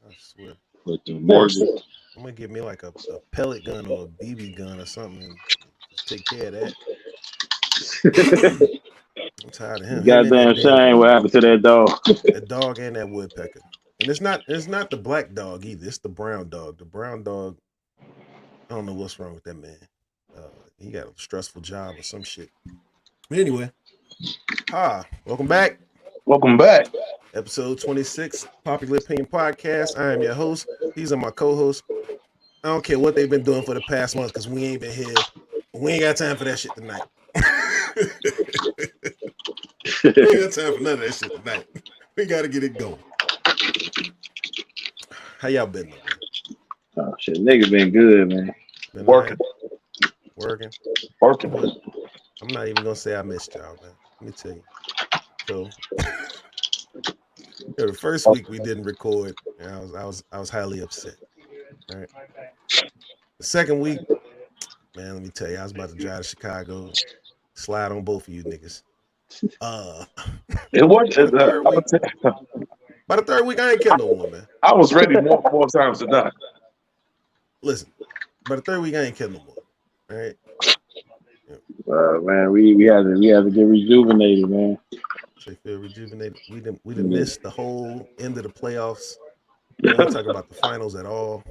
I swear. With the Force. niggas. I'm gonna get me like a pellet gun or a BB gun or something and just take care of that. I'm tired of him. Him and Goddamn shame what happened to that dog. that dog and that woodpecker. And it's not the black dog either. It's the brown dog. The brown dog, I don't know what's wrong with that man. He got a stressful job or some shit. But anyway, welcome back. Welcome back. Episode 26, Popular Opinion Podcast. I am your host. These are my co-hosts. I don't care what they've been doing for the past month because we ain't been here. We ain't got time for that shit tonight. We ain't got time for none of that shit tonight. We gotta get it going. How y'all been though, man? Oh shit, nigga been good, man. Been Working. Working. Working. But I'm not even gonna say I missed y'all, man. Let me tell you. So the first week we didn't record, and I was highly upset. All right. The second week, man, let me tell you, I was about to drive to Chicago, slide on both of you niggas. It worked. By the third week, I ain't killed no more, man. I was ready more times than not. Listen, by the third week, I ain't killed no more. All right. Man, we had to get rejuvenated, man. So you feel rejuvenated. We didn't miss the whole end of the playoffs. We don't talk about the finals at all.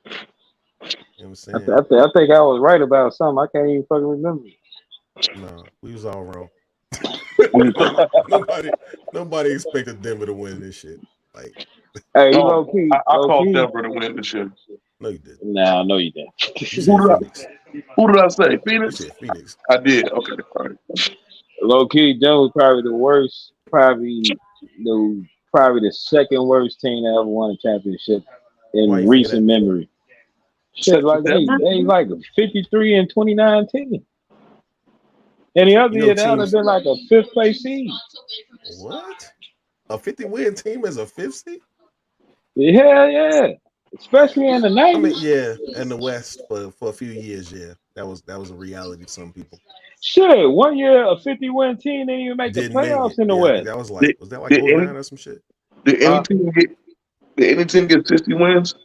You know what I'm saying? I think I was right about something. I can't even fucking remember. No, we was all wrong. nobody expected Denver to win this shit. Like, Hey, low key, I low called key. Denver to win this year. no, you didn't. Nah, no, you didn't. You said Phoenix. Who did I say? You Phoenix? said Phoenix. I did. Okay. All right. Low key, Denver was probably the worst. Probably the second worst team that ever won a championship Why in you figure recent that? memory. Shit, like they like 53 and 2019. And the other You know year that would have teams. been like a fifth place seed. What? A 50-win team as a fifth seed? Yeah. Especially in the I mean, 90s. yeah, in the West for a few years, yeah, that was a reality to some people. Shit, one year a 50-win team didn't even make the Didn't make playoffs it. in the Yeah, I think West. that was Did, was that like did any 09 or some shit? did any team get 50 wins?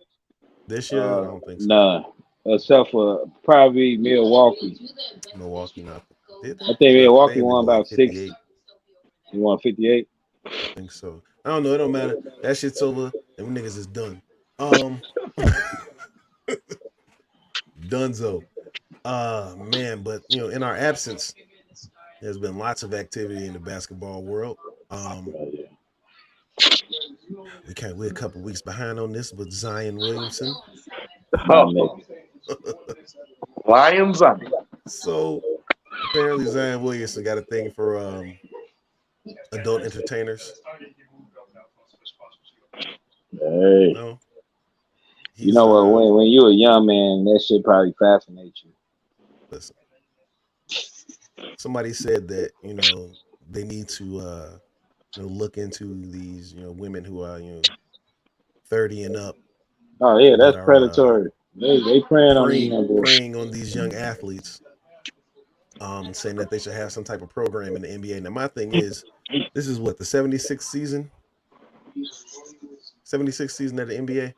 This year, I don't think so. None. Except for probably Milwaukee. Milwaukee, not did they? I think No, I think they Milwaukee ended won with like about 58. 60. You won 58? I think so. I don't know. It don't matter. That shit's over. Them niggas is done. Dunzo. Man, but in our absence, there's been lots of activity in the basketball world. We're a couple weeks behind on this with Zion Williamson. Oh, Lions. So apparently Zion Williamson got a thing for adult entertainers. Hey. No, You know what? When you're a young man, that shit probably fascinates you. Listen, somebody said that they need to look into these women who are 30 and up. Oh yeah, that that's are predatory. They preying on these young boys. preying on these young athletes, saying that they should have some type of program in the NBA. Now my thing is, this is what the 76th season. 76th season of the NBA.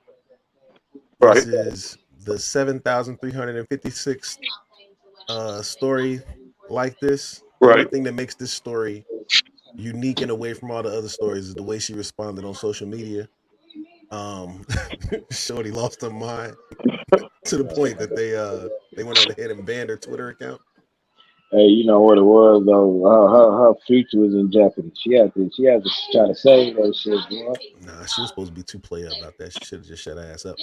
Right. This is the 7,356 story like this. The only Right. thing that makes this story unique and away from all the other stories is the way she responded on social media. Shorty lost her mind to the point that they went on ahead and banned her Twitter account. Hey, you know what it was though? Her future was in jeopardy. She had to try to save that shit, boy. Nah, she was supposed to be too player about that. She should have just shut her ass up.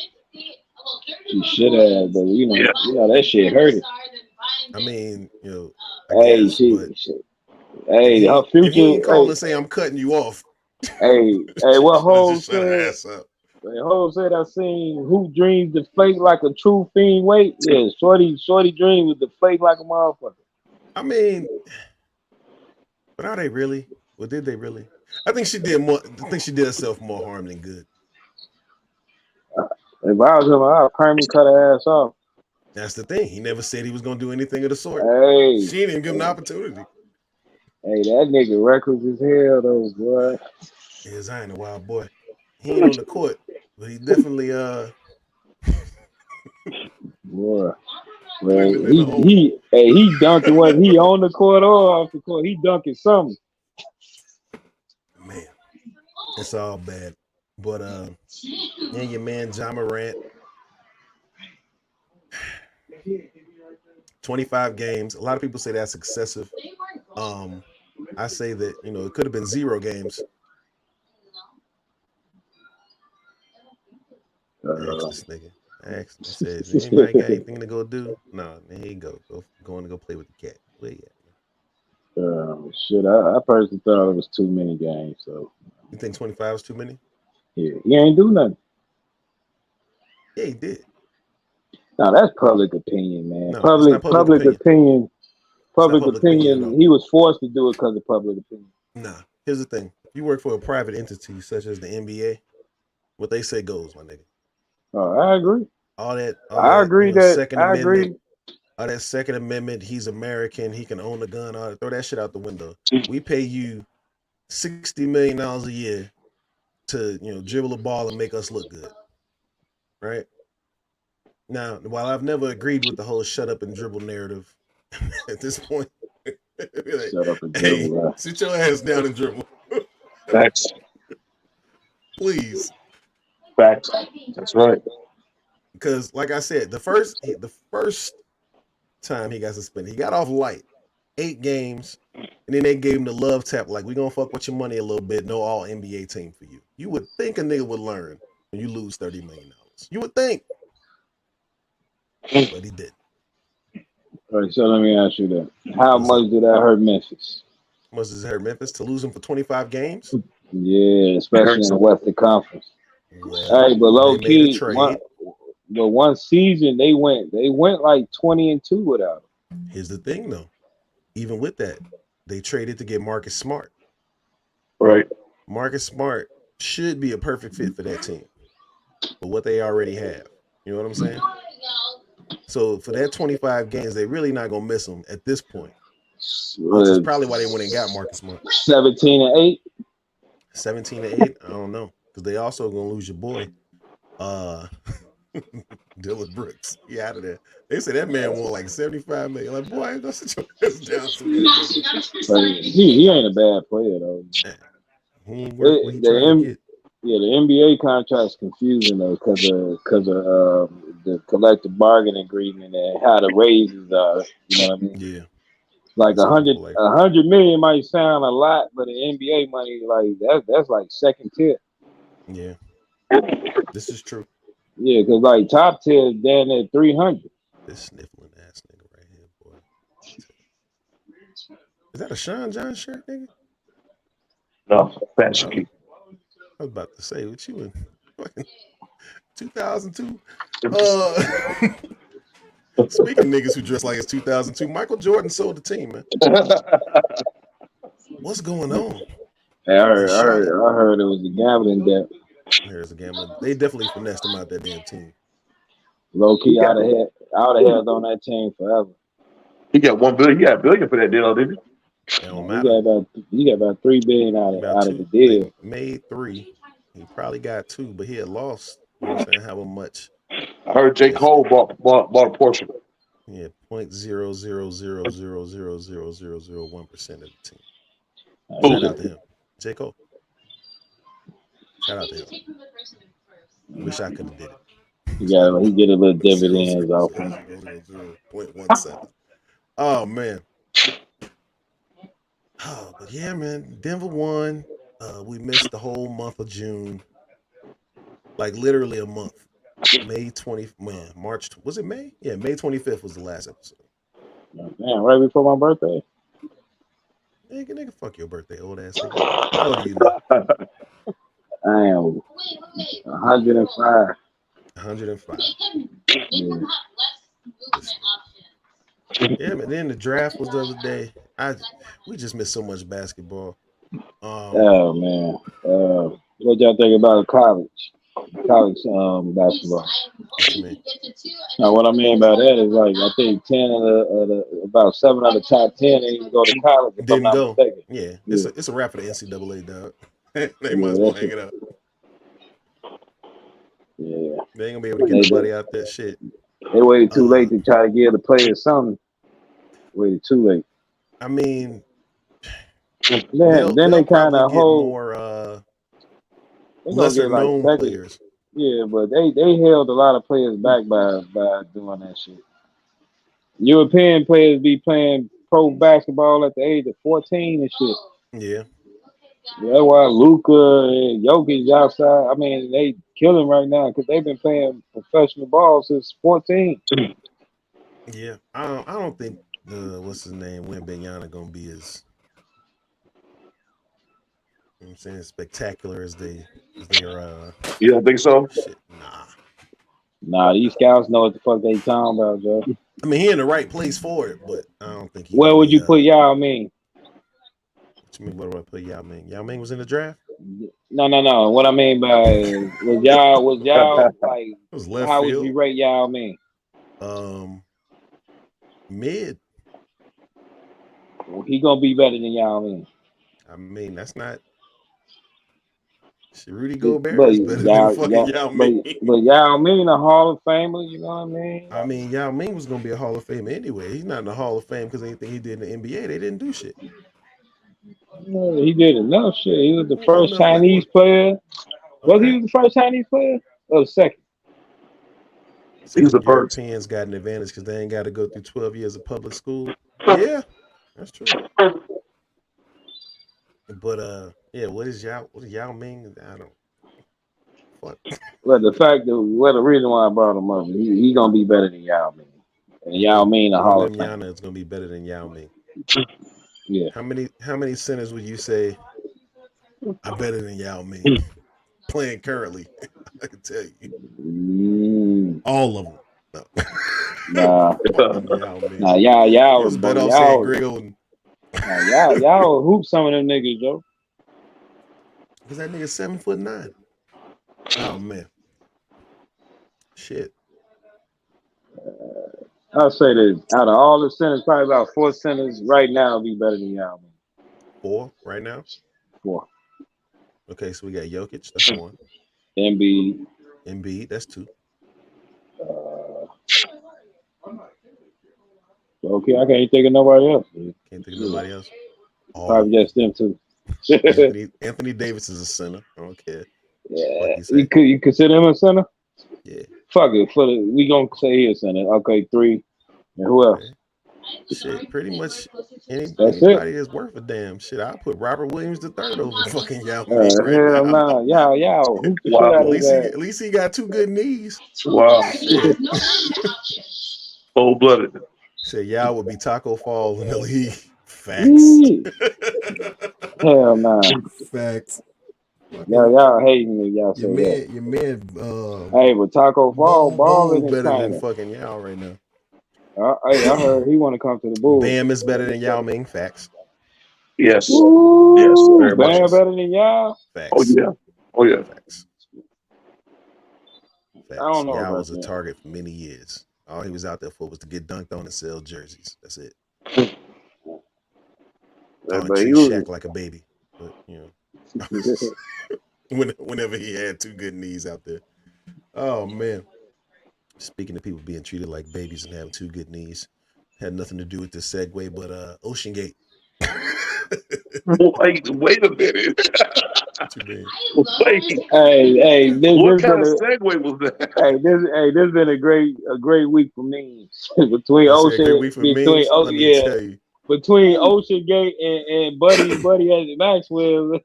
She should have, but you know that shit hurt it. I mean, I Hey, guess, but her if he future. ain't call and say I'm cutting you off, Hey, what Ho just shut her said? ass up. Ho said I seen who dreams to fake like a true fiend. Wait, yeah, Shorty dream was to fake like a motherfucker. I mean, but are they really? Well, did they really? I think she did more. I think she did herself more harm than good. If I was him, I'd permanently cut her ass off. That's the thing. He never said he was going to do anything of the sort. Hey, She didn't even give him the opportunity. Hey, that nigga reckless as hell, though, boy. Yeah, Zion a wild boy. He ain't on the court, But he definitely Boy. putting Man, it in the hole. he dunking whether he on the court or off the court. He dunking something. Man, it's all bad. But yeah, your man John Morant, 25 games. A lot of people say that's excessive. I say that, it could have been 0 games. Ask this nigga. Ask him. He said, anybody got anything to go do? No, here you go. Going to go play with the cat. Where you at? Shit, I personally thought it was too many games. So You think 25 is too many? yeah, he ain't do nothing. Yeah, he did. No, that's public opinion, man. No, it's not public opinion. Opinion. It's not Public opinion. at all. He was forced to do it because of public opinion. Nah, here's the thing. If you work for a private entity such as the NBA, what they say goes, my nigga. Oh, I agree. I agree that Second Amendment. All that Second Amendment, he's American, he can own a gun, all that, throw that shit out the window. We pay you $60 million a year to, dribble a ball and make us look good. Right? Now, while I've never agreed with the whole shut up and dribble narrative at this point, like, shut up and dribble. Hey, sit your ass down and dribble. Facts. Please. Facts. That's right. Because, like I said, the first time he got suspended, he got off light, 8 games, and then they gave him the love tap, like, we gonna fuck with your money a little bit, no all NBA team for you. You would think a nigga would learn when you lose $30 million. You would think. But he didn't. All right, so let me ask you that. How much did that hurt Memphis? How much does it hurt Memphis to lose him for 25 games? Yeah, especially in the Western Conference. Well, hey, but low key, one season they went like 20-2 without him. Here's the thing, though. Even with that, they traded to get Marcus Smart. Right. Marcus Smart should be a perfect fit for that team. But what they already have. You know what I'm saying? So for that 25 games, they're really not gonna miss him at this point. Which is probably why they went and got Marcus Smart. 17-8. 17-8. I don't know. Because they also gonna lose your boy, Dylan Brooks. He out of there. They say that man won like $75 million. Like, boy, go sit your ass down. He ain't a bad player though. He ain't worth what he trying to get. Yeah, the NBA contract's confusing though because of the collective bargaining agreement and how the raises are. You know what I mean? Yeah. Like $100 million might sound a lot, but the NBA money, like that's like second tier. Yeah, this is true. Yeah, because like top tier is down at 300. This sniffling ass nigga right here, boy. Is that a Sean John shirt, nigga? No, fashion. I was about to say, what you in fucking 2002? Speaking of niggas who dress like it's 2002, Michael Jordan sold the team, man. What's going on? Hey, I heard it was a gambling debt. There's a gambling. They definitely finessed him out that damn team. Low key, I would have held on that team forever. He got $1 billion. He got $1 billion for that deal, didn't he? It don't matter. He got about $3 billion out of the deal. They made 3. He probably got 2, but he had lost. You know what I'm saying? How much? I heard J. Cole bought a portion. Yeah, 0.000000001% of the team. Shout out to him, J. Cole. Shout out to him. Wish I could have did it. He get a little dividends off him. 0.17. Oh man. Oh, but yeah, man. Denver won. We missed the whole month of June. Like literally a month. March. Was it May? Yeah, May 25th was the last episode. Damn, right before my birthday. Nigga, fuck your birthday, old ass nigga. How old are you now? I am 105. 105. Yeah. Yeah, man. Then the draft was the other day. We just missed so much basketball. Oh man. What y'all think about college basketball? What you mean? Now, what I mean by that is like I think 10 about 7 out of the top 10 didn't even go to college. Didn't go. Yeah, it's a wrap for the NCAA, dog. They might as well hang it up. Yeah, They ain't gonna be able to get they nobody out there. Shit. they waited too late Uh, to try to give the players something. Waited too late. I mean, Then they'll they kind probably of get hold. more They gonna lesser get like known second. players. Yeah, but they held a lot of players back by doing that shit. European players be playing pro basketball at the age of 14 and shit. Yeah, That's why Luca and Jokic outside. I mean, they killing right now because they've been playing professional ball since 14. yeah. I don't think the what's his name Wembanyama gonna be as you know what I'm saying spectacular as they are. You don't think so? Shit, nah. Nah, these scouts know what the fuck they talking about, Joe. I mean, he in the right place for it, but I don't think he Where gonna would be. you put Yao Ming? What you mean? What do I put Yao Ming? Yao Ming was in the draft. No. What I mean by was Yao like It was left how would you field. rate Yao Ming? Um, mid. Well, he gonna be better than Yao Ming. I mean, that's not. Shit, Rudy Gobert But is better than fucking Yao Ming. but Yao Ming a Hall of Famer, you know what I mean? I mean, Yao Ming was gonna be a Hall of Fame anyway. He's not in the Hall of Fame because anything he did in the NBA, they didn't do shit. Yeah, he did enough shit. He was the Well, first enough like Chinese what? player. Was Okay. he the first Chinese player? Or the second? So He's the the first. Europeans got an advantage because they ain't got to go through 12 years of public school. Yeah, that's true. But yeah, what is Yao Ming? I don't fuck. Well, the reason why I brought him up, he gonna be better than Yao Ming. And You Yao think Ming a Hall of Fame. Wembanyama is gonna be better than Yao Ming? Yeah. How many centers would you say are better than Yao Ming playing currently? I can tell you Mm, all of them. No. nah, Fucking Yao Ming. nah, It was better off saying Greg Oden Yao hoop some of them niggas, Joe. because that nigga's 7'9". Oh man, shit. I'll say this: out of all the centers, probably about 4 centers right now will be better than Yao Ming. 4 right now. 4. Okay, so we got Jokic. That's 1. Embiid. Embiid. That's 2. Uh, okay, I can't think of nobody else. Dude. Can't think of nobody else. All of Probably them. just them two. Anthony Davis is a center. I don't care. Fuck Yeah, you say. you consider him a center? Yeah. Fuck it, we gonna say he a center. Okay, 3. And who else? Okay. Shit. Pretty much That's it. anybody that's worth a damn. Shit. I'll put Robert Williams the third over fucking Yao Ming right Hell now. nah, Yao, hoop the shit Wow. out At of his least ass. he got 2 good knees. Wow. Shit. Cold blooded. Shit. Yao would be Taco Fall in the league. Facts. Hell nah. Facts. Fucking Y'all hating me, y'all say that. your man Hey, but Taco Fall Bo balling is better than kind fucking Yao right now. hey, I heard he want to come to the Bulls. Bam is better than Yao Ming. Facts. Yes. Ooh, Yes. Very much. Bam So. better than y'all. Facts. Oh yeah. Oh yeah. Facts. I don't know Yao about was a that. target for many years. All he was out there for was to get dunked on and sell jerseys. That's it. And But he treat was Shaq like a baby. But whenever he had 2 good knees out there. Oh man. Speaking of people being treated like babies and having 2 good knees, had nothing to do with this segue, but Oceangate. Wait a minute. Too bad. Wait. hey, What kind of segue was that? this been a great week for me between You say a great week for memes? Let me tell you. between Oceangate and Buddy at Maxwell.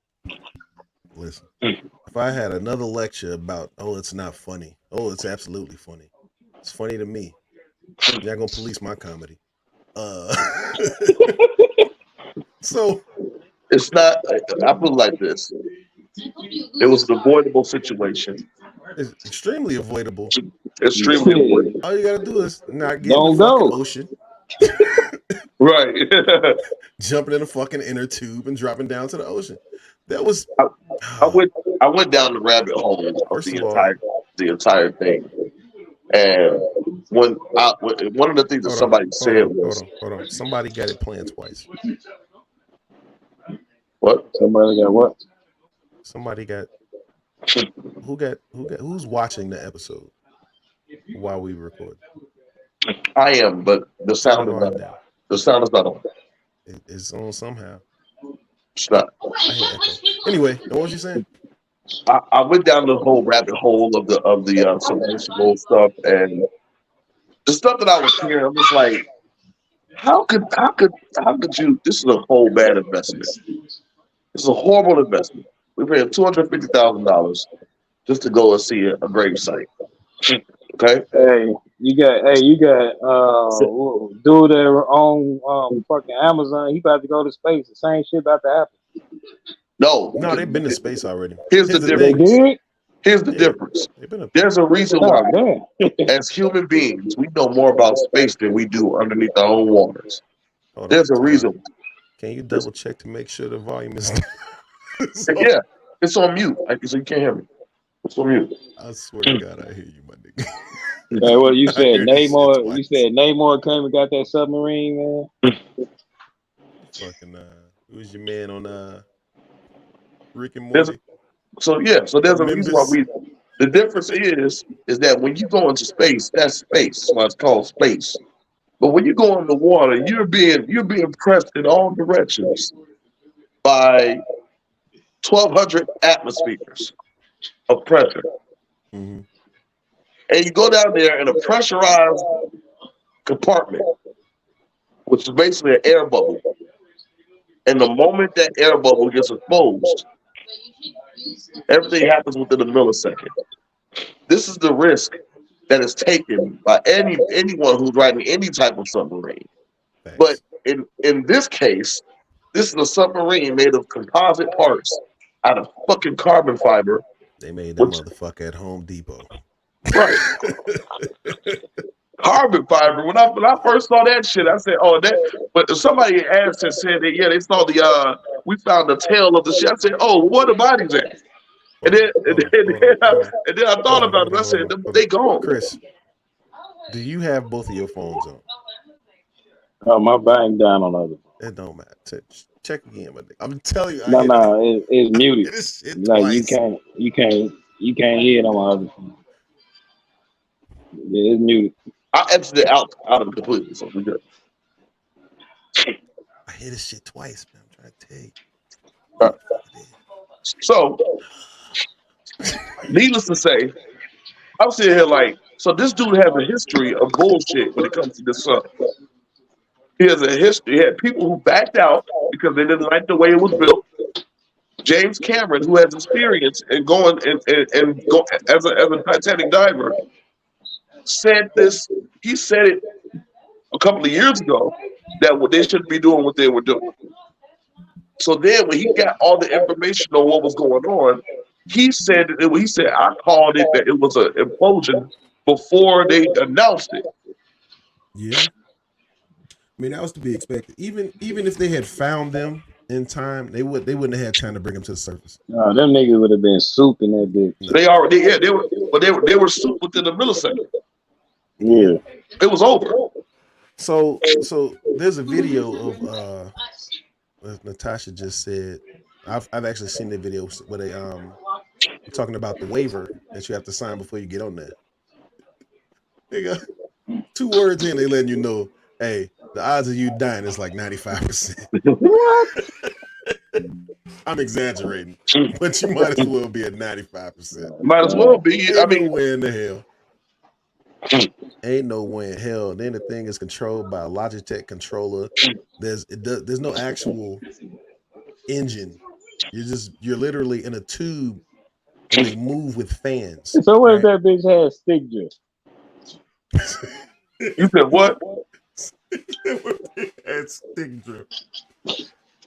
Listen, if I had another lecture about, it's not funny. Oh, it's absolutely funny. It's funny to me. You're not gonna police my comedy. So It's not. I put it like this. It was an avoidable situation. it's extremely avoidable. Extremely avoidable. All you gotta do is not get in the Don't fucking go. ocean, Right. jumping in a fucking inner tube and dropping down to the ocean. That was I went down the rabbit hole of first of all, the entire thing. And one of the things that somebody said was, hold on. Somebody got it planned twice. "What? Somebody got what? Somebody got Who's watching the episode while we record? I am, but the Turn sound the is not volume on. down. The sound is not on. It's on somehow. It's not. I hear echo. Anyway, what was you saying? I went down the whole rabbit hole of the submersible stuff and the stuff that I was hearing. I'm just like, how could you? This is a whole bad investment. This is a horrible investment. We paid $250,000 just to go and see a grave site. Okay. Hey, dude that on fucking Amazon. He about to go to space. The same shit about to happen. No, No, they've been to space already. Here's the the They difference. thing. did. Here's the Yeah, difference. they've been up there. There's a reason Oh why, damn. as human beings, we know more about space than we do underneath our own waters. Hold There's on, a time out. reason. Can you double check to make sure the volume is? Yeah, it's on mute. So you can't hear me. It's on mute. I swear to God, I hear you, my nigga. Hey, what you I said? heard this shit Namor. twice. You said Namor came and got that submarine, man. Fucking who's your man on Rick and There's Morty? so there's a reason why Members. the difference is that when you go into space, that's space. That's why it's called space. But when you go in the water, you're being pressed in all directions by 1,200 atmospheres of pressure. Mm-hmm. And you go down there in a pressurized compartment, which is basically an air bubble. And the moment that air bubble gets exposed, everything happens within a millisecond. This is the risk that is taken by anyone who's riding any type of submarine. Facts. But in this case, this is a submarine made of composite parts out of fucking carbon fiber. They made that Which- motherfucker at Home Depot. Right. Carbon fiber. When I first saw that shit, I said, "Oh, that." But somebody asked and said that, yeah, they saw we found the tail of the shit. I said, "Oh, where the bodies at?" And then I thought about it. I said, "They gone." Chris, do you have both of your phones on? Oh, my bang down on the other. It don't matter. Check again, my nigga. I'm telling you. No, it's muted. This shit Like twice. you can't hear it on my other phone. Yeah, it's muted. I exited out of it completely, so we good. I hear this shit twice, man. I'm trying to tell you. Right. So, needless to say, I'm sitting here like, so this dude has a history of bullshit when it comes to this stuff. He has a history. He had people who backed out because they didn't like the way it was built. James Cameron, who has experience in going and go as a Titanic diver, said this. He said it a couple of years ago that they shouldn't be doing what they were doing. So then, when he got all the information on what was going on, he said I called it that it was an implosion before they announced it. Yeah. I mean, that was to be expected. Even if they had found them in time, they wouldn't have had time to bring them to the surface. No, them niggas would have been soup in that bitch. They were soup within a millisecond. Yeah. It was over. So there's a video of as Natasha just said. I've actually seen the video where they talking about the waiver that you have to sign before you get on there. They got 2 words in, they letting you know, hey, the odds of you dying is like 95%. What? I'm exaggerating, but you might as well be at 95%. Might as well be. Ain't I mean, no way in the hell. Ain't no way in hell. Then the thing is controlled by a Logitech controller. There's no actual engine. You're literally in a tube and they move with fans. So what if that bitch had stick drift? you said what? And stick drip.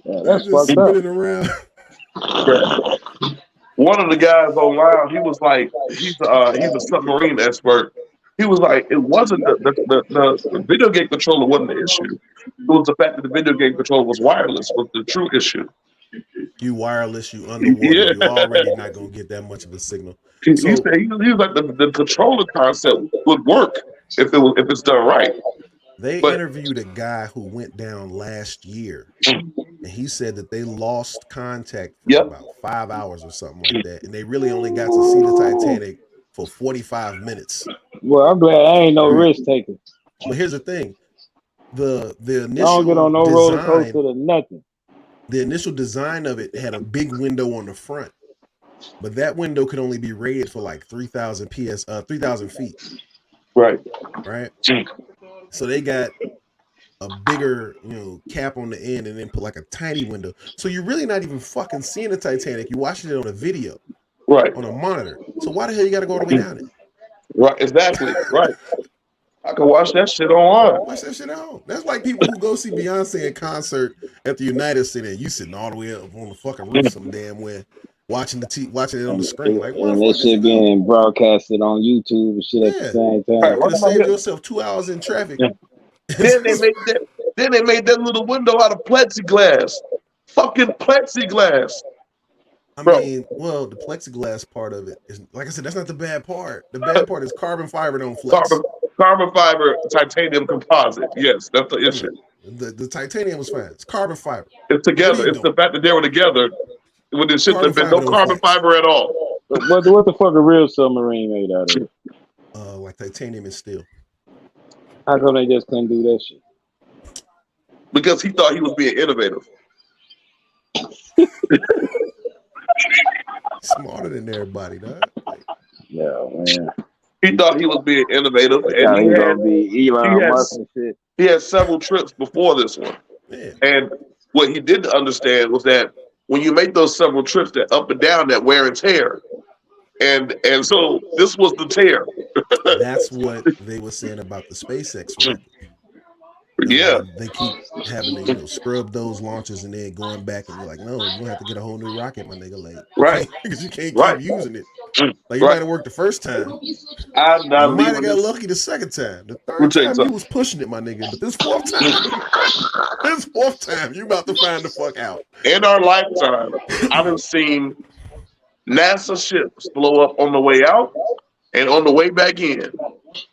Yeah, that's Just fucked up. spinning around. One of the guys online, he was like, he's a submarine expert. He was like, it wasn't the video game controller wasn't the issue. It was the fact that the video game controller was wireless was the true issue. You wireless, you underwater, Yeah. you already not gonna get that much of a signal. He So- said he was like the controller concept would work if it's done right. They But- interviewed a guy who went down last year and he said that they lost contact for Yep. about 5 hours or something like that, and they really only got to see the Titanic for 45 minutes. Well, I'm glad I ain't no Right. risk taker. But here's the thing: the I don't get on initial no roller design, coaster or nothing. the initial design of it had a big window on the front, but that window could only be rated for like 3,000 feet, Right. right? So they got a bigger, cap on the end, and then put like a tiny window. So you're really not even fucking seeing the Titanic. You're watching it on a video, Right. on a monitor. So why the hell you got to go all the way down it? Right. Exactly. Right. I can watch that shit online. Watch that shit at home. That's like people who go see Beyonce in concert at the United Center, and you sitting all the way up on the fucking roof some damn way, watching watching it on the screen. Like, what And the that fuck is you shit doing? being broadcasted on YouTube and shit at the Yeah. same You Right. time. could have saved yourself 2 hours in traffic. Yeah. Then they made that. Then they made that little window out of plexiglass. Fucking plexiglass, I bro. mean, well, the plexiglass part of it is, like I said, that's not the bad part. The bad part is carbon fiber don't flex. Carbon fiber titanium composite. Yes, that's the issue. The titanium was fine. It's carbon fiber. It's What are together. you It's doing? the fact that they were together when there should Carbon have been fiber no don't carbon flex. fiber at all. What the fuck a real submarine made out of? Like titanium and steel. How come they just couldn't do that shit? Because he thought he was being innovative. Smarter than everybody, dog. Like, Yeah, man. He thought he was being innovative, Yeah, and he gonna be Elon has- Musk and shit. he had several trips before this one. yeah. And what he didn't understand was that when you make those several trips, that up and down, that wear and tear, and so this was the tear. That's what they were saying about the SpaceX rocket. Yeah, They keep having to scrub those launches and then going back, and you're like, no, you're gonna have to get a whole new rocket, my nigga. Like, Right. Because you can't Right. keep using it. Like, you Right. might have worked the first time. I'm You not might have leaving got this. lucky the second time. The We'll third tell you time you something. was pushing it, my nigga. But this fourth time, you about to find the fuck out. In our lifetime, I done seen NASA ships blow up on the way out and on the way back in.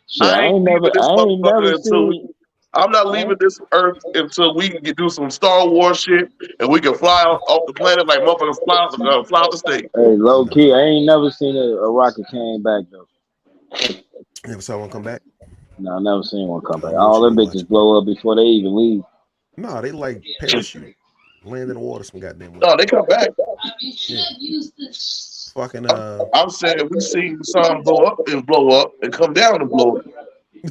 Shit, I ain't leaving never, this I ain't motherfucker never until seen. I'm not leaving this earth until we can do some Star Wars shit and we can fly off the planet like motherfuckers fly out the state. Hey, low key, I ain't never seen a rocket came back though. Never saw one come back. No, I never seen one come back. I All wish them you would bitches watch. blow up before they even leave. No, they like parachute. Land in the water some goddamn way. No, they come back. Yeah. Fucking I'm saying we seen some blow up and come down and blow up.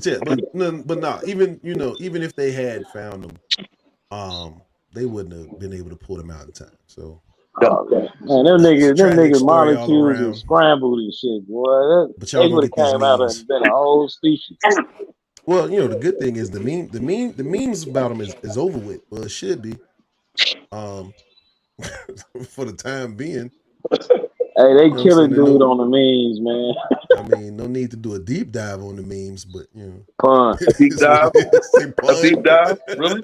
yeah, but no, even if they had found them, they wouldn't have been able to pull them out in time. So Oh, man, them niggas Tragic story all molecules around. and scrambled and shit, boy. But y'all They gonna would have get these came out memes. and been a whole species. Well, the good thing is the memes about them is over with. Well, it should be. For the time being. Hey, they what I'm killing saying? dude on the memes, man. I mean, no need to do a deep dive on the memes, but Pun. Deep dive? Say A pun. deep dive? Really?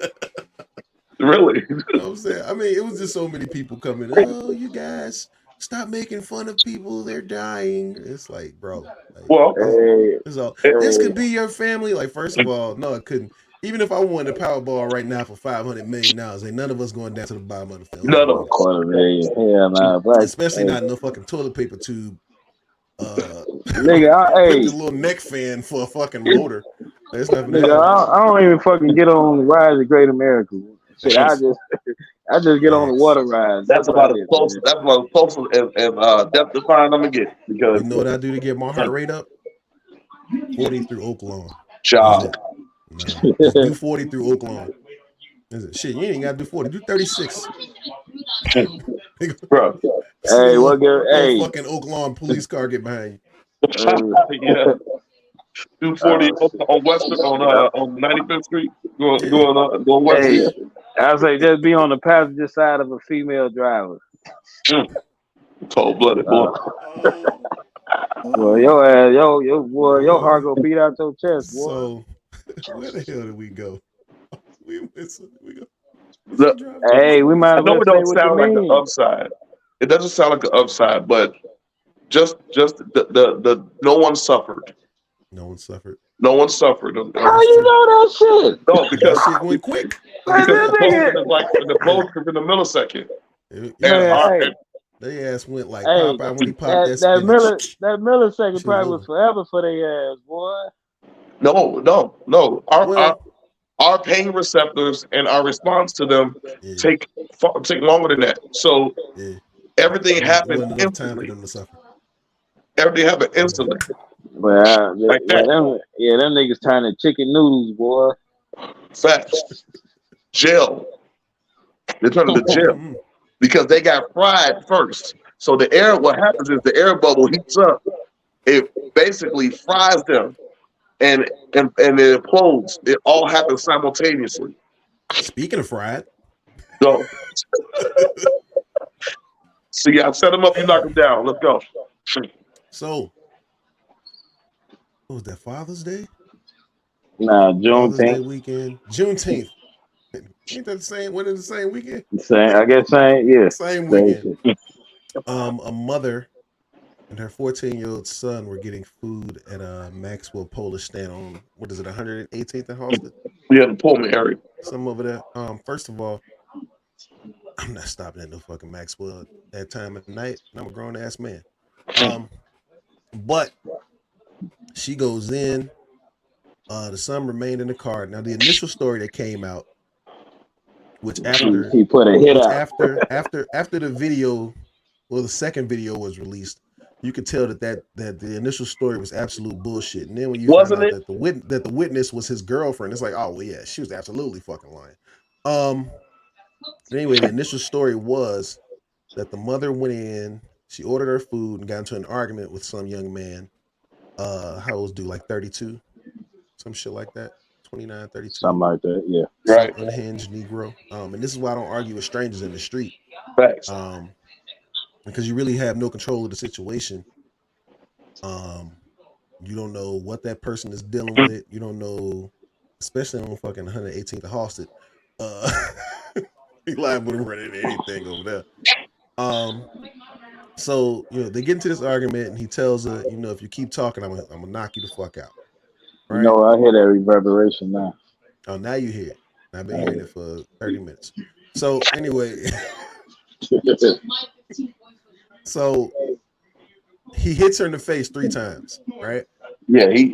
Really? You know what I'm saying? I mean, it was just so many people coming. Oh, you guys, stop making fun of people. They're dying. It's like, bro. Like, Well, Hey, it's all, this could be your family. Like, first of all, no, it couldn't. Even if I won the Powerball right now for $500 million, ain't none of us going down to the bottom of the film. none of them. $250,000. Hell nah, black. Especially Hey, not no fucking toilet paper tube. nigga, With hey, the little neck fan for a fucking motor. That's not gonna nigga, happen. I don't even fucking get on the Rise of Great America. Shit, I just get on the water ride. That's about as it, close. man. That's about as close as depth define I'm gonna get because You know what I do to get my heart rate up? 40 through Oak Lawn. That's child. it. No, just do 40 through Oak Lawn. Is it? Shit, you ain't gotta do 40. Do 36. Bro. Hey, what girl? Hey, fucking Oak Lawn police car get behind Yeah. 240 on Western on 95th Street. Going west. hey, I say just be on the passenger side of a female driver. Cold blooded boy. Well, your ass, your heart gonna beat out your chest, boy. So, where the hell did we go? We go. Hey, we might I as know well it say don't what sound you like mean. an upside. It doesn't sound like an upside, but just the no one suffered. No one suffered. No one suffered. How you know that shit? No, That shit went quick. Man, because that nigga, the close is in the millisecond. And man, hey, they ass went like hey, Popeye when he popped that that spinach. millisecond Shit was probably was over. forever for their ass, boy. no. Well, Our pain receptors and our response to them yeah, take longer than that. So yeah. everything It happened wasn't enough time for instantly. them to suffer. Everything happened Yeah. instantly, Well, like that. them niggas turning chicken noodles, boy. Facts. Gel. They turn into gel because they got fried first. So the air, what happens is the air bubble heats up. It basically fries them, and it implodes. It all happens simultaneously. Speaking of fried, So, yeah, set them up. You knock them down. Let's go. so what was that? Father's Day? Nah, Father's Day Juneteenth. weekend, Juneteenth. Ain't that the same? When is the same weekend? I guess yeah. Same Same weekend. shit. A mother and her 14-year-old son were getting food at a Maxwell Polish stand on what is it, 118th and Halsted? Yeah, the Pullman area. Some over there. First of all, I'm not stopping at no fucking Maxwell at that time of night. I'm a grown ass man. But she goes in. The son remained in the car. Now the initial story that came out, which after He put a hit out. after the video, well, the second video was released, you could tell that the initial story was absolute bullshit. And then when you found Wasn't out it? that the witness was his girlfriend, it's like, oh well, yeah, she was absolutely fucking lying. But anyway, the initial story was that the mother went in, she ordered her food and got into an argument with some young man. How old was dude? Like 32, some shit like that. 29, 32. Something like that, yeah. Some Right. unhinged Negro. And this is why I don't argue with strangers in the street. Facts. Because you really have no control of the situation. You don't know what that person is dealing with. You don't know, especially on fucking 118th Halsted. You liable to run into anything over there. So they get into this argument, and he tells her, if you keep talking, I'm gonna knock you the fuck out. You Right? know, I hear that reverberation now. Oh, now you hear it. I've been hearing it for 30 minutes. So anyway, so he hits her in the face 3 times, right? Yeah, he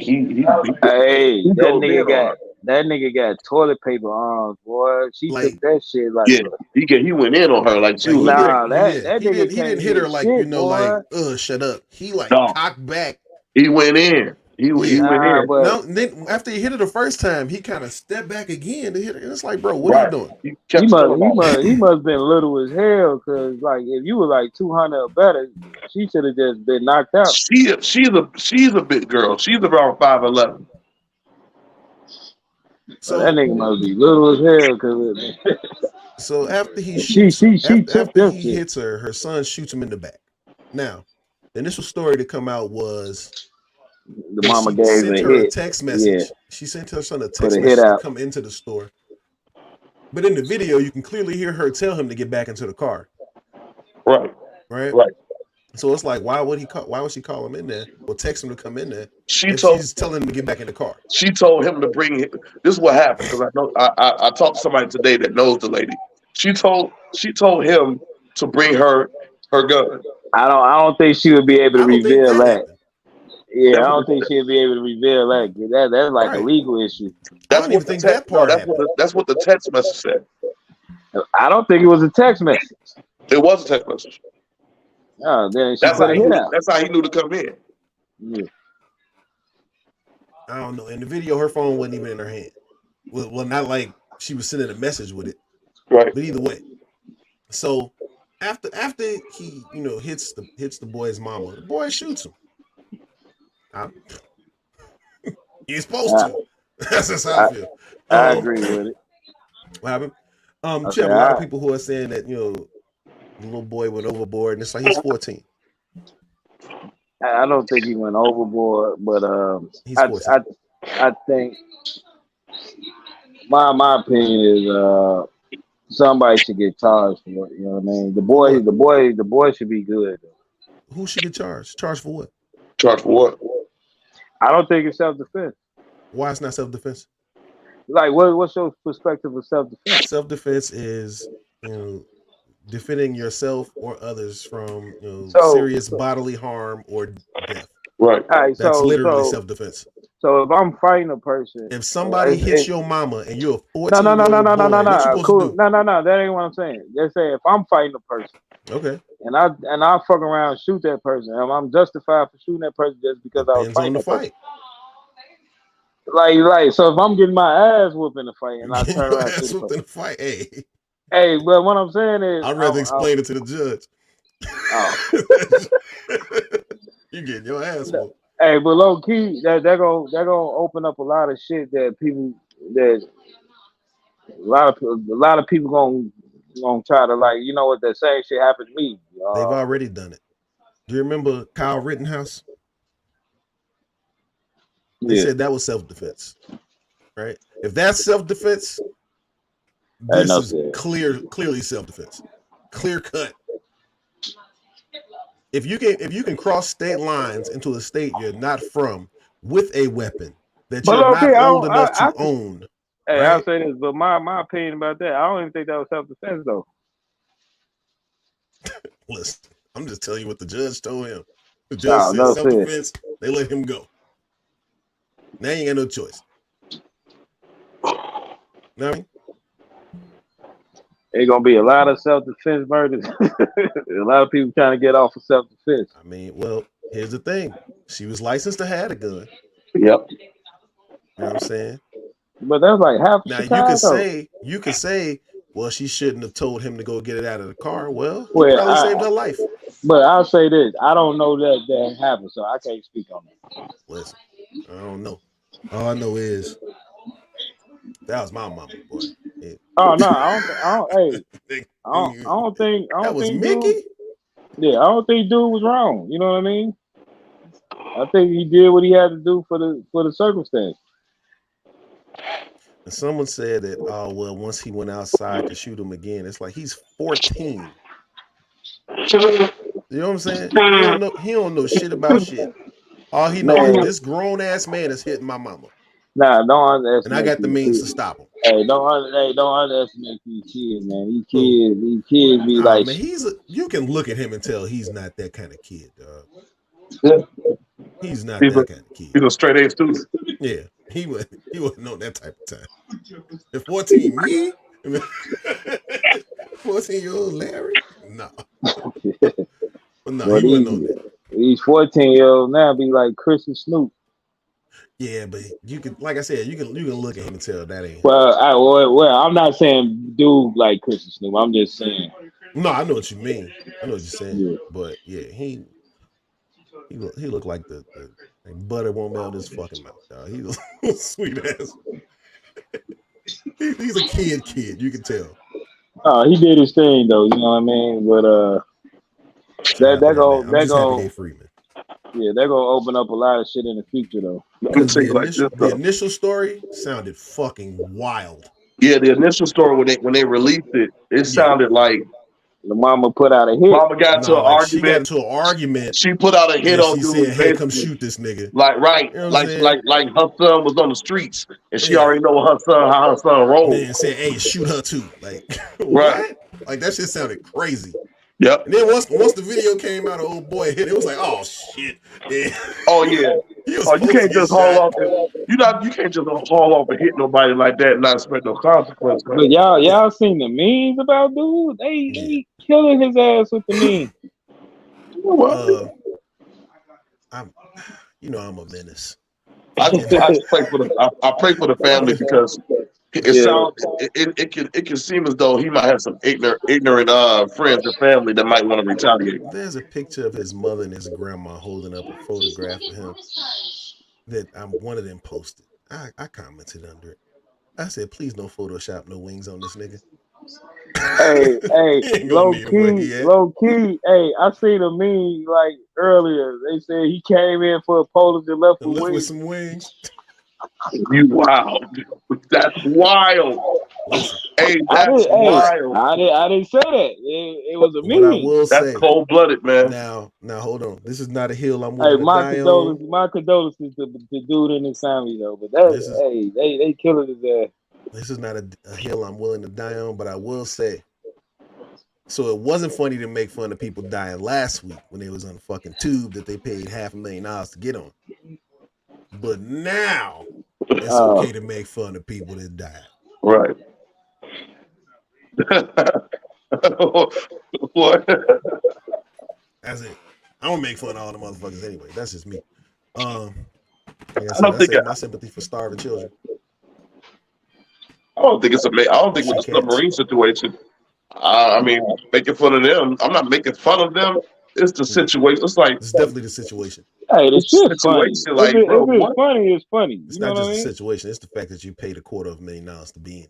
Hey, he goes in on her. that nigga got toilet paper arms, boy. She Like- took that shit like Yeah, he went in on her like she Like, was. Nah, that he nigga didn't can't hit her get like shit, like boy. shut up. He like No. cocked back. He went in. He went Nah, in. but Now then after he hit her the first time, he kind of stepped back again to hit her. And it's like, bro, what Right. are you doing? He kept going on. he must been little as hell. Cause like if you were like 200 or better, she should have just been knocked out. She's a big girl. She's around 5'11". So That nigga must be little as hell. Cause so after he she shoots, took after them he shit. hits her son shoots him in the back. Now, the initial story to come out was The mama she gave sent a her a hit. text message. Yeah. She sent her son a Put text a hit message to out. come into the store. But in the video, you can clearly hear her tell him to get back into the car. Right. Right? Right. So it's like, why would she call him in there or text him to come in there if told she's telling him to get back in the car? She told him to bring him. This is what happened because I know I talked to somebody today that knows the lady. She told him to bring her gun. I don't think she would be able to I don't think reveal that that. happened. Yeah, That's I what don't think she'd be able to reveal that. That's like a Right. legal issue. I don't even think that part happened. That's what the text message said. I don't think it was a text message. It was a text message. Oh, then she That's put how a he hit knew, out. that's how he knew to come in. Yeah. I don't know. In the video, her phone wasn't even in her hand. Well, not like she was sending a message with it. Right. But either way. So after he, hits the boy's mama, the boy shoots him. You're supposed to. That's how I feel. I agree with it. What happened? Okay, You have a lot of people who are saying that, the little boy went overboard, and it's like he's 14. I don't think he went overboard, but He's 14. I think my opinion is somebody should get charged for it. You know what I mean? The boy should be good. Who should get charged? Charged for what? Charged for what? I don't think it's self-defense. Why it's not self-defense? Like, what's your perspective of self-defense? Self-defense is, you know, defending yourself or others from, you know, So, serious bodily harm or death. Right. all right, That's so literally self-defense. so if I'm fighting a person, If somebody hits your mama and you're a no, no, no, no, 14-year-old no, no, no, boy, what you no, supposed to cool, do? no, that ain't what I'm saying. They say if I'm fighting a person Okay. and I fuck around and shoot that person, and I'm justified for shooting that person just because I was Depends on fighting the that person. fight. Like, so if I'm getting my ass whooped in the fight and I Getting turn your around and ass shoot the whooped in person, a fight. Hey, hey, but what I'm saying is, I'd rather explain it to the judge. You getting your ass whooped. Hey, but low key, that gonna open up a lot of shit that people that a lot of people gonna try to, like, you know what, that same shit happened to me. They've already done it. Do you remember Kyle Rittenhouse? They Yeah, said that was self-defense, right? If that's self-defense, hey, this no is shit. clearly self-defense, clear cut. If you can cross state lines into a state you're not from with a weapon that But you're not okay, old enough to own, hey, I'll right? say this, but my opinion about that, I don't even think that was self-defense though. Listen, I'm just telling you what the judge told him. The judge No, said no shit. self-defense. They let him go. Now you ain't got no choice. Know what I mean? Ain't gonna be a lot of self-defense murders. A lot of people trying to get off of self-defense. I mean, well, here's the thing. She was licensed to have a gun. Yep. You know what I'm saying? But that's like half of Now Chicago. you could say, well, she shouldn't have told him to go get it out of the car. Well, he Well, probably saved her life. but I'll say this: I don't know that happened, so I can't speak on that. Listen, I don't know. All I know is that was my mama, boy. Yeah. Oh no, I don't That was think Mickey. dude. Yeah, I don't think dude was wrong. You know what I mean? I think he did what he had to do for the circumstance. And someone said that, oh well, once he went outside to shoot him again, it's like he's 14. You know what I'm saying? He don't know shit about shit. All he knows is Man, this grown ass man is hitting my mama, nah, don't and I underestimate got the these means to kids. stop him. Hey, don't underestimate these kids, man. These kids be Nah, like, man, you can look at him and tell he's not that kind of kid, dog. Yeah. He's not that kind of kid. He's a straight A student. Yeah, he wasn't on that type of time. At 14, me? 14-year-old Larry? No. But no, well, he wasn't on that. these 14-year-olds now be like Chris and Snoop. Yeah, but you can, like I said, you can look at him and tell that ain't him. Well, I'm not saying dude like Chris and Snoop. I'm just saying. No, I know what you mean. I know what you're saying. Yeah. But yeah, he looked like the like butter won't melt his fucking mouth, dog. He's a sweet ass. He's a kid. You can tell. He did his thing though. You know what I mean? But Shout out to that man. I'm just happy they free, man. yeah, they're gonna open up a lot of shit in the future though. Because the initial story sounded fucking wild. Yeah, the initial story when they released it, it sounded like the mama put out a hit. Mama got into an argument. She got into an argument. She put out a hit on she dude. Said, "Hey, come shoot this nigga." Like right, you know like her son was on the streets, and she already know how her son rolls. And then said, "Hey, shoot her too." Like what? Like that shit sounded crazy. Yep. And then once the video came out, an old boy hit. It was like, oh shit. Yeah. Oh yeah. You can't just haul off. You can't just haul off and hit nobody like that and not expect no consequence. But y'all seen the memes about dude? They killing his ass with the meme. I'm a menace. I pray for the family because it can seem as though he might have some ignorant friends and family that might want to retaliate. There's a picture of his mother and his grandma holding up a photograph of him that one of them posted. I commented under it. I said, please no Photoshop, no wings on this nigga. Hey, low key. Hey, I seen a meme like earlier. They said he came in for a Polish and left with some wings. You wow, that's wild. Listen, Hey, I that's did. Hey, wild. I didn't say that. It was a what I meme. will That's say cold blooded, man. now, hold on. This is not a hill I'm Hey, willing to die on. my condolences to the dude and his family though. But This is they killing his ass. this is not a hill I'm willing to die on. But I will say, so it wasn't funny to make fun of people dying last week when they was on the fucking tube that they paid $500,000 to get on. But now it's Uh, okay to make fun of people that died. Right. What? That's it. I don't make fun of all the motherfuckers anyway. That's just me. Like I I said, don't I think save my sympathy for starving children. I don't think it's I don't think with Shit the cats. submarine situation. I mean, making fun of them. I'm not making fun of them. It's the Yeah, situation. It's like it's definitely the situation. hey, the it's the shit's funny. situation. Like, bro, If it's what? funny, it's funny. It's You know not what I just the mean? situation. It's the fact that you paid $250,000 to be in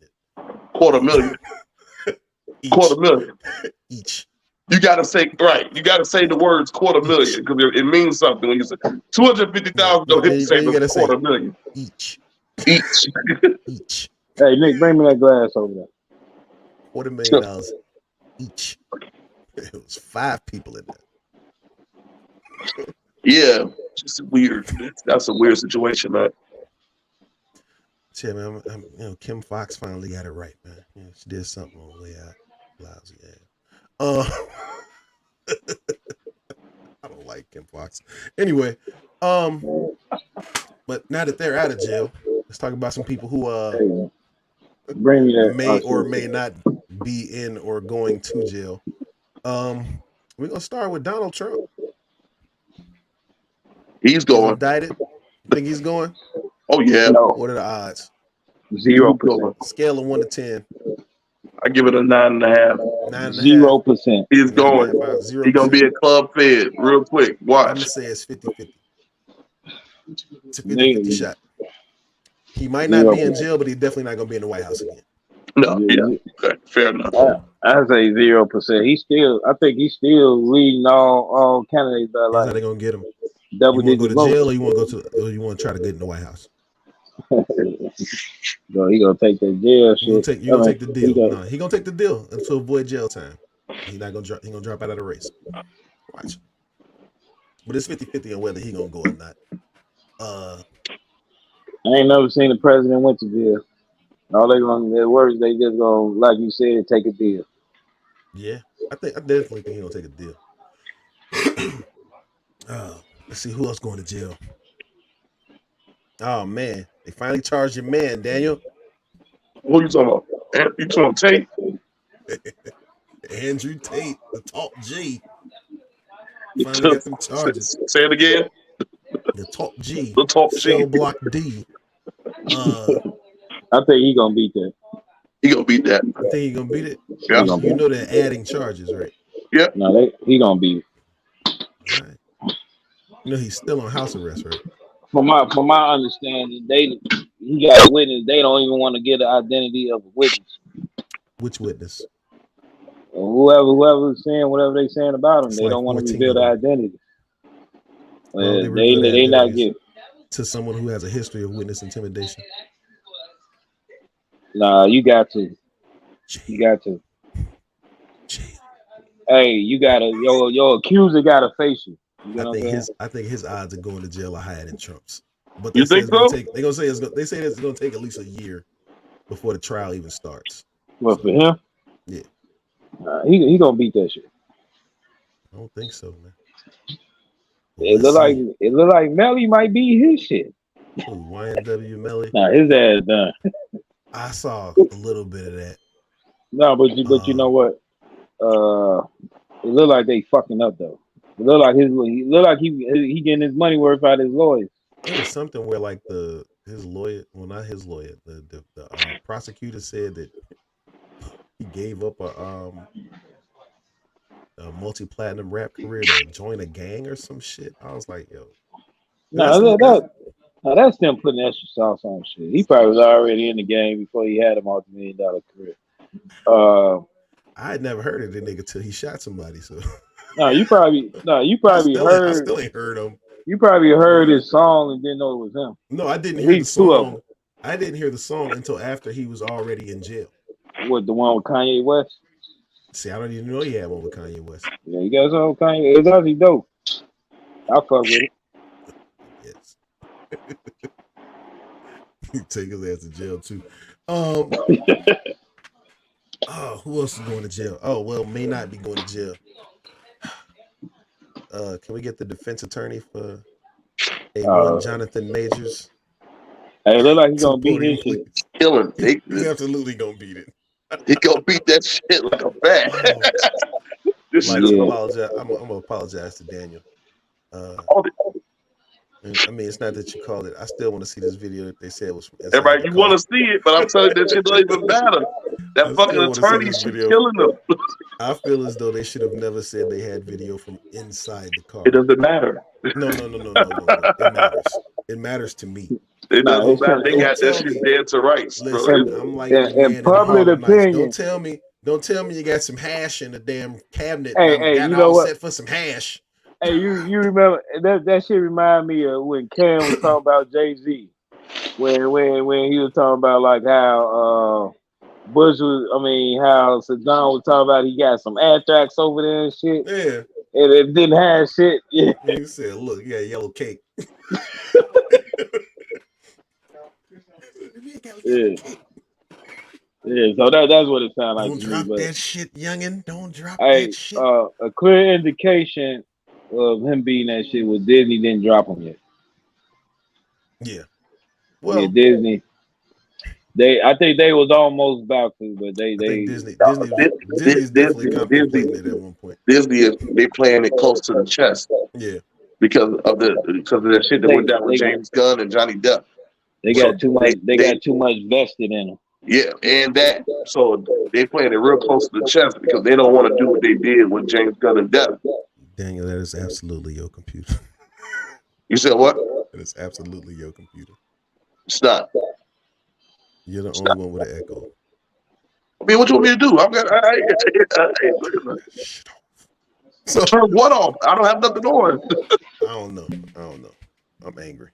Quarter million. it. Quarter Each. million. Each. You gotta say right. You gotta say the words quarter million Each. because it means something when you say 250,000. No, Don't hit the then same you as gotta say quarter million each. each. Each. Hey, Nick, bring me that glass over there. $250,000 each. It was 5 people in there. Yeah, just weird. That's a weird situation, man. Yeah, man, Kim Fox finally got it right, man. Yeah, she did something on the way out. Lousy ass. I don't like Kim Fox. Anyway, but now that they're out of jail, let's talk about some people who Hey, bring me that. may or may not be in or going to jail. We're gonna start with Donald Trump. He's He's going. indicted. You think he's going? Oh yeah, No, What are the odds? 0%. Scale of 1 to 10. I give it a 9.5. 9.5. 0%. He's Nine and a going. half out, He gonna 0%. be a club fed real quick. I'm gonna Watch. say it's 50-50. It's a 50-50 Nigga, shot. He might not be in 0%. jail, but he's definitely not gonna be in the White House again. No, yeah, okay, fair enough. I say 0%. I think he's still leading all candidates by Here's how like they gonna get him. double You want to go digit to votes. jail, or you want to try to get in the White House? So he gonna take that jail shit. You gonna take the He deal? gonna, No, he gonna take the deal and to avoid jail time. He not gonna drop. He gonna drop out of the race. Watch. But it's 50-50 on whether he gonna go or not. I ain't never seen the president went to jail. All their words, they just gonna, like you said, take a deal. Yeah, I definitely think he gonna take a deal. Let's see who else going to jail. Oh man, they finally charged your man, Daniel. Who you talking about? You talking about Tate? Andrew Tate, the top G. Finally got them charges. Say it again. The top G, The top cell G. block D. I think he gonna beat that. He gonna beat that. I think he gonna beat it. Yeah. You know they're adding charges, right? Yeah. No, he gonna beat it. All right. You know he's still on house arrest, right? From my understanding, he got a witness. They don't even want to get the identity of a witness. Which witness? Whoever's saying whatever they saying about him, It's they like don't want to 14 reveal of the them. identity. Why would they reveal their They not identities give. to someone who has a history of witness intimidation? Nah, you got to. You got to. Jail. Hey, you gotta. Your accuser gotta face you. You know what I'm saying? I think his odds of going to jail are higher than Trump's. But You think so? They say it's gonna take at least a year before the trial even starts. Well, for him, Yeah. he gonna beat that shit. I don't think so, man. It look like Melly might beat his shit. Ooh, YNW Melly. Nah, his ass done. I saw a little bit of that. No, but you know what? It look like they fucking up though. It look like he getting his money worth out of his lawyers. It was something where like his lawyer, well not his lawyer, the prosecutor said that he gave up a multi-platinum rap career to join a gang or some shit. I was like, yo. That's them putting extra sauce on shit. He probably was already in the game before he had a multi-million-dollar career. I had never heard of the nigga till he shot somebody. So you probably I heard. still ain't heard him. You probably heard his song and didn't know it was him. No, I didn't At hear the least two of song. them. I didn't hear the song until after he was already in jail. What the one with Kanye West? See, I don't even know he had one with Kanye West. Yeah, you got some with Kanye. It's actually dope. I fuck with it. Yes. Take his ass to jail too. Who else is going to jail? Oh, well, may not be going to jail. Can we get the defense attorney for one Jonathan Majors Hey, it look like he's to gonna beat Puerto his Rico? shit. Killing. He's absolutely gonna beat it. He gonna beat that shit like a bat. This Like, shit is apologize. I'm gonna apologize to Daniel. all the- I mean, it's not that you called it. I still want to see this video that they said was from inside Everybody, the you car. want to see it, but I'm telling you, that shit don't even matter. That I fucking still wanna see attorney this shit video. killing them. I feel as though they should have never said they had video from inside the car. It doesn't matter. No. It matters. It matters to me. It doesn't matter. They Don't got that tell shit me. dead to rights, bro. Listen, I'm like the man in in public Harlem Nights. opinion. Don't tell me you got some hash in the damn cabinet. Hey, I'm you know all what? set for some hash. Hey, you remember that shit remind me of when Cam was talking about Jay-Z. When he was talking about like how how Saddam was talking about he got some anthrax over there and shit. Yeah. And it didn't have shit. Yeah. He said, look, you got yellow cake. Yeah. Yeah, so that's what it sounds like Don't to drop me. But that shit, youngin'. Don't drop hey, that shit. a clear indication of him being that shit was Disney didn't drop him yet. Yeah. Well, yeah, Disney. I think they was almost about to, but I think Disney's Disney- definitely contemplating it at one point. Disney, they playing it close to the chest Yeah. because of that shit that went down with James Gunn and Johnny Depp. They So got too much. They got too much vested in them. Yeah, and that. So they playing it real close to the chest because they don't want to do what they did with James Gunn and Depp. Daniel, that is absolutely your computer. You said what? That is absolutely your computer. It's not. You're the only one with an echo. I mean, what you want me to do? I'm gonna So turn what off? I don't have nothing on. I don't know. I'm angry.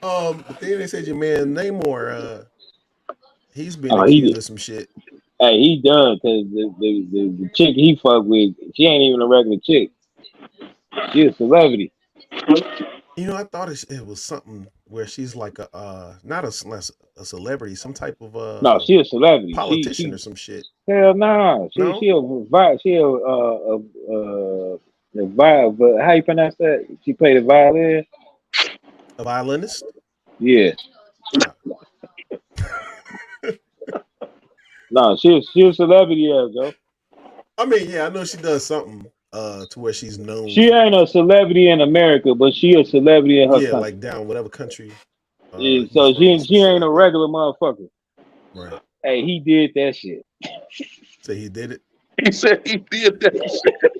But then they said your man Namor, he's been accused of some shit. Hey, he done because the chick he fuck with, she ain't even a regular chick. She a celebrity. You know, I thought it was something where she's like not a celebrity, some type of No, she a celebrity. Politician or some shit. Hell nah. She a how you pronounce that? She played the violin. A violinist? Yeah. No, she a celebrity, Joe. I mean, yeah, I know she does something to where she's known. She ain't a celebrity in America, but she a celebrity in her country. Like down whatever country. So she ain't a regular motherfucker. Right. Hey, he did that shit. Say he did it? He said he did that shit.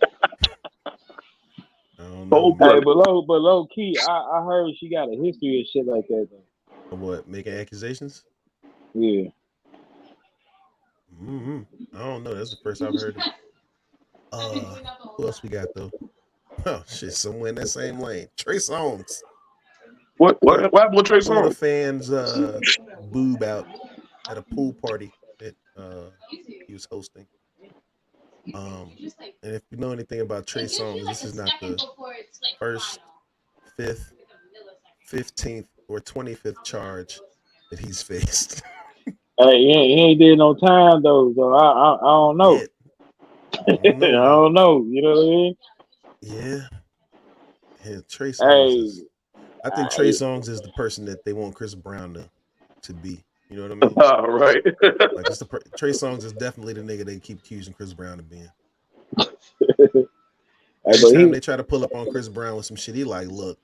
I don't know. Hey, but low key, I heard she got a history of shit like that though. What, making accusations? Yeah. Mm-hmm. I don't know. That's the first I've heard of. Who else we got though? Oh shit, somewhere in that same lane. Trey Songz. What happened with Trey One of the Songz? fans boob out at a pool party that he was hosting. And if you know anything about Trey Songz, this is not the first, 5th, 15th, or 25th charge that he's faced. Hey, he ain't did no time though. So I don't know. I don't know. You know what I mean? Yeah. Trey Songz. I think Trey Songz is the person that they want Chris Brown to be. You know what I mean? Right. Like Trey Songz is definitely the nigga they keep accusing Chris Brown of being. Every time they try to pull up on Chris Brown with some shit, he like, look,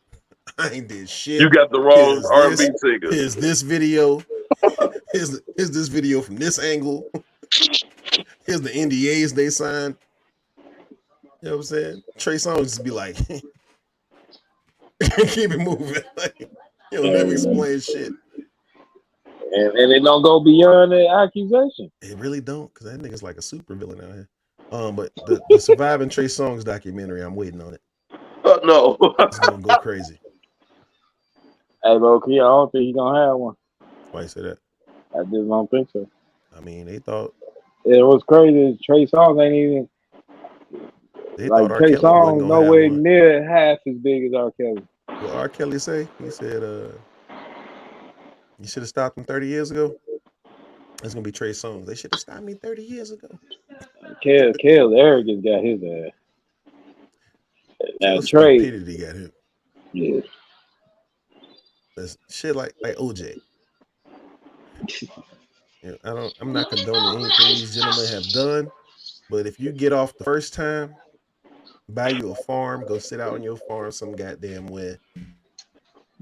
I ain't did shit. You got the wrong R&B singer. Here's this video. Here's this video from this angle. Here's the NDAs they signed. You know what I'm saying? Trey Songz just be like, keep it moving. Like, he'll never explain shit. And it don't go beyond the accusation. It really don't, because that nigga's like a super villain out here. But the Surviving Trey Songz documentary, I'm waiting on it. No. It's gonna go crazy. Hey, low key, I don't think he's gonna have one. Why you say that? I just don't think so. I mean, they thought It was crazy. Trey Songz ain't even like R. Trey Kelly wasn't Songz gonna have nowhere one. near half as big as R. Kelly. What R. Kelly say? He said, you should have stopped him 30 years ago. That's gonna be Trey Songz. They should have stopped me 30 years ago. Kel's arrogance got his ass. Now Kel's Trey, stupidity got him. yeah. That's shit like OJ. You know, I'm not condoning anything these gentlemen have done, but if you get off the first time, buy you a farm, go sit out on your farm some goddamn way,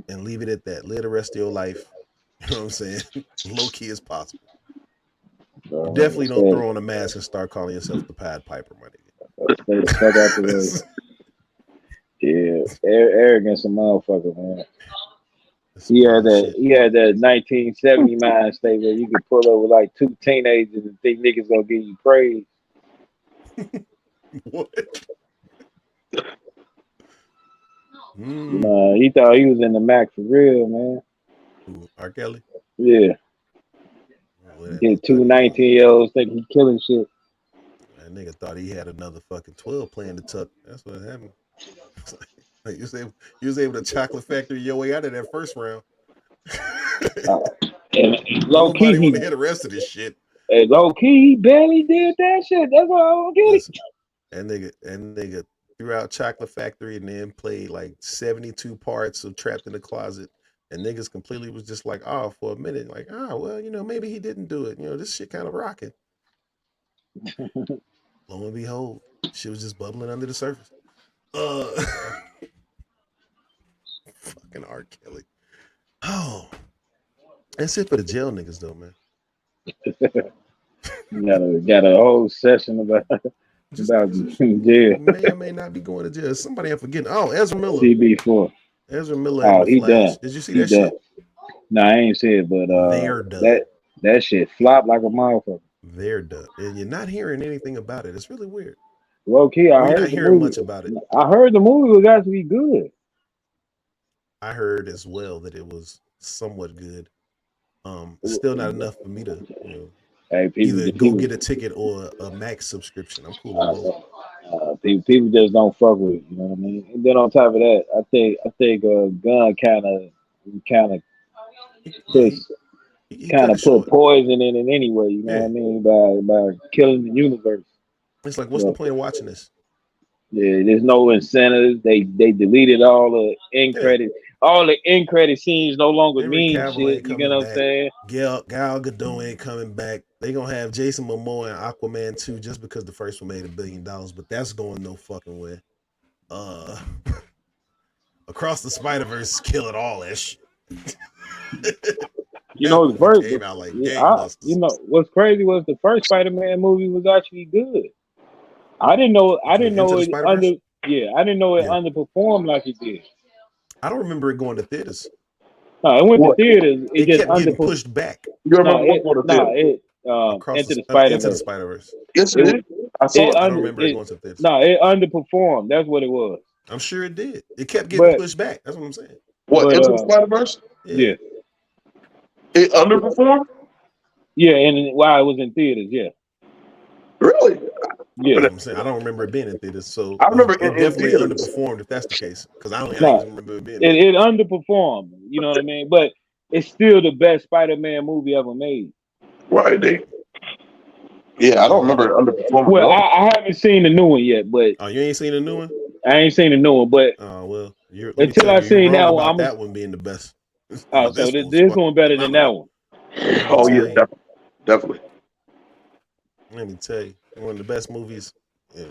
and leave it at that. Live the rest of your life. You know what I'm saying? Low key as possible. You definitely don't throw on a mask and start calling yourself the Pied Piper, my nigga. Stay the fuck out the way. Yeah, arrogance a motherfucker, man. He had that 1970 mind state where you could pull over like two teenagers and think niggas gonna give you praise. What? He thought he was in the Mac for real, man. Who, R. Kelly? Yeah. Get two 19-year-olds think he killing shit. That nigga thought he had another fucking 12 playing the tuck. That's what happened. Like you was able to chocolate factory your way out of that first round. And low key, nobody want to hear the rest of this shit. And low key, he barely did that shit. That's why I don't get it. That nigga threw out Chocolate Factory and then played like 72 parts of Trapped in the Closet. And niggas completely was just like, oh, for a minute, like, well, maybe he didn't do it. This shit kind of rocking. Lo and behold, shit was just bubbling under the surface. Fucking R. Kelly. Oh, that's it for the jail niggas, though, man. got a whole session about jail. May or may not be going to jail. Somebody I'm forgetting. Oh, Ezra Miller. CB4. Ezra Miller. Oh, he done. Did you see that shit? No, I ain't see it, but they're done. That shit flopped like a motherfucker. They're done, and you're not hearing anything about it. It's really weird. Low key, I heard not hearing much about it. I heard the movie was actually good. I heard as well that it was somewhat good. Still not enough for me to, either go get a ticket or a Max subscription. I'm cool with both. People just don't fuck with it, you know what I mean? And then on top of that, I think Gunn kind of put poison in it anyway, you know what I mean, by killing the universe. It's like, what's the point of watching this? Yeah, there's no incentives. They deleted all the end credits. All the end credit scenes no longer mean shit. You know what I'm saying? Gal Gadot ain't coming back. They gonna have Jason Momoa and Aquaman 2 just because the first one made $1 billion, but that's going no fucking way. Across the Spider-Verse killing all that shit. The first came out like what's crazy was the first Spider-Man movie was actually good. I didn't know it underperformed like it did. I don't remember it going to theaters. No, it went to theaters. It just kept getting pushed back. You remember Into the Spider-Verse. Yes, it did. I don't remember it going to theaters. No, it underperformed. That's what it was. I'm sure it did. It kept getting pushed back. That's what I'm saying. Into the Spider-Verse? Yeah. It underperformed? Yeah, and while it was in theaters, yeah. Really? Yeah. I'm saying I don't remember it being in theaters, so I remember it definitely underperformed if that's the case. Because I don't remember it being. It underperformed. You know what I mean? But it's still the best Spider-Man movie ever made. Right. I don't remember it underperforming. Well, I haven't seen the new one yet, but you ain't seen the new one? I ain't seen the new one, but until I seen that one, that one being the best. So this one better than that one. Oh yeah, definitely. Let me tell you, one of the best movies.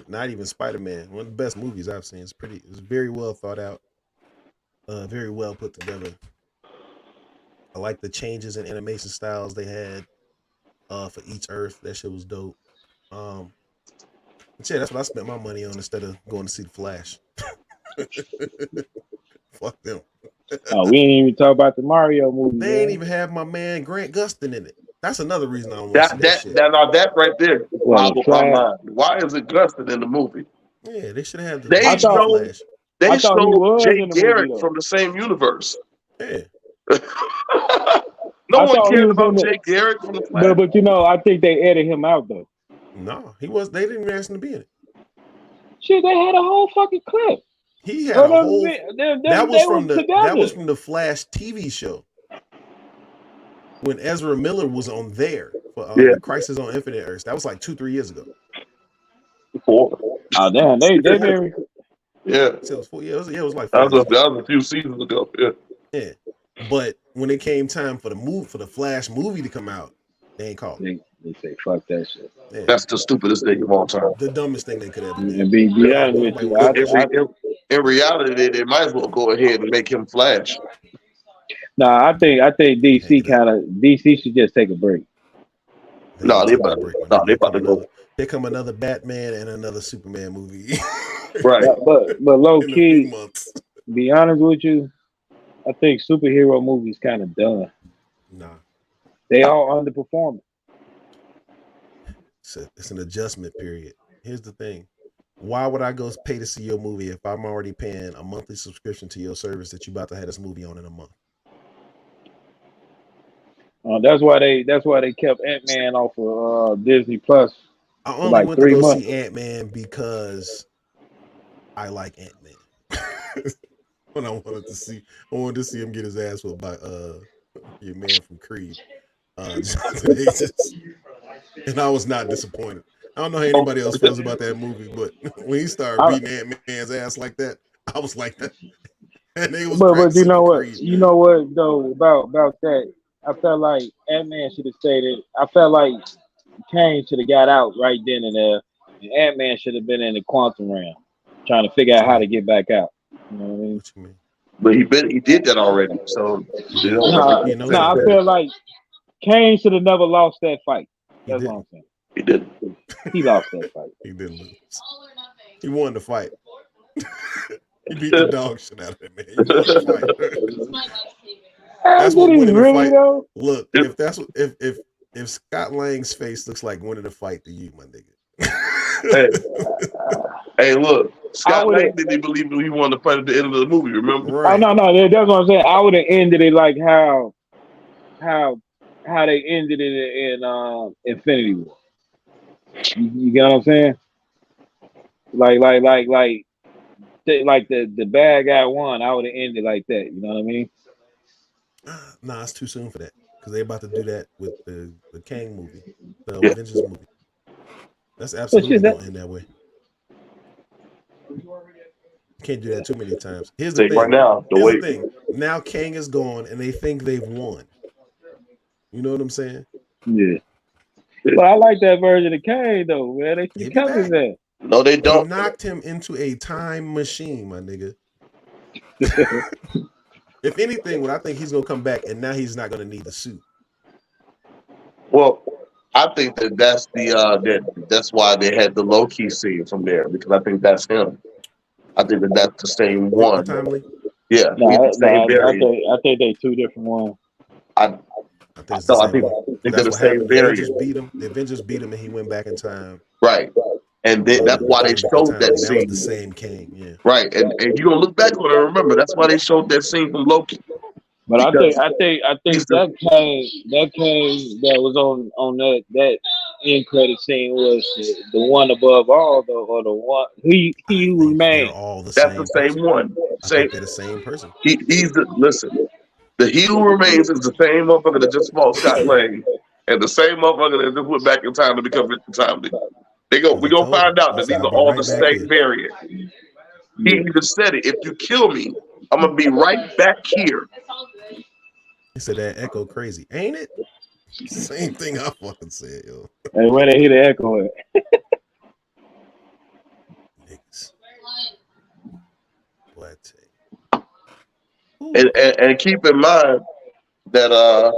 Not even Spider-Man. One of the best movies I've seen. It's very well thought out. Very well put together. I like the changes in animation styles they had for each Earth. That shit was dope. That's what I spent my money on instead of going to see the Flash. Fuck them. We ain't even talk about the Mario movie. They ain't even have my man Grant Gustin in it. That's another reason I don't want to see that shit. That right there. Why is it Gustin in the movie? Yeah, they should have. They showed Jay Garrick from the same universe. Yeah. No I one thought he cared was in about the. Jay Garrick from the Flash. But you know, I think they edited him out though. No, he was. They didn't even ask him to be in it. Shit, they had a whole fucking clip. He had a whole. That was They from were the. together. That was from the Flash TV show when Ezra Miller was on there for the Crisis on Infinite Earths. That was like 2-3 years ago. 4. Oh damn, they very. Yeah. So it was 4 years. Yeah, it was like 4 That years was ago. a few seasons ago. Yeah. Yeah, but when it came time for the Flash movie to come out, they ain't called. They say fuck that shit. Yeah. That's the stupidest thing of all time. The dumbest thing they could ever do. And be honest with you, In reality, they might as well go ahead and make him Flash. I think DC DC should just take a break. No, they about to go. Here come another Batman and another Superman movie. Right. But low In a key, few months. be honest with you, I think superhero movies kind of done. Nah. They all underperforming. It's an adjustment period. Here's the thing. Why would I go pay to see your movie if I'm already paying a monthly subscription to your service that you about to have this movie on in a month? That's why they kept Ant-Man off of Disney Plus. I only like went to 3 go months. see Ant-Man because I like Ant-Man. When I wanted to see him get his ass whipped by your man from Creed, Jonathan Ages. And I was not disappointed. I don't know how anybody else feels about that movie, but when he started beating Ant-Man's ass like that, I was like that. And they was but you know what? Creed. You know what though about that? I felt like Ant-Man should have stayed in. I felt like Kane should have got out right then and there, and Ant-Man should have been in the quantum realm, trying to figure out how to get back out. You know what I mean? What you mean? But he did that already. So I feel like Kane should have never lost that fight. That's what I'm saying. He did. He lost that fight. He didn't lose. He won the fight. He beat the dog shit out of him, man. He won the fight. That's what winning the fight. Though? Look, if Scott Lang's face looks like winning a fight to you, my nigga. Hey, look, Scott Lang didn't even believe he won the fight at the end of the movie. Remember? Right. Oh no, that's what I'm saying. I would have ended it like how they ended it in Infinity War. You get what I'm saying? Like the bad guy won. I would have ended like that. You know what I mean? Nah, it's too soon for that because they're about to do that with the Kang movie, the Avengers movie. That's absolutely going to end that way. You can't do that too many times. Here's the thing. Right now, the thing. Now Kang is gone, and they think they've won. You know what I'm saying? Yeah. But I like that version of Kang though, man. They should kept his ass. No, they don't. They knocked him into a time machine, my nigga. If anything, I think he's gonna come back, and now he's not gonna need the suit. Well, I think that's why they had the low key scene from there because I think that's him. I think that's the same one. Yeah, I think they two different ones. I think they're the same variant. The Avengers beat him, and he went back in time. Right. And that's why they showed that scene. That was the same Kang, yeah. Right, and you're gonna look back on it and remember that's why they showed that scene from Loki. But I think that Kang that was on that end credit scene was the one above all, or the one he who remained. That's the same one. They're the same person. Listen. The He Who Remains is the same motherfucker that just fought Scott Lang, and the same motherfucker that just went back in time to become Mr. Timely. We're gonna find out that these are all the same variant. He even said it. If you kill me, I'm gonna be right back here. He said that echo crazy, ain't it? Same thing I fucking said, yo. Hey, where they hear the echo at? Niggas. What? And keep in mind that I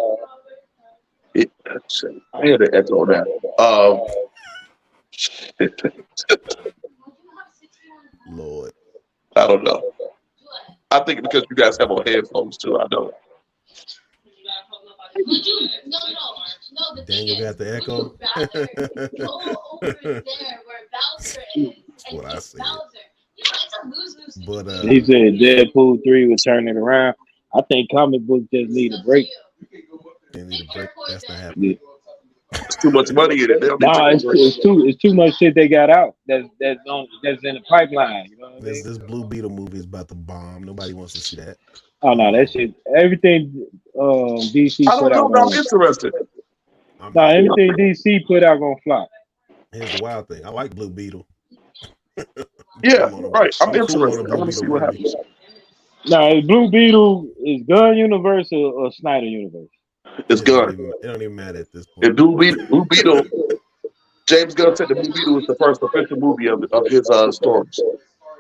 hear the echo now. Lord, I don't know. I think because you guys have on headphones too. I don't. Daniel got the echo. That's what I said. But he said Deadpool 3 would turn it around. I think comic books just need a break. They need a break. That's not happening. Yeah. It's too much money in it. They don't need to Nah, take a it's, break. it's too much shit they got out that's in the pipeline. You know what I mean? This Blue Beetle movie is about to bomb. Nobody wants to see that. Oh no, that shit. Everything DC I put don't out know, but I'm going. interested. I'm, No, I, everything DC put out gonna flop. here's the wild thing. I like Blue Beetle. I'm Yeah, cool on him. right. I'm I'm cool on a interested. I Blue want to Beetle see what movie. happens. Now, Blue Beetle is Gun Universe or Snyder Universe? It's good. It don't even matter at this If point. Blue Beetle, James Gunn said the Blue Beetle was the first official movie of his stories.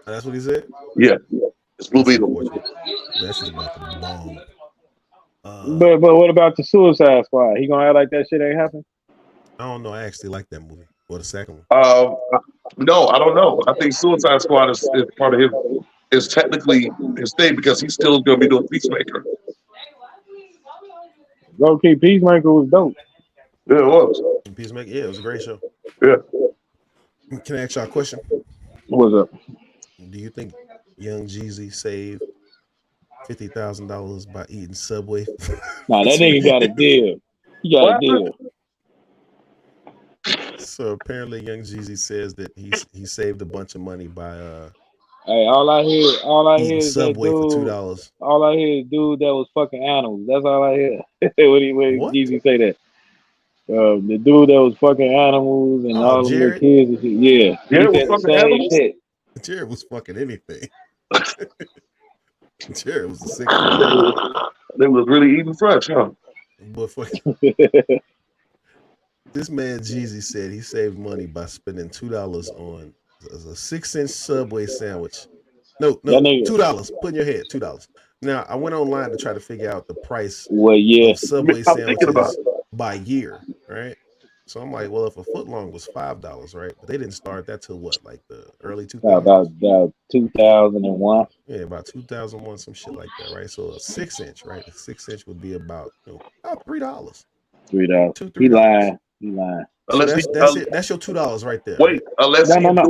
That's what he said. Yeah, it's Blue That's Beetle. unfortunate. That shit's about to bomb. But what about the Suicide Squad? He gonna act like that shit ain't happened? I don't know. I actually like that movie. Or the second one. No, I don't know. I think Suicide Squad is part of his is technically his thing because he's still going to be doing Peacemaker. Low key, Peacemaker was dope. Yeah, it was. Peacemaker. Yeah, it was a great show. Yeah. Can I ask y'all a question? What's up? Do you think Young Jeezy saved $50,000 by eating Subway? Nah, that nigga got a deal. He got a What? deal. So apparently, Young Jeezy says that he saved a bunch of money by Hey, all I eating hear is that Subway for dude. $2. All I hear is dude that was fucking animals. That's all I hear. when What? Jeezy say that. The dude that was fucking animals and Oh, all them little Jared. kids and shit. Yeah, Yeah, he it was said the fucking same animals. shit. Jared was fucking anything. Jared was a sick fuck. They was really eating fresh, huh? But fucking, this man Jeezy said he saved money by spending $2 on a 6-inch Subway sandwich. No, That nigga. $2. Put in your head, $2. Now I went online to try to figure out the price Well, yeah. of Subway I'm thinking about sandwiches by year, right? So I'm like, well, if a foot long was $5, right? But they didn't start that till what, like the early 2000s? About 2001. Yeah, about 2001, some shit like that, right? So a 6-inch, right? A 6-inch would be about about $3, $3. $2, He $3. lying. He lying. So unless he that's it. That's your $2 right there, wait right? unless No, he's no, no.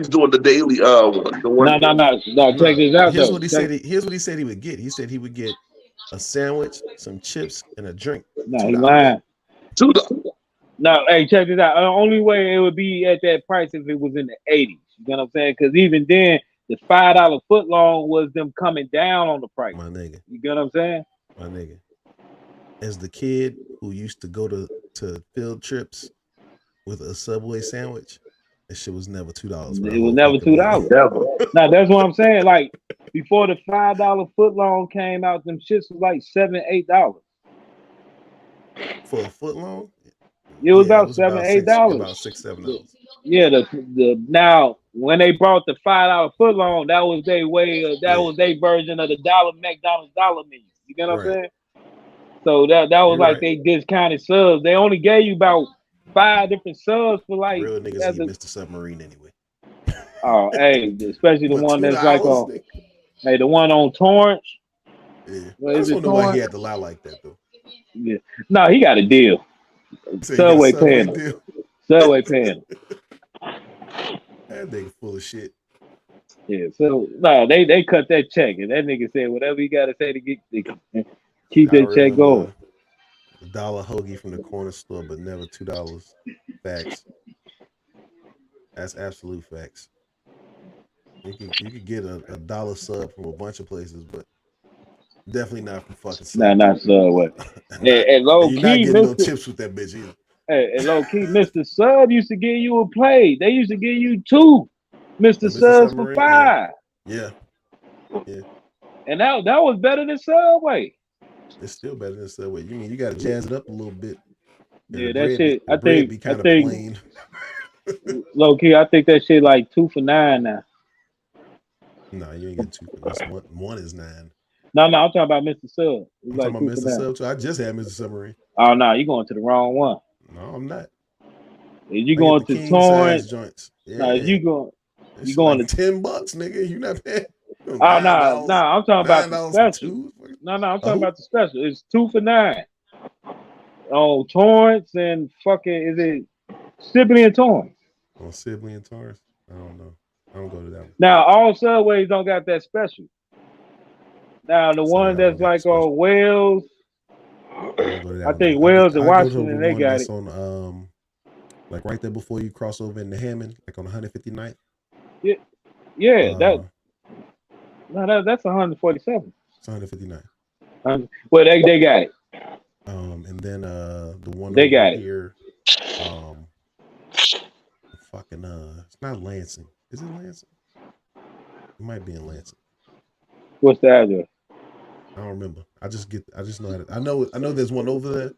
doing the daily the one. No. Check Nah. this out Here's though. what he said. Here's what he said he would get. He said he would get a sandwich, some chips, and a drink. No, he $2. lying. $2. No, hey, check this out. The only way it would be at that price if it was in the 80s. You know what I'm saying? Because even then, the $5 foot long was them coming down on the price. My nigga. You get what I'm saying? My nigga. As the kid who used to go to field trips with a Subway sandwich, that shit was never $2 for the It was whole never fucking $2. meal. Never. Now that's what I'm saying. Like before the $5 foot long came out, them shits was like $7, $8. For a foot long? It was Yeah, it about was $7, about $8. $6, $7. Yeah, the now when they brought the $5 foot long, that was their way. That Yeah. was their version of the McDonald's dollar menu. You get what I'm Right. saying? So that was You're like right. they discounted subs. They only gave you about 5 different subs for like. Real niggas eat Mr. Submarine anyway. Oh, hey, especially the But one that's like $2, on. nigga? Hey, the one on Torrance. Yeah. What I is just it, don't know why he Torrance? had to lie like that though. Yeah. No, he got a deal. So you got a Subway Subway paying him. deal. Subway paying him. That nigga full of shit. Yeah. So no, they cut that check, and that nigga said whatever he got to say to keep I that check going. remember a dollar hoagie from the corner store, but never $2. Facts. That's absolute facts. You could get a dollar sub from a bunch of places, but definitely not from fucking Nah, Subway. not Subway. Not, And low and you're not key, getting no Mister. chips with that bitch either. And low key, Mr. Sub used to give you a plate. They used to give you 2 Mr. Mr. Subs for Submarine? $5. Yeah. And that was better than Subway. It's still better than Subway. You mean you gotta jazz it up a little bit. And Yeah, the that bread shit. the bread be kind of think plain. low key, I think that shit like 2 for $9 now. No, you ain't getting 2 for this. One is 9. No, I'm talking about Mr. Sub. It's I'm like talking 2 about for Mr. $9. Sub too. I just had Mr. Submarine. Oh no, you going to the wrong one. No, I'm not. If you I going get the to king Torrance, size joints. Yeah. no, if you going like to $10, nigga. You not paying oh $9. no, I'm talking about the $9 for special. 2. No, I'm talking about the special. It's 2 for $9. Oh, Torrance and fucking is it Sibley and Torrance? On Sibley and Torrance? I don't know. I don't go to that one. Now all Subways don't got that special. Now the So one y'all that's don't got the like special. on Wales, I think Wells and Washington, they got that's it. on like right there before you cross over into Hammond, like on 159th. Yeah, that's 147. It's 159. Well, they got it. And then the one They over got it. here, fucking it's not Lansing. Is it Lansing? It might be in Lansing. What's the address? I don't remember. I just know how to, I know there's one over there.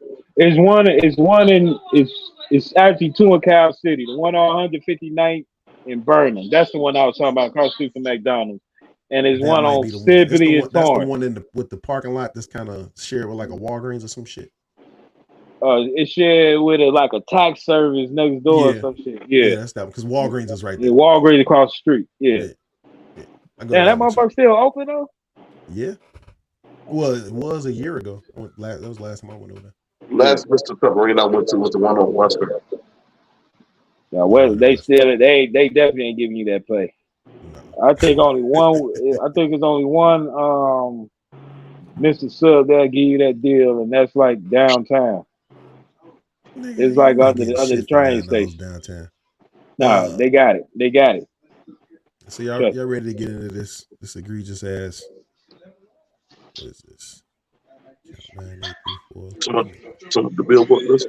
It's actually two in Cal City. The one on 159th in Vernon. That's the one I was talking about across the street from McDonald's. And there's That one might on be the one. Sibley and That's the Torrance. one with the parking lot that's kind of shared with like a Walgreens or some shit. It's shared with like a tax service next door or some shit. Yeah, that's that one because Walgreens is right there. Yeah, Walgreens across the street. Yeah. Damn, that motherfucker still open though? Yeah. Well, it was a year ago. That was the last time I went over there. Last Mr. Pepperine I went to was the one on Western. Yeah, well, they definitely ain't giving you that play. No. I think only one. I think it's only one. Mr. Sub that'll give you that deal, and that's like downtown. Nigga, it's like under the train station. Downtown. No, they got it. They got it. So y'all ready to get into this egregious ass? What is this? 9, 8, 3, 4. So the Billboard list.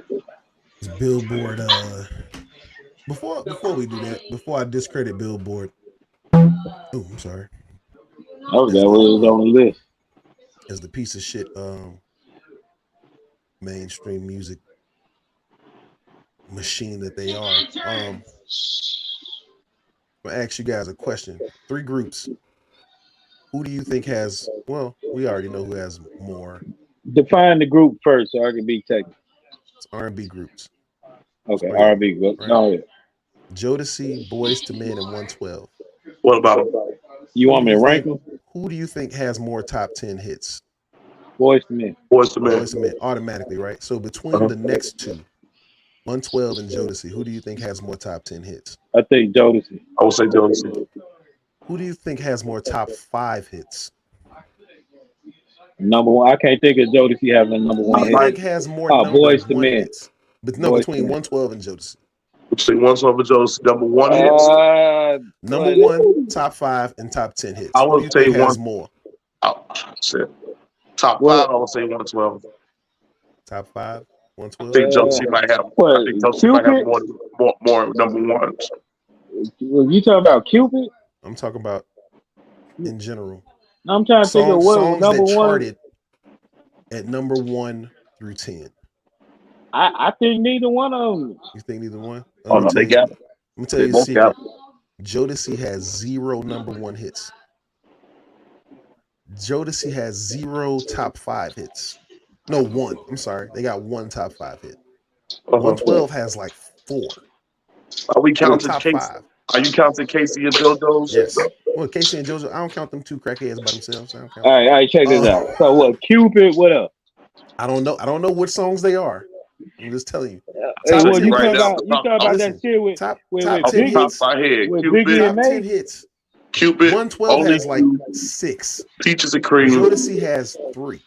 It's Billboard. Before we do that, before I discredit Billboard. Oh, I'm sorry. Oh, that was on the list. As the piece of shit mainstream music machine that they are. I'm gonna ask you guys a question. 3 groups. Who do you think has? Well, we already know who has more. Define the group first, so I can be technical. It's R&B groups. Okay, R&B groups. Right? Oh, yeah. Jodeci, Boyz II Men, and 112. What about them? You want me to rank them? Who do you think has more top 10 hits? Boyz II Men. Boyz II Men. Boyz II Men, automatically, right? So between the next two, 112 and Jodeci, who do you think has more top 10 hits? I think Jodeci. I would say Jodeci. Who do you think has more top 5 hits? Number one, I can't think of Jodeci having number one. Who do you think has more Boyz II Men hits? But no, between 112 and Jodeci. Between 112 and Jodeci, number one hits. Number one, top 5, and top 10 hits. I would say one has more. Shit. Top 5, I would say 112. Top 5, 112. I think Jodeci might have. I think Jodeci might have more number ones. You talking about Cupid? I'm talking about in general. I'm trying to think of what songs number that one charted at number 1 through 10. I think neither one of them. You think neither one? Oh no, they got it. Let me tell you a secret. Jodeci has 0 number 1 hits. Jodeci has 0 top 5 hits. No, 1. I'm sorry. They got 1 top 5 hit. 112 has like 4. Are we counting top Casey? 5? Are you counting Casey and JoJo's? Yes. Well, Casey and JoJo, I don't count them 2 crackheads by themselves. I don't count all right, check this out. So what? Cupid, what up? I don't know. I don't know which songs they are. I'm just telling you. Hey, well, you talk about that shit with top Biggie, 10 hits. With Biggie and top 10 hits. Cupid. 112 has like 6. Peaches and Cream. Jodeci has 3.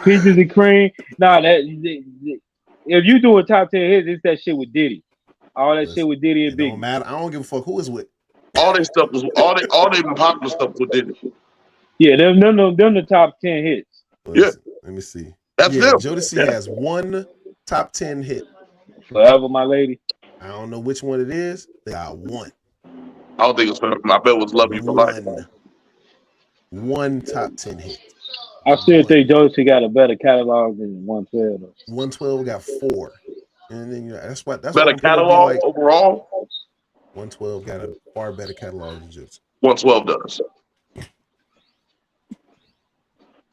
Peaches and Cream. Nah, if you do a top 10 hits, it's that shit with Diddy. All that shit with Diddy and Biggie. Don't matter. I don't give a fuck who is with. All their stuff was all their popular stuff was Diddy. Yeah, them the top 10 hits. Yeah. Let me see. That's them. Jodeci has 1 top 10 hit. Forever, My Lady. I don't know which one it is. They got 1. I don't think it's Forever. I bet it was Love You for Life. 1 top 10 hit. I still think Jodeci got a better catalog than 112. 112 got 4. And then that's better catalog like, overall. 112 got a far better catalog than Jodeci. 112 does.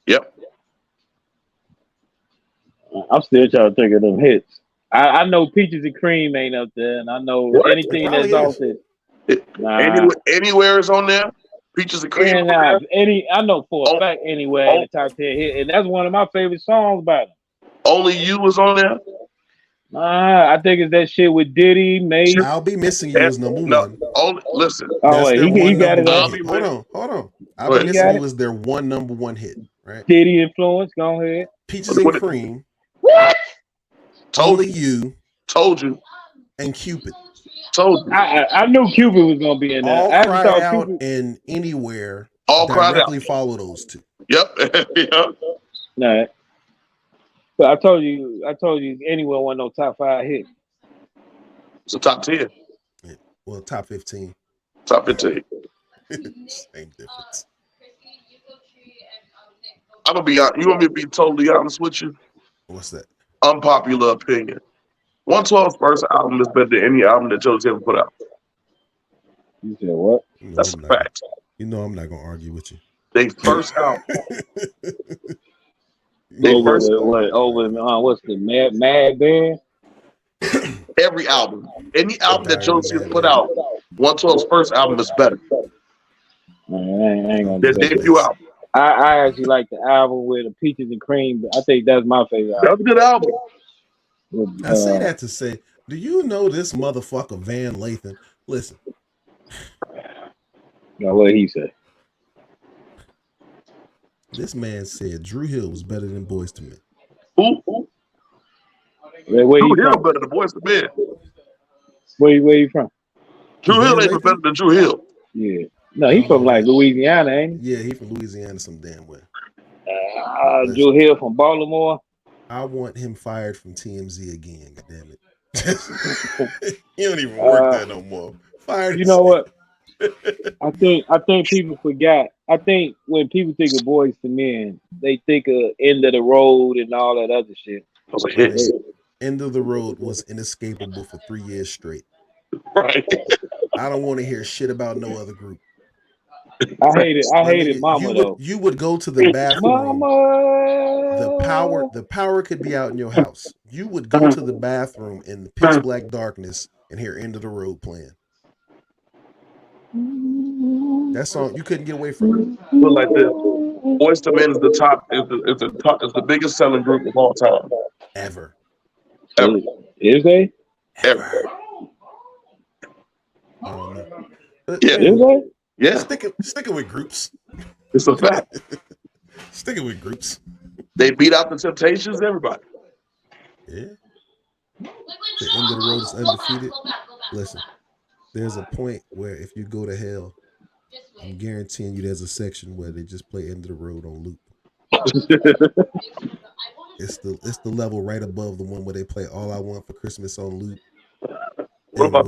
Yep. I'm still trying to think of them hits. I know Peaches and Cream ain't up there, and I know anything that's off it. Anywhere is on there. Peaches and Cream. And I know for a fact Anywhere in the top 10 hit, and that's one of my favorite songs by them. Only You was on there. I think it's that shit with Diddy, Mace. I'll Be Missing You is number 1. Listen. Oh wait, he got it up. Hold on. I'll Be Missing You was their 1 number 1 hit, right? Diddy Influence, go ahead. Peaches and Cream. What? Only You. Told you. And Cupid. Told you. I knew Cupid was gonna be in there. All I Cry thought Out Cupid... and Anywhere all directly follow those two. Yep. Yep. Nah. But I told you Anywhere wasn't no top 5 hit. It's a top 10. Yeah. Well, top 15. Top 15. Same difference. I'm gonna be honest. You want me to be totally honest with you? What's that? Unpopular opinion. 112's first album is better than any album that Joe's ever put out. You said what? That's a fact. You know I'm not gonna argue with you. They first album. What's the Mad Band? Every album. Any album that Joe's put out, 112's first album is better. Man, I ain't gonna Their debut album. I actually like the album with the Peaches and Cream, but I think that's my favorite album. That's a good album. I say that to say, do you know this motherfucker Van Lathan? Listen. Now what he said? This man said Drew Hill was better than Boyz II Men. Who? Where Drew he Hill from? better than Boyz II Men. Where you from? Drew Hill ain't better than Drew Hill. Yeah. No, he from like Louisiana, ain't he? Yeah, he from Louisiana some damn way. Drew Hill from Baltimore. I want him fired from TMZ again, goddammit it. He don't even work there no more. Fired. You know what? I think people forgot. I think when people think of Boyz II Men, they think of End of the Road and all that other shit. Those are hits. End of the Road was inescapable for 3 years straight. Right. I don't want to hear shit about no other group. I hated Mama though. You would go to the bathroom. Mama. The power could be out in your house. You would go to the bathroom in the pitch black darkness and hear End of the Road playing. That song you couldn't get away from. Put like this. Boyz II Men is the top. Is the biggest selling group of all time. Ever. Is they? Ever. I don't know. Yeah. Is they? Yeah. Sticking with groups. It's a fact. Sticking with groups. They beat out the Temptations, everybody. Yeah. The End of the Road is undefeated. Listen, there's a point where if you go to hell, I'm guaranteeing you there's a section where they just play End of the Road on loop. It's the level right above the one where they play All I Want for Christmas on loop. What about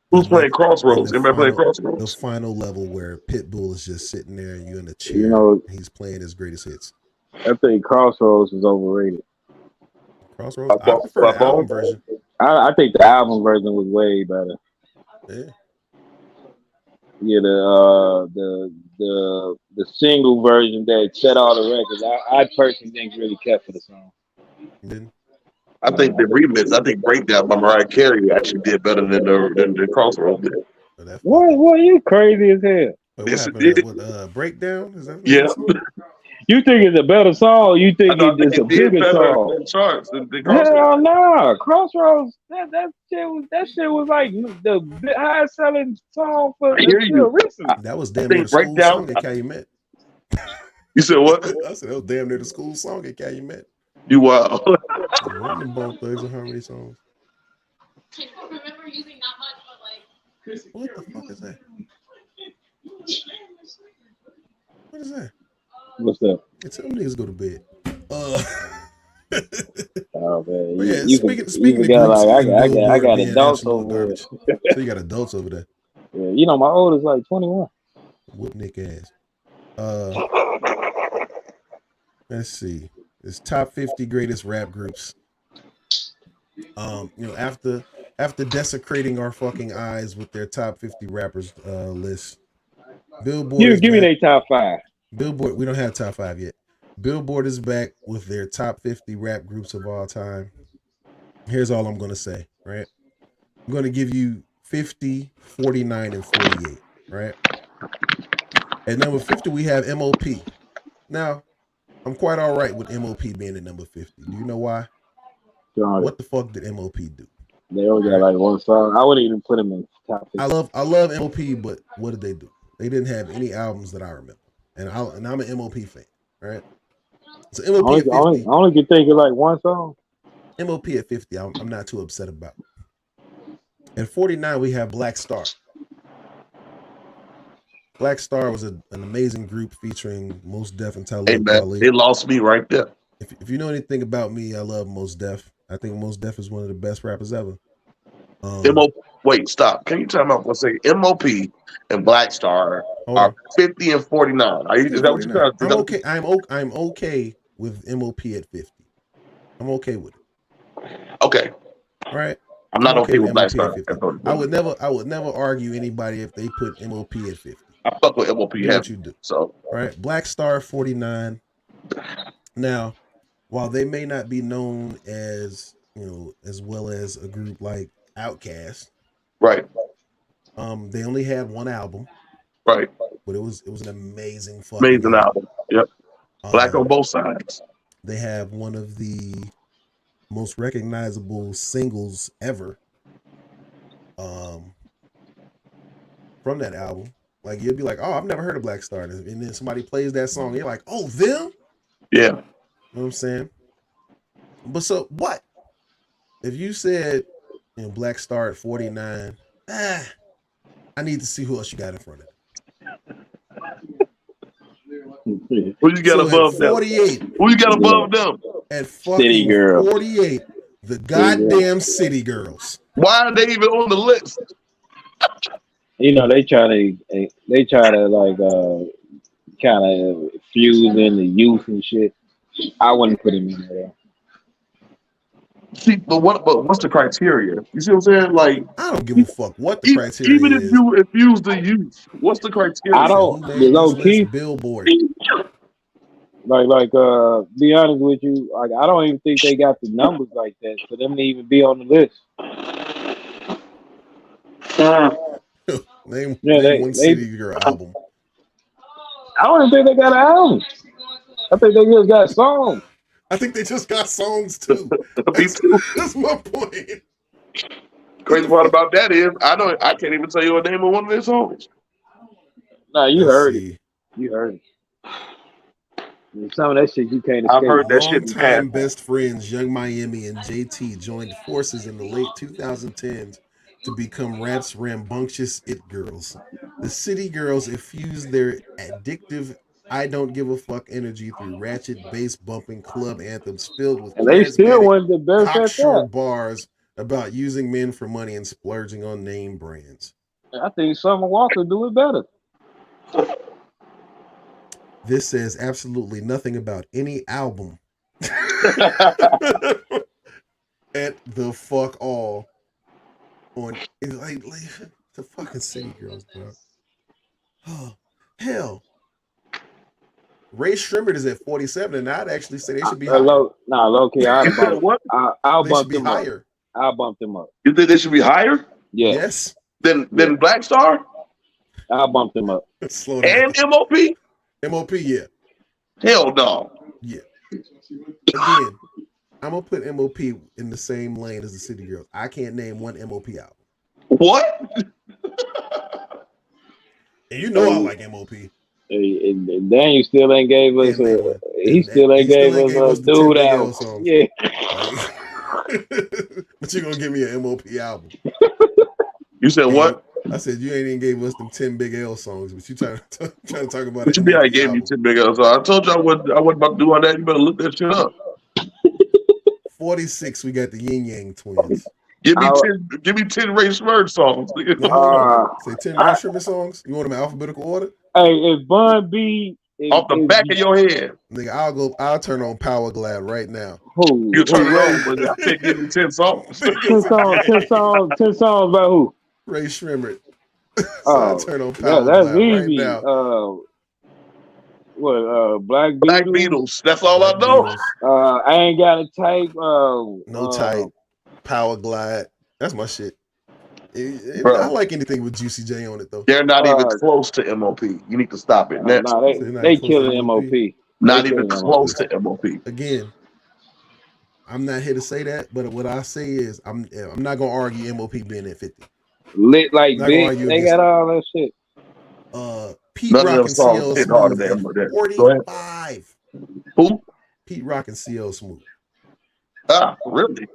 who's playing Crossroads? Anybody playing Crossroads? The final level where Pitbull is just sitting there and you're in a chair. You know, he's playing his greatest hits. I think Crossroads is overrated. Crossroads? I prefer the album version. I think the album version was way better. Yeah. Yeah, the single version that set all the records, I personally think really kept for the song. I think the remix, I think Breakdown by Mariah Carey actually did better than the Crossroads did. What? You crazy as hell. Yes, it did. Breakdown? Is that yeah. You think it's a better song? Or you think it's a bigger song? Charts than Hell no! Crossroads. That shit was like the highest selling song for recently. That was damn near the school song at Calumet. You said what? I said that was damn near the school song at Calumet. You wild. One of Bone Thugs and Harmony songs. I don't remember using that much, but like. What the fuck is that? What is that? What's that? Yeah, tell them niggas go to bed. Oh man, yeah, speaking of groups, I got adults over there. So you got adults over there. Yeah, you know my oldest like 21. Whoop Nick ass. Let's see. It's top 50 greatest rap groups. After desecrating our fucking eyes with their top 50 rappers list, Billboard. Give me their top 5. Billboard, we don't have top 5 yet. Billboard is back with their top 50 rap groups of all time. Here's all I'm going to say, right? I'm going to give you 50, 49, and 48, right? At number 50, we have MOP. Now, I'm quite all right with MOP being at number 50. Do you know why? What the fuck did MOP do? They only got like one song. I wouldn't even put them in top 50. I love MOP, but what did they do? They didn't have any albums that I remember. And I'm an MOP fan, right? So I MOP only, at I only, 50. I only can think of like one song. MOP at 50. I'm not too upset about. At 49, we have Black Star. Black Star was an amazing group featuring Mos Def and Hey Talib man, Kweli. it lost me right there. If you know anything about me, I love Mos Def. I think Mos Def is one of the best rappers ever. MOP. Wait, stop. Can you tell me one second? MOP and Black Star Hold are on. 50 and 49. Are you? 50 Is and that what you're 49. trying to? I'm okay. I'm okay with MOP at 50. I'm okay with it. Okay. All right. I'm I'm not okay okay with with Black MOP at Star 50. at 40. I would never argue anybody if they put MOP at 50. I fuck with MOP Do what heavy. you do. So All right. Black Star 49. Now, while they may not be known as, as well as a group like Outkast, right, they only had one album, right. but it was an amazing fucking Amazing album. album. Yep. Black on both sides. They have one of the most recognizable singles ever from that album. Like you'd be like, oh, I've never heard of Black Star, and then somebody plays that song, and you're like, oh, them? Yeah. You know what I'm saying? But so what? If you said Black Star at 49, I need to see who else you got in front of it. Who you got So above at them? 48, Who you got above them? at City fucking Girls. 48, the goddamn City Girls. Why are they even on the list? You know, they try to like kind of fuse in the youth and shit. I wouldn't put him in there. See, but what's the criteria? You see what I'm saying? Like, I don't give a fuck what the criteria even if is. you infuse the youth, what's the I criteria? don't. Who made Low this key, list? Billboard. be honest with you, like I don't even think they got the numbers like that for them to even be on the list. name Yeah, one they City Girl album. I don't even think they got an album. I think they just got songs. I think they just got songs too. Me too. That's my point. Crazy part about that is I can't even tell you a name of one of their songs. Nah, you Let's heard see. it. You heard it. And some of that shit you can't I've escape. heard that shit in Longtime past. best friends Young Miami and JT joined forces in the late 2010s to become rap's rambunctious it girls. The City Girls infused their addictive I don't give a fuck energy through ratchet bass bumping club anthems filled with And they still charismatic one of the best at cocksure that. bars about using men for money and splurging on name brands. I think Summer Walker do it better. This says absolutely nothing about any album. At the fuck all on like the fucking City Girls, bro. Oh, hell. Ray Shrimmett is at 47, and I'd actually say they should be higher. Low key, You said what? I'll They bump should be them up. higher. I'll bump them up. You think they should be higher Yeah, Yes. than Black Star I'll bump them up. Slow down. and MOP? MOP, yeah. Hell no. Yeah. Again, I'm gonna put MOP in the same lane as the City Girls. I can't name one MOP album. What? And you know I like MOP. And Daniel still ain't gave us Can't name one. he still ain't gave us a the 10 dude Big L out. songs. Yeah. Like, but you're gonna give me an MOP album. You said what? I said you ain't even gave us them 10 Big L songs, but you trying to talk about What an you mean MOP I gave you album. 10 big L's? I told you I wasn't about to do all that. You better look that shit up. 46, we got the Yin Yang Twins. Give me 10 Ray Smurge songs. No, hold on. Say 10 Ray Shrimmett songs. You want them in alphabetical order? Hey, if Bun B Off the back of your head. Nigga, I'll turn on Power Glad right now. who? You turn around, but I can't give you 10 songs. 10 songs by who? Ray Shrimmett. So I turn on Power that's Glad right easy. now. Black Beatles? Black Beatles. That's all I know. Beatles, I ain't got a tape. No Type. Power Glide. That's my shit. Bro. I like anything with Juicy J on it though. They're not even close to MOP. You need to stop it. Next. They killing MOP. Not even close to MOP. Again, I'm not here to say that, but what I say is I'm not gonna argue MOP being at 50. Lit like Not big. gonna argue They against got all that shit. Pete None of Rock them and songs CL hit harder Smooth than at that. Go ahead. 45. Who? Pete Rock and CL Smooth. Ah, really?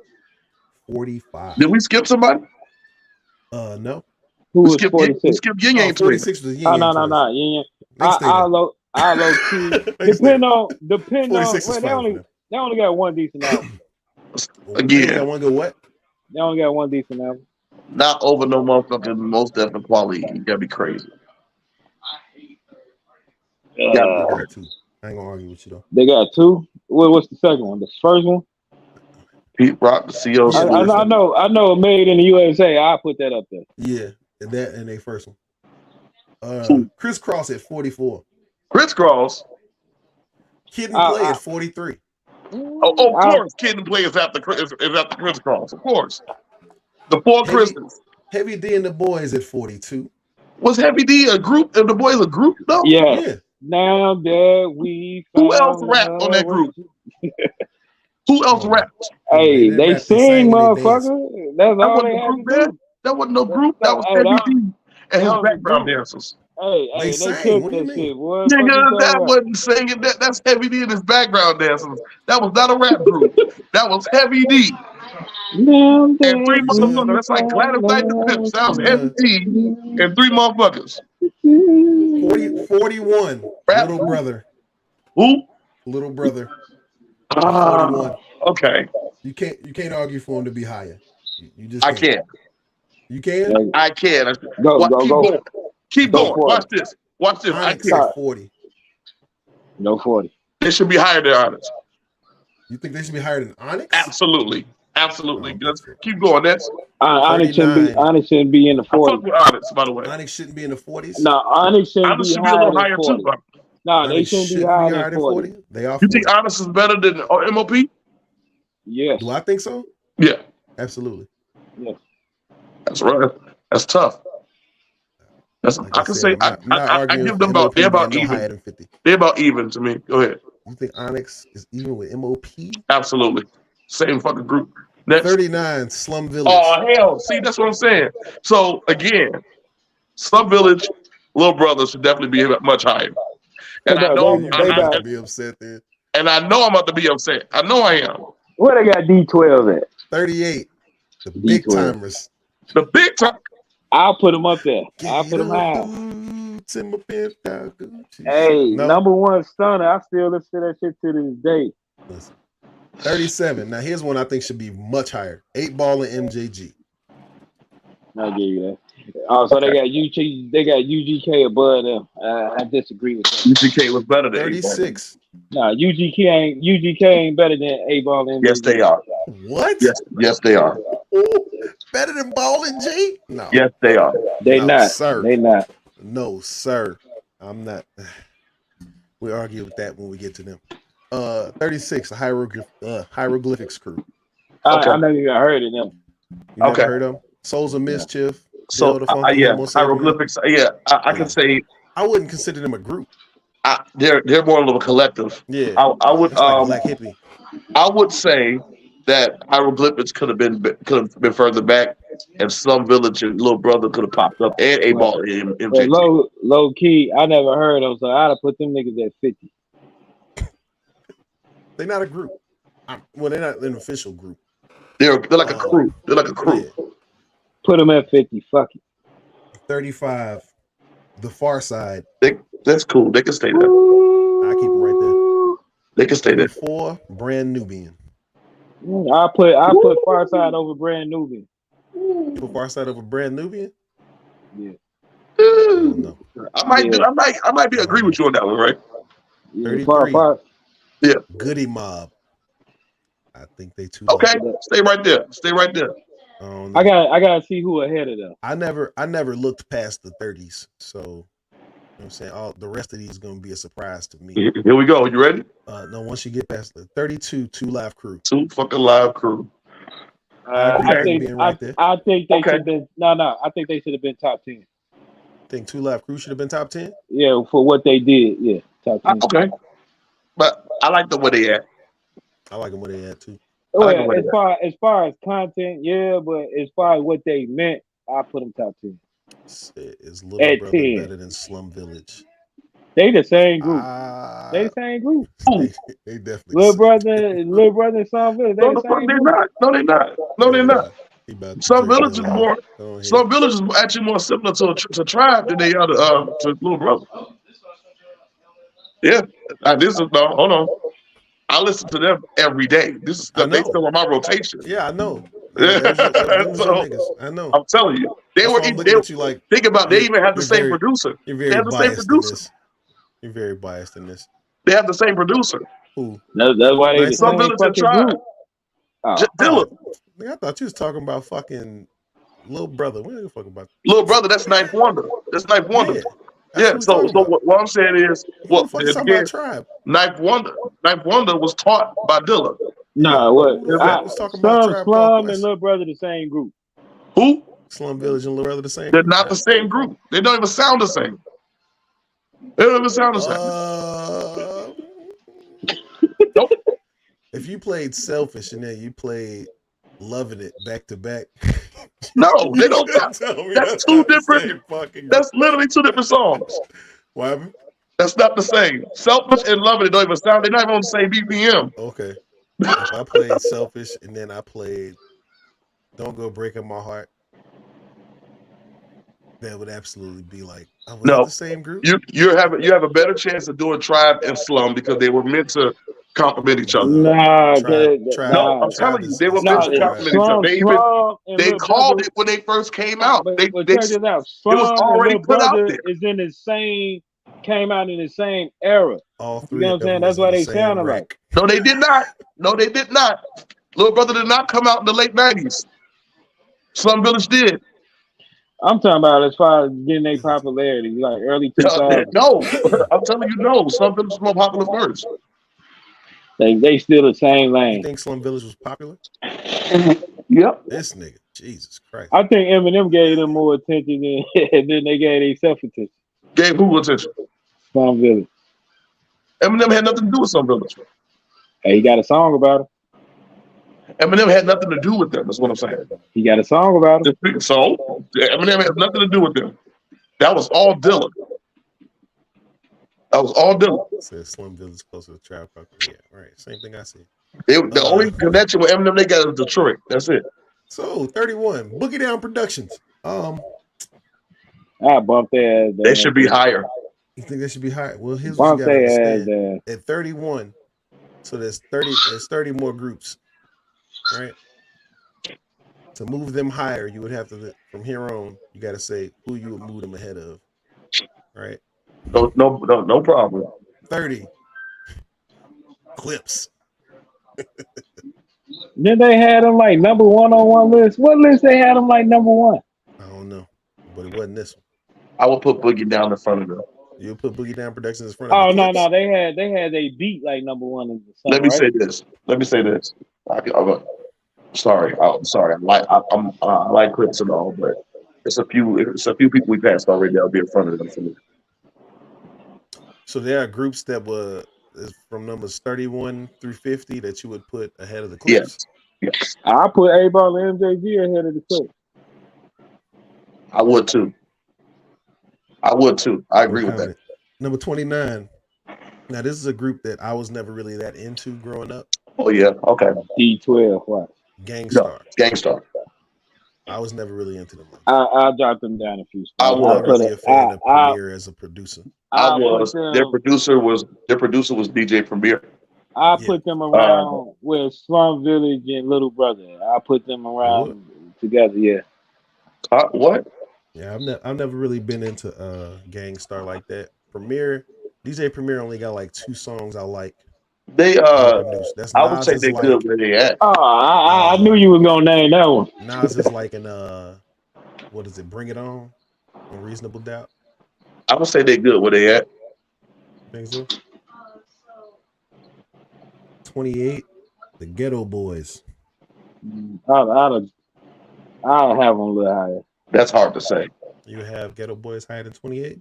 45. Did we skip somebody? No. Who We was skipped 46? Ying Yang Twins. 46 was Yin Oh, Yang no. Twins. Yeah. They can stay I there. low key. They can stay there. Depend 46 on. is Wait, fine for they only got one decent album. them. They only got Again, one good what? They only got one decent album. not over no motherfucking most definite quality. You gotta be crazy. They got two. I ain't gonna argue with you though. They got two. What's the second one? The first one? Pete Rock, the CO Yeah, Smooth. the I know. Made in the USA. I put that up there. Yeah, and they first one. Chris Cross at 44. Crisscross. Kid and Play at 43. Oh, of course, Kid and Play is after Crisscross. Of course. The Four Christmas. Heavy D and the Boys at 42. Was Heavy D a group and the boys a group though? Yeah. Now that we Who else rapped on that group? Who else rapped? Hey, they sing, motherfucker. That's all they had to do. That wasn't no group. That was Heavy D and his background dancers. Hey, they sang. killed that shit, boy. Nigga, that wasn't singing. That's Heavy D and his background dancers. That was not a rap group. That was Heavy D. And three motherfuckers. That's like Gladys Knight the Pips. That was Heavy D and three motherfuckers. 41. Rap Little Brother. Who? Little Brother. 41. Okay. You can't argue for him to be higher. You just can't. I can't. You can? I can. Go. Keep going. Watch this. Onyx at 40. No 40. They should be higher than Onyx. You think they should be higher than Onyx? Absolutely. Just keep going. That's Onyx shouldn't be in the 40s. I fuck with Onyx, by the way. Onyx shouldn't be in the 40s. No, Onyx should be a little higher too. No, they shouldn't be higher than 40. They are. You think Onyx is better than MOP? Yes. Do I think so? Yeah. Absolutely. Yes. That's right. That's tough. Like I can say I give them about they're about even. They're about even to me. Go ahead. You think Onyx is even with MOP? Absolutely. Same fucking group. Next. 39, Slum Village. Oh hell! See, that's what I'm saying. So again, Slum Village, Little Brother should definitely be much higher. And I know I'm about to be upset then. And I know I'm about to be upset. I know I am. Where they got D12 at? 38. The big timers. The big time. I'll put them up there. I'll put them high. Hey, number one stunner. I still listen to that shit to this day. Listen. 37. Now here's one I think should be much higher. 8 Ball and MJG. I'll give you that. Oh, so they got UGK above them. I disagree with that. UGK was better than 36. Nah, UGK ain't better than 8 Ball and MJG. Yes, they are. What? Yes, they are. Ooh, better than Ball and G? No. Yes, they are. They no, not. Sir. They not. No, sir. I'm not. We argue with that when we get to them. 36, Hieroglyphics crew. I never even heard of them. You never heard of them? Souls of Mischief. So Hieroglyphics. Yeah, I can say I wouldn't consider them a group. They're more of a collective. Yeah, I would like Black Hippie. I would say that Hieroglyphics could have been further back, and Slum Village and Little Brother could have popped up, and A Ball and MJG. Low key, I never heard of them, so I'd have put them niggas at 50. They're not a group. Well, they're not an official group. They're like a crew. They're like a crew. Yeah. Put them at 50. Fuck it. 35, The Far Side. That's cool. They can stay there. I keep them right there. They can stay there. 4, Brand Nubian. I put Far Side over Brand Nubian. You put Far Side over Brand Nubian? Yeah. No. I might be agree with you on that one, right? 33. Yeah. Goody Mob. I think they too. Okay, stay right there. I gotta see who ahead of them. I never looked past the 30s, so you know what I'm saying all the rest of these is gonna be a surprise to me. Here we go. You ready? No, once you get past the 32, 2 Live Crew. 2 fucking Live Crew. I think they should have been. No, I think they should have been top 10. Think 2 Live Crew should have been top 10? Yeah, for what they did. Yeah, top 10. Okay, but I like the way they at. I like them where they at too. Well, as far as content, yeah, but as far as what they meant, I put them top 10. Is Little Brother better than Slum Village? They the same group. They the same group. Ooh, they definitely Little the brother, little brother, and Son Village. They no, the the fuck same they're group. not. No, they're not. No, they're same. not. He about to Some drink Village his is more. Go ahead. Some Village is actually more similar to Tribe than they are to Little Brother. Yeah, this is no. Hold on. I listen to them every day. This is I they know. still on my rotation. Yeah, I know. Yeah. Them was your So niggas. I know. I'm telling you, they That's were. why I'm They, looking at you like think about. They even have the you're same very producer. you're They very have the same biased in producer. this. You're very biased in this. They have the same producer. Who? That's why they the Nice Some one? same Village and fucking Tribe. group. Oh, Dilla, Nigga, I thought you was talking about fucking Little Brother. We don't give a fuck about. Little Brother. That's Ninth Wonder. That's Ninth Wonder. Yeah, that's Yeah. what we So talking about. what I'm saying is, Who the what fuck is talking again? about Tribe? Ninth Wonder. Ninth Wonder was taught by Dilla. Yeah, nah, what? who the Is that fuck was talking about Tribe Called Slum and Quest? Little Brother the same group. Who? Slum Village and Little Brother the same They're group? not the same group. They don't even sound the same. They don't even sound the same. Nope. If you played Selfish and then you played Loving It back to back, No, they don't. tell me That's two not the different. same fucking. That's literally two different songs. What happened? That's not the same. Selfish and Loving It don't even sound. They're not even on the same BPM. Okay. If I played Selfish and then I played Don't Go Breaking My Heart, that would absolutely be like, oh, was that No, the same group? you have a better chance of doing Tribe and Slum because they were meant to complement each other. Nah, Tribe, No, I'm Tribe telling you, they were is meant nah. to Tribe. complement each other. Slum and They Little called Brother. it when they first came out. But, They but they check this out. it was Slum and already Little put out Brother there. is in the same. Came out in the same era. All You three know of what I'm saying? them That's is in why the they same sounded like. wreck. No, they did not. No, they did not. Little Brother did not come out in the late '90s. Slum Village did. I'm talking about as far as getting their popularity, like early 2000s. No, I'm telling you, no. Slum Village was more popular first. They still the same You lane. think Slum Village was popular? Yep. This nigga, Jesus Christ. I think Eminem gave them more attention than, than they gave themselves attention. Gave who attention? Slum Village. Eminem had nothing to do with Slum Village. Hey, he got a song about it. Eminem had nothing to do with them. That's what I'm saying. He got a song about it. So Eminem has nothing to do with them. That was all Dilla. That was all Dilla. Says Slum Village closer to Tribe Called. Yeah, right. Same thing I see. The only connection with Eminem they got is Detroit. That's it. So 31, Boogie Down Productions. I bumped their ass. They should be higher. You think they should be high? Well, here's what you Bumped gotta their ass understand. there. At 31, so there's 30 more groups, right? To move them higher, you would have to, from here on, you gotta say who you would move them ahead of, right? No problem. 30 Clips. Then they had them like number one on one list. What list they had them like number one? I don't know, but it wasn't this one. I would put Boogie down in front of them. You put Boogie Down Productions in front of Oh the no, Clips? they had they beat like number one in the song, Let me right? say this. I'm sorry. I like Clips and all, but it's a few people we passed already. I'll be in front of them for me. So there are groups that were from numbers 31 through 50 that you would put ahead of the Clips. Yes. I put A-Ball and MJG ahead of the Clips. I would too. I agree with that. Number 29. Now this is a group that I was never really that into growing up. Oh yeah. Okay. D12, what? Gangstar. Gangstar. I was never really into them. I dropped them down a few spots. I I'm not was. really a fan of Premier as a producer. I was. Their producer was DJ Premier. I put them around with Slum Village and Little Brother. I put them around together. Yeah. What? Yeah, I've never really been into Gangstar like that. DJ Premier only got like 2 songs I like. They That's I would say they're like, good where they at. Oh, I knew you was gonna name that one. Nas is like an what is it? Bring It On Reasonable Doubt. I would say they're good where they at. Think so? 28, the Ghetto Boys. I'll have them a little higher. That's hard to say. You have Ghetto Boys higher than 28.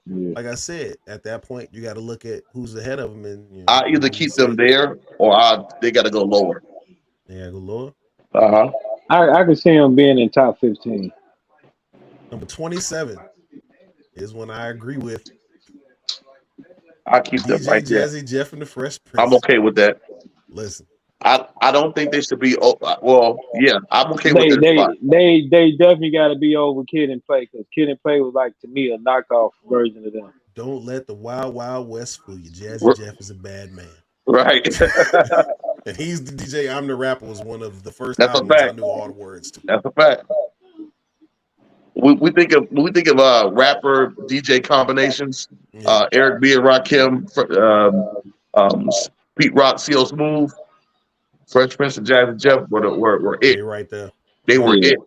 Yeah. Like I said, at that point, you got to look at who's ahead of them, and I either keep them there or they got to go lower. Yeah, go lower. I can see them being in top 15. Number 27 is one I agree with. I keep them DJ right there. Jazzy Jeff and the Fresh I'm Prince. okay with that. Listen, I don't think they should be. Well, yeah, I'm okay with They that spot. they they they definitely got to be over Kid and Play because Kid and Play was like to me a knockoff version of them. don't let the Wild Wild West fool you. Jazzy R- Jeff is a bad man. Right. And he's the DJ. I'm the Rapper was one of the first That's a albums I fact. knew all the words to. That's a fact. We think of when we think of rapper DJ combinations. Yeah, Eric B and Rakim, um, Pete Rock, CL Smooth, Fresh Prince and Jazzy Jeff were they it. right there. They Yeah. were Yeah, it.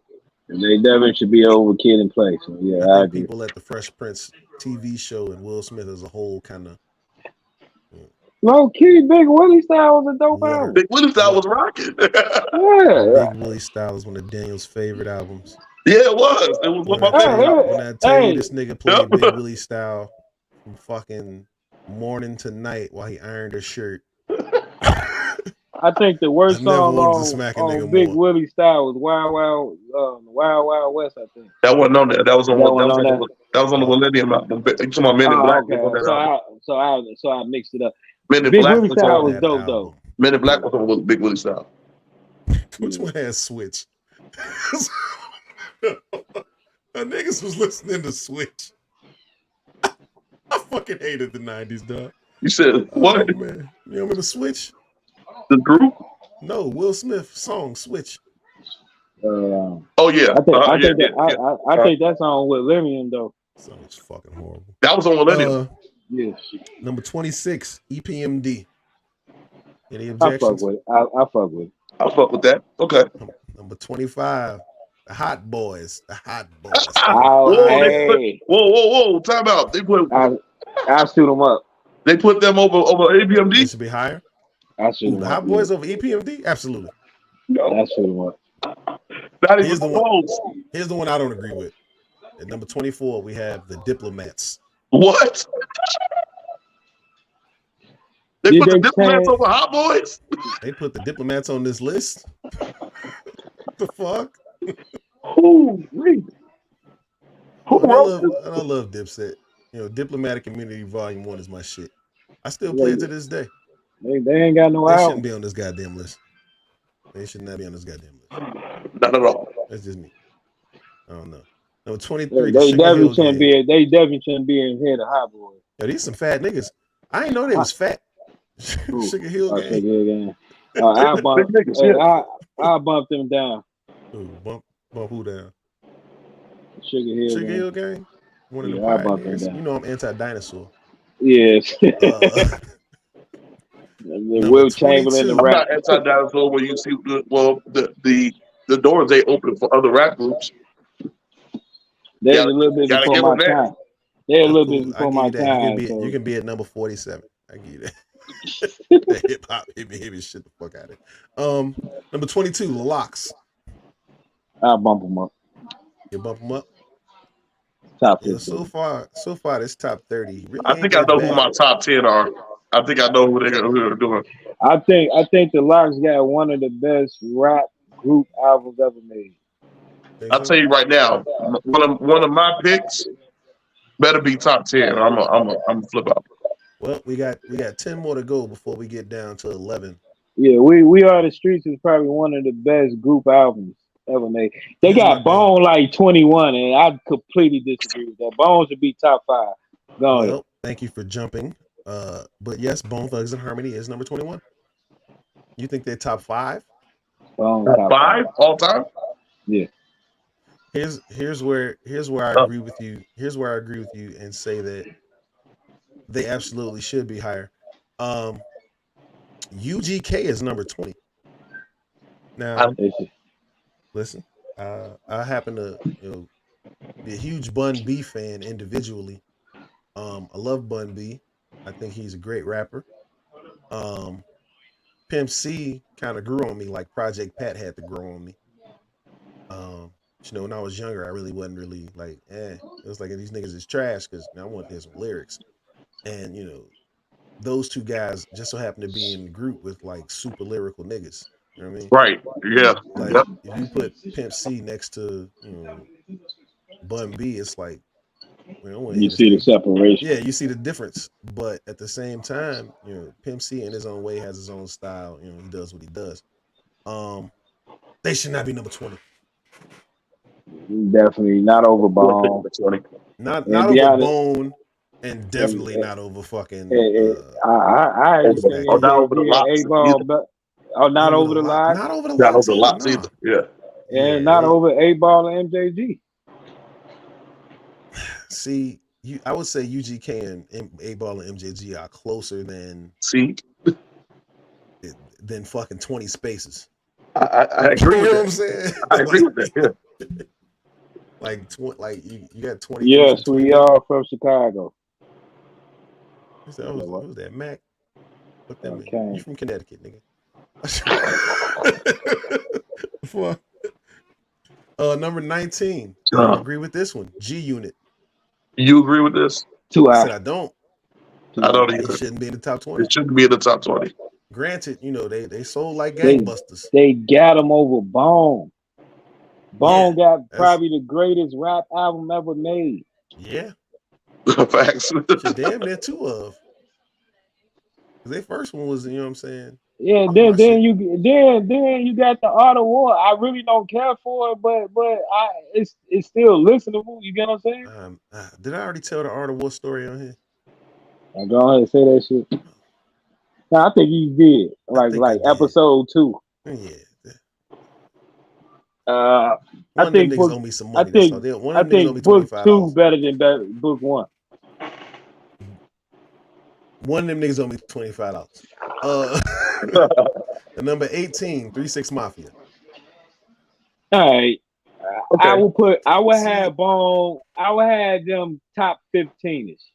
they definitely should be over Kid and Play. So yeah, I I think agree. people at the Fresh Prince TV show and Will Smith as a whole kind of No, Key Big Willie style was a dope water. album. Big Willie style was What? rocking. Yeah, Big Willie Style is one of Daniel's favorite albums. Yeah, it was. It was one When of I my tell favorite you, albums. when I tell you hey, this nigga Yep. played Big Willie Style from fucking morning to night while he ironed his shirt. I think the I worst never song wanted to smack a on nigga Big more. Willie style was Wild Wild West. I think That wasn't on there. That was on. that one on there. That was on the Oh, Millennium album. You talking about Men in Oh, Black? okay. Was on that album. So I mixed it up. Men in Big Black Willie was style on. was that dope album. though. Men in Black was on Big Willie style. Which one has Switch? Niggas was listening to Switch. I fucking hated the 90s, dog. You said Oh, what? man. You remember the Switch? The group? No, Will Smith song, Switch. Uh, Oh yeah. I think that song with Limian though. Song was fucking horrible. That was on Millennium. Yeah, Number 26, EPMD. Any I fuck objections? with it. I fuck with it. I'll fuck with that. Okay. Number 25, the Hot Boys. The Hot Boys. Oh, Whoa, they put, hey, whoa! Time out. They put I shoot them up. them over They ABMD. should be higher. I shoot Ooh, them the up. Hot Boys over EPMD? Absolutely. No, I shoot them up. not even Here's the one. close. Here's the one I don't agree with. At number 24, we have the Diplomats. What? They Did put the they Diplomats change? over Hot Boys? They put the Diplomats on this list. What the fuck? Who wrote this? I love Dipset. You know, Diplomatic Community Volume 1 is my shit. I still play it to this day. They ain't got no They shouldn't album. be on this goddamn list. They should not be on this goddamn list. Not at all. That's just me. I don't know. Number 23, They the Sugar definitely Hill shouldn't Gang. be. They definitely shouldn't be in here. The Hot Boys. Yo, these some fat niggas. I didn't know they was fat. Ooh. Sugar Hill Okay, Gang. good game. I bump. Big niggas, Hey, yeah. I bump them down. Ooh, bump who down? Sugar Hill. Sugar Gang. Hill Gang? One of the Yeah, I bump them pioneers. down. You know I'm anti-dinosaur. Yes. Number Will Chamberlain, 22. the I'm rap. not anti-dinosaur where you see the doors they open for other rap groups. They're a Gotta- little bit gotta before give my them that. time. They're a little Cool. bit I before give my you that. time. You So. can be at number 47. I give you that. That hip hop hit me shit the fuck out of it. Number 22, the Locks. I'll bump them up. You bump them up. Top Yeah, 15. so far this top 30 really I ain't think I that know bad. who my top 10 are. I think I know who they're doing. I think the Locks got one of the best rap group albums ever made. Think I'll so? tell you right now, one of my picks better be top 10. I'm flip out. Well, we got 10 more to go before we get down to 11. Yeah, we Are the Streets is probably one of the best group albums ever made. They Here's my got Bone like 21, and I completely disagree with that. Bone should be top 5. Go ahead. Well, thank you for jumping. But yes, Bone Thugs and Harmony is number 21. You think they're top 5? Bone Top 5 all time? Yeah. Here's where I agree with you. Here's where I agree with you and say that they absolutely should be higher. UGK is number 20. Now, listen, I happen to be a huge Bun B fan individually. I love Bun B. I think he's a great rapper. Pimp C kind of grew on me like Project Pat had to grow on me. When I was younger, I really wasn't really like, It was like these niggas is trash because I want to hear some lyrics. And those two guys just so happen to be in the group with like super lyrical niggas. You know what I mean? Right. Yeah. Like Yep. if you put Pimp C next to Bun B, it's like You see the separation. Yeah, you see the difference, but at the same time, Pimp C in his own way has his own style. He does what he does. They should not be number 20. Definitely not over Bone. Not And over honest, Bone, and definitely not over fucking. I what's say that Or kid? not over the A lots Ball, either. but not over the lot. Not over the Not over lots the either. lots Nah. either. Yeah. And Yeah, not over A Ball and MJG. See, I would say UGK and A Ball and MJG are closer than fucking 20 spaces. I agree You with know what that. I'm saying? I agree with that. Yeah. like you got 20 groups Yes, between we them. are from Chicago. Who's that? Mac? Look that man. Okay. You from Connecticut, nigga. Number 19. I don't agree with this one. G Unit. You agree with this? Too I high. said I don't. I don't It either. shouldn't be in the top 20. It shouldn't be in the top 20. Granted, they sold like gangbusters. They got him over Bone. Bone got probably the greatest rap album ever made. Yeah. Facts. Damn near two of. Their first one was, you know what I'm saying? Yeah, then you got the Art of War. I really don't care for it, but it's still listenable. You get what I'm saying? Did I already tell the Art of War story on here? Now go ahead and say that shit. No, I think you did. Like episode 2. Yeah. I think niggas owe me some money. I think book 2 better than book 1. One of them niggas owe me $25. The number 18, 3-6 Mafia. All right. Okay. I would have Bone. I would have them top 15ish.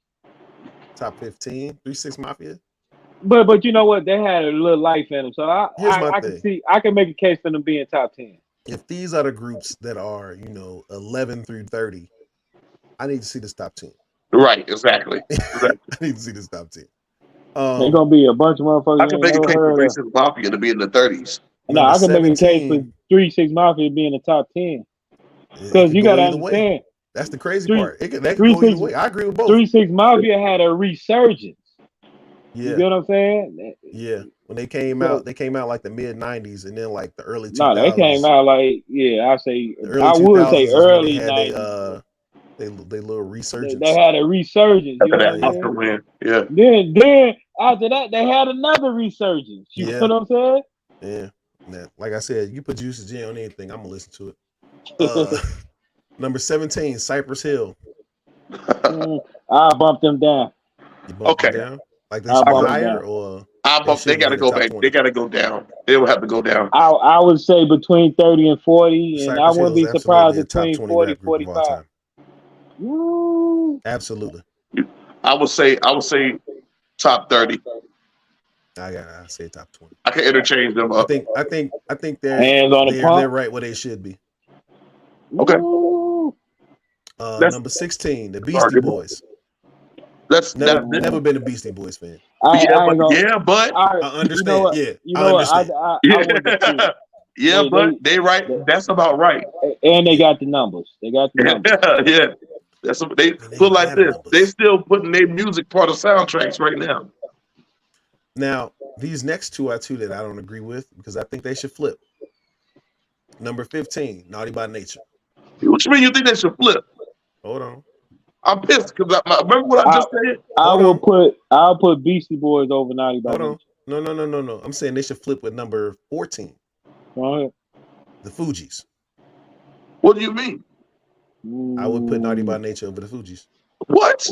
Top 15, 3-6 Mafia. But you know what? They had a little life in them, so Here's my thing. I can make a case for them being top 10. If these are the groups that are 11 through 30, I need to see this top 10. Right, exactly. I need to see this top 10. They're gonna be a bunch of motherfuckers. I can make a case for 3-6 Mafia to be in the 30s. No, I can make a case for 3-6 Mafia to be in the top 10. Because you gotta understand. That's the crazy part. That can go either way. I agree with both. 3-6 Mafia had a resurgence. Yeah. You get what I'm saying? Yeah. When they came out like the mid 90s and then like the early 2000s. No, they came out like I would say early 90s. They little resurgence. They had a resurgence. You know what I'm yeah. Then after that, they had another resurgence. You know what I'm saying? Yeah. Like I said, you put Juicy J on anything, I'm gonna listen to it. Number 17, Cypress Hill. I bumped them down. You bumped them down? Like they should be higher or they gotta go back. 20. They gotta go down. They will have to go down. I would say between 30 and 40, and I wouldn't be surprised between 40 and 45. Absolutely. I would say top 30. I say top 20. I can interchange them up. I think they're right where they should be. Okay. Number 16, the Beastie Boys. That's never been a Beastie Boys fan. But I understand. But they right. That's about right. And they got the numbers. Yeah. That's what they put like this. They still putting their music part of soundtracks right now. Now, these next two are two that I don't agree with because I think they should flip. Number 15, Naughty by Nature. What you mean you think they should flip? Hold on. I'm pissed because remember what I just said? I'll put Beastie Boys over Naughty by Nature. No. I'm saying they should flip with number 14. Go ahead. The Fugees. What do you mean? I would put Naughty by Nature over the Fugees. What?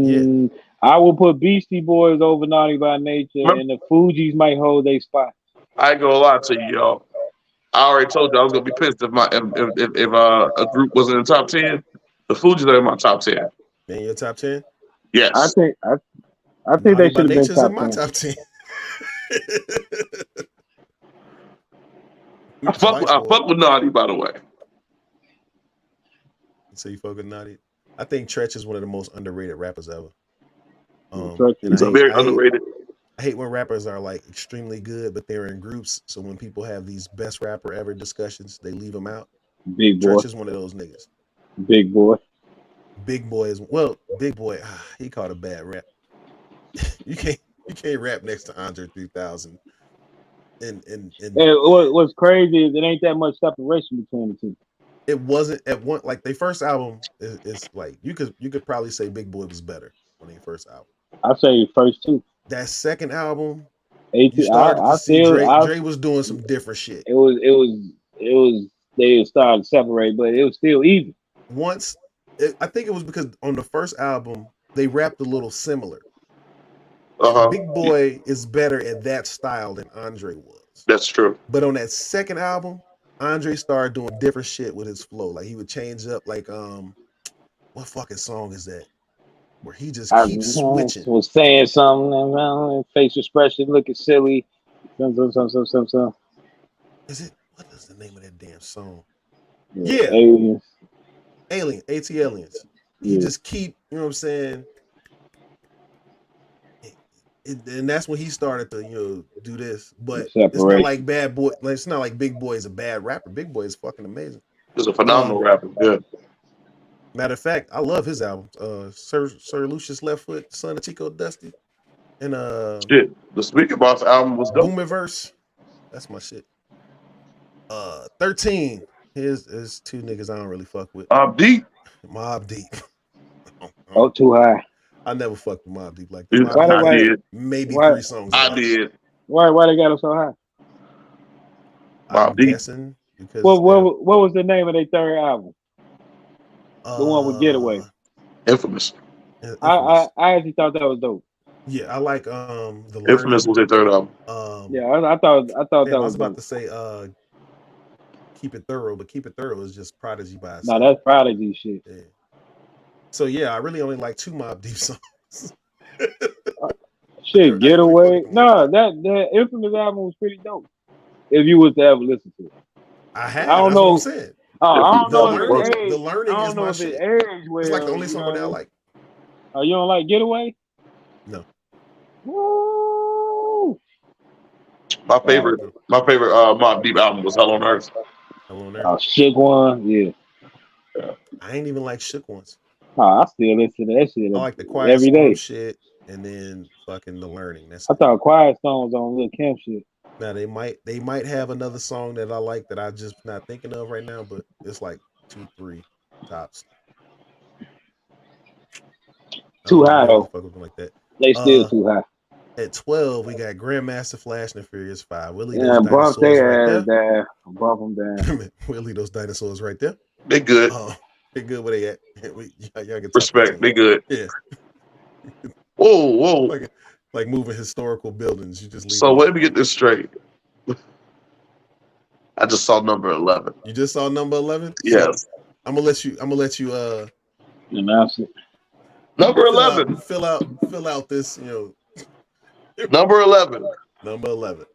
Yeah. I will put Beastie Boys over Naughty by Nature, and the Fugees might hold their spot. I ain't gonna lie to you, y'all. I already told you I was gonna be pissed if a group wasn't in the top 10. The Fugees are in my top 10. In your top 10? Yes. I think they should have been top 10. My top 10. I fuck with Naughty, by the way. So you fuck with Naughty? I think Tretch is one of the most underrated rappers ever. He's very underrated. I hate when rappers are like extremely good, but they're in groups. So when people have these best rapper ever discussions, they leave them out. Big Boy. Tretch is one of those niggas. Big Boy. Big Boy Big Boy, he caught a bad rap. you can't rap next to Andre 3000. And And what's crazy is it ain't that much separation between the two. it wasn't at one like their first album is like you could probably say Big Boy was better on their first album. I say first two. That second album, you 18, started to I see still, I Dre was doing some different shit. it was they started to separate, but it was still even. Once I think it was because on the first album they rapped a little similar. Big Boy is better at that style than Andre was. That's true. But on that second album, Andre started doing different shit with his flow. Like he would change up like what fucking song is that? Where he just I keeps switching. was saying something, face expression looking silly. Some. Is it what is the name of that damn song? Yeah. Aliens. Aliens. He just keep, you know what I'm saying? And that's when he started to, do this. But it's not like Bad Boy. Like, it's not like Big Boy is a bad rapper. Big Boy is fucking amazing. He's a phenomenal rapper. Yeah. Matter of fact, I love his albums. Sir Lucius Left Foot, Son of Chico Dusty, and shit. The Speaker Boss album was dope. Boomiverse. That's my shit. 13. Here's two niggas I don't really fuck with. Mobb Deep. Mobb Deep. Oh, too high. I never fucked with Mobb Deep like that. I did. Maybe 3 songs. I did. Why they got him so high? I'm guessing because what was the name of their third album? The one with Getaway. Infamous. I actually thought that was dope. Yeah, I like the Infamous was their third album. Yeah, I thought that was. I was about to say Keep It Thorough, but Keep It Thorough is just Prodigy by itself. No, that's Prodigy shit. Yeah. So yeah, I really only like 2 Mobb Deep songs. Shit, Getaway. No, that Infamous album was pretty dope. If you was to ever listen to it, I have. I don't know. What I'm saying. I don't know if it the learning is my shit. It's like the only song that I like. Oh, you don't like Getaway? No. Woo! My favorite Mobb Deep album was Hell on Earth. Hell on Earth. Oh, Shook One, yeah. I ain't even like Shook Ones. I still listen to that shit. I like the Quiet every day shit, and then fucking the learning. I thought Quiet Storm was on Lil Kim shit. Now they might have another song that I like that I just not thinking of right now, but it's like 2, 3 tops. Too high though. Like that. They still too high. At 12, we got Grandmaster Flash and the Furious 5. Willie, bump their ass down. Bump them down. Willie, those dinosaurs right there. They good. They good where they at. Y'all can respect. They good. Yeah. Whoa. Like moving historical buildings. You just leave. So let me get this straight. I just saw number 11. You just saw number 11? Yes. So I'm gonna let you announce it. Number 11. Fill out this, Number 11. Number 11.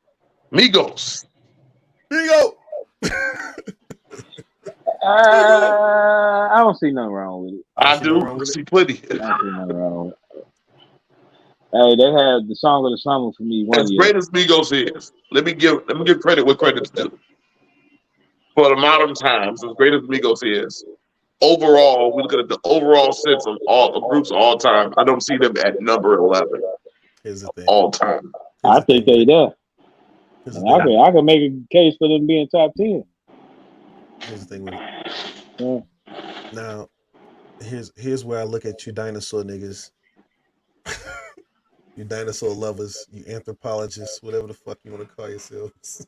Migos. Migo. I don't see nothing wrong with it. I do. I see plenty. I don't see nothing wrong with it. Hey, they had the song of the summer for me. As great as Migos is, let me give credit what credit's due. For the modern times, as great as Migos is, overall, we look at the overall sense of all the groups of all time. I don't see them at number 11. Here's the thing. All time. I think they there. I can make a case for them being top 10. Here's the thing with it. Now, here's where I look at you dinosaur niggas. You dinosaur lovers, you anthropologists, whatever the fuck you want to call yourselves.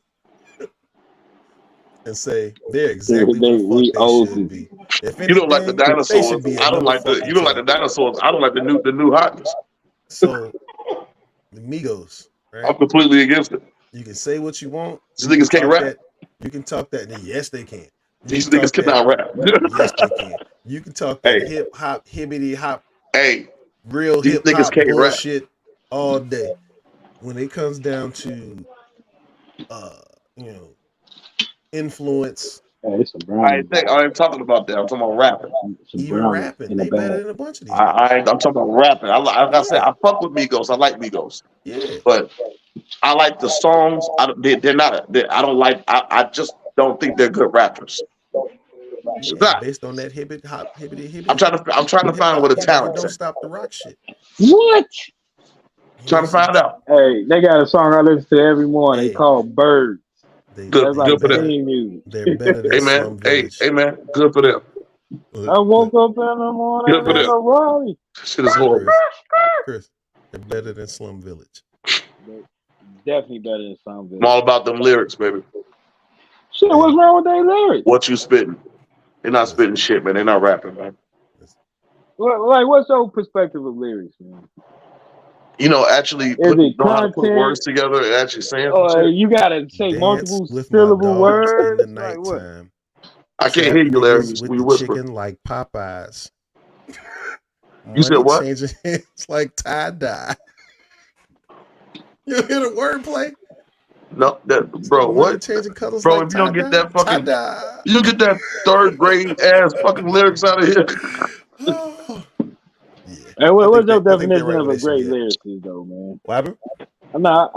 And say they're exactly what the fuck they should be. If anything, you don't like the dinosaurs. I don't like the. You don't like the dinosaurs. I don't like the new hotness. So, the Migos, right? I'm completely against it. You can say what you want. These niggas can't rap. You can talk that. Yes, they can. These niggas cannot rap. Yes, they can. You can talk that hip hop, hibbity hop. Hey, real hip hop bullshit all day. When it comes down to, influence. I ain't talking about that. I'm talking about rapping. Even rapping, they better than a bunch of these. I'm talking about rapping. Like I said, I fuck with Migos. I like Migos. Yeah, but I like the songs. They're not. I don't like. I just don't think they're good rappers. It's Yeah, not. based on that hibbit hop hibbity I'm hibbity. trying to Hip find where hop, the you know that talent's don't at. stop the rock shit. What? You Trying ain't to find see. out. Hey, they got a song I listen to every morning. They Hey, called Birds. they Good, That's they like good for the them. better. theme music. They're better than Hey Slum man, Village. hey man, good for them. Look, I woke look, up in the Good for morning in them. a Raleigh. Shit is horrible. Chris, they're better than Slum Village. Definitely better than I'm something. all about them lyrics, baby. Shit, what's Hey, wrong with their lyrics? What you spitting? They're not listen, spitting shit, man. They're not rapping, man. listen. Like, what's your perspective of lyrics, man? You know, actually Is it know how to put words content, together and actually saying some or shit. you gotta say Dance multiple with my syllable dogs in words? the Like what? nighttime. I can't Trap hear you, Larry. niggas with When you the whisper. chicken like Popeyes. You said Money what? changing hands like tie dye. You hear the wordplay? No, that Said bro. money What, changing colors bro? like If you tie don't get dye. that Tie fucking, dye. you get that third grade ass fucking lyrics out of here. Oh, yeah. Hey, I think what's your they. I think they're definition right of where a they should great be at. lyricist, though, man? What happened? I'm not,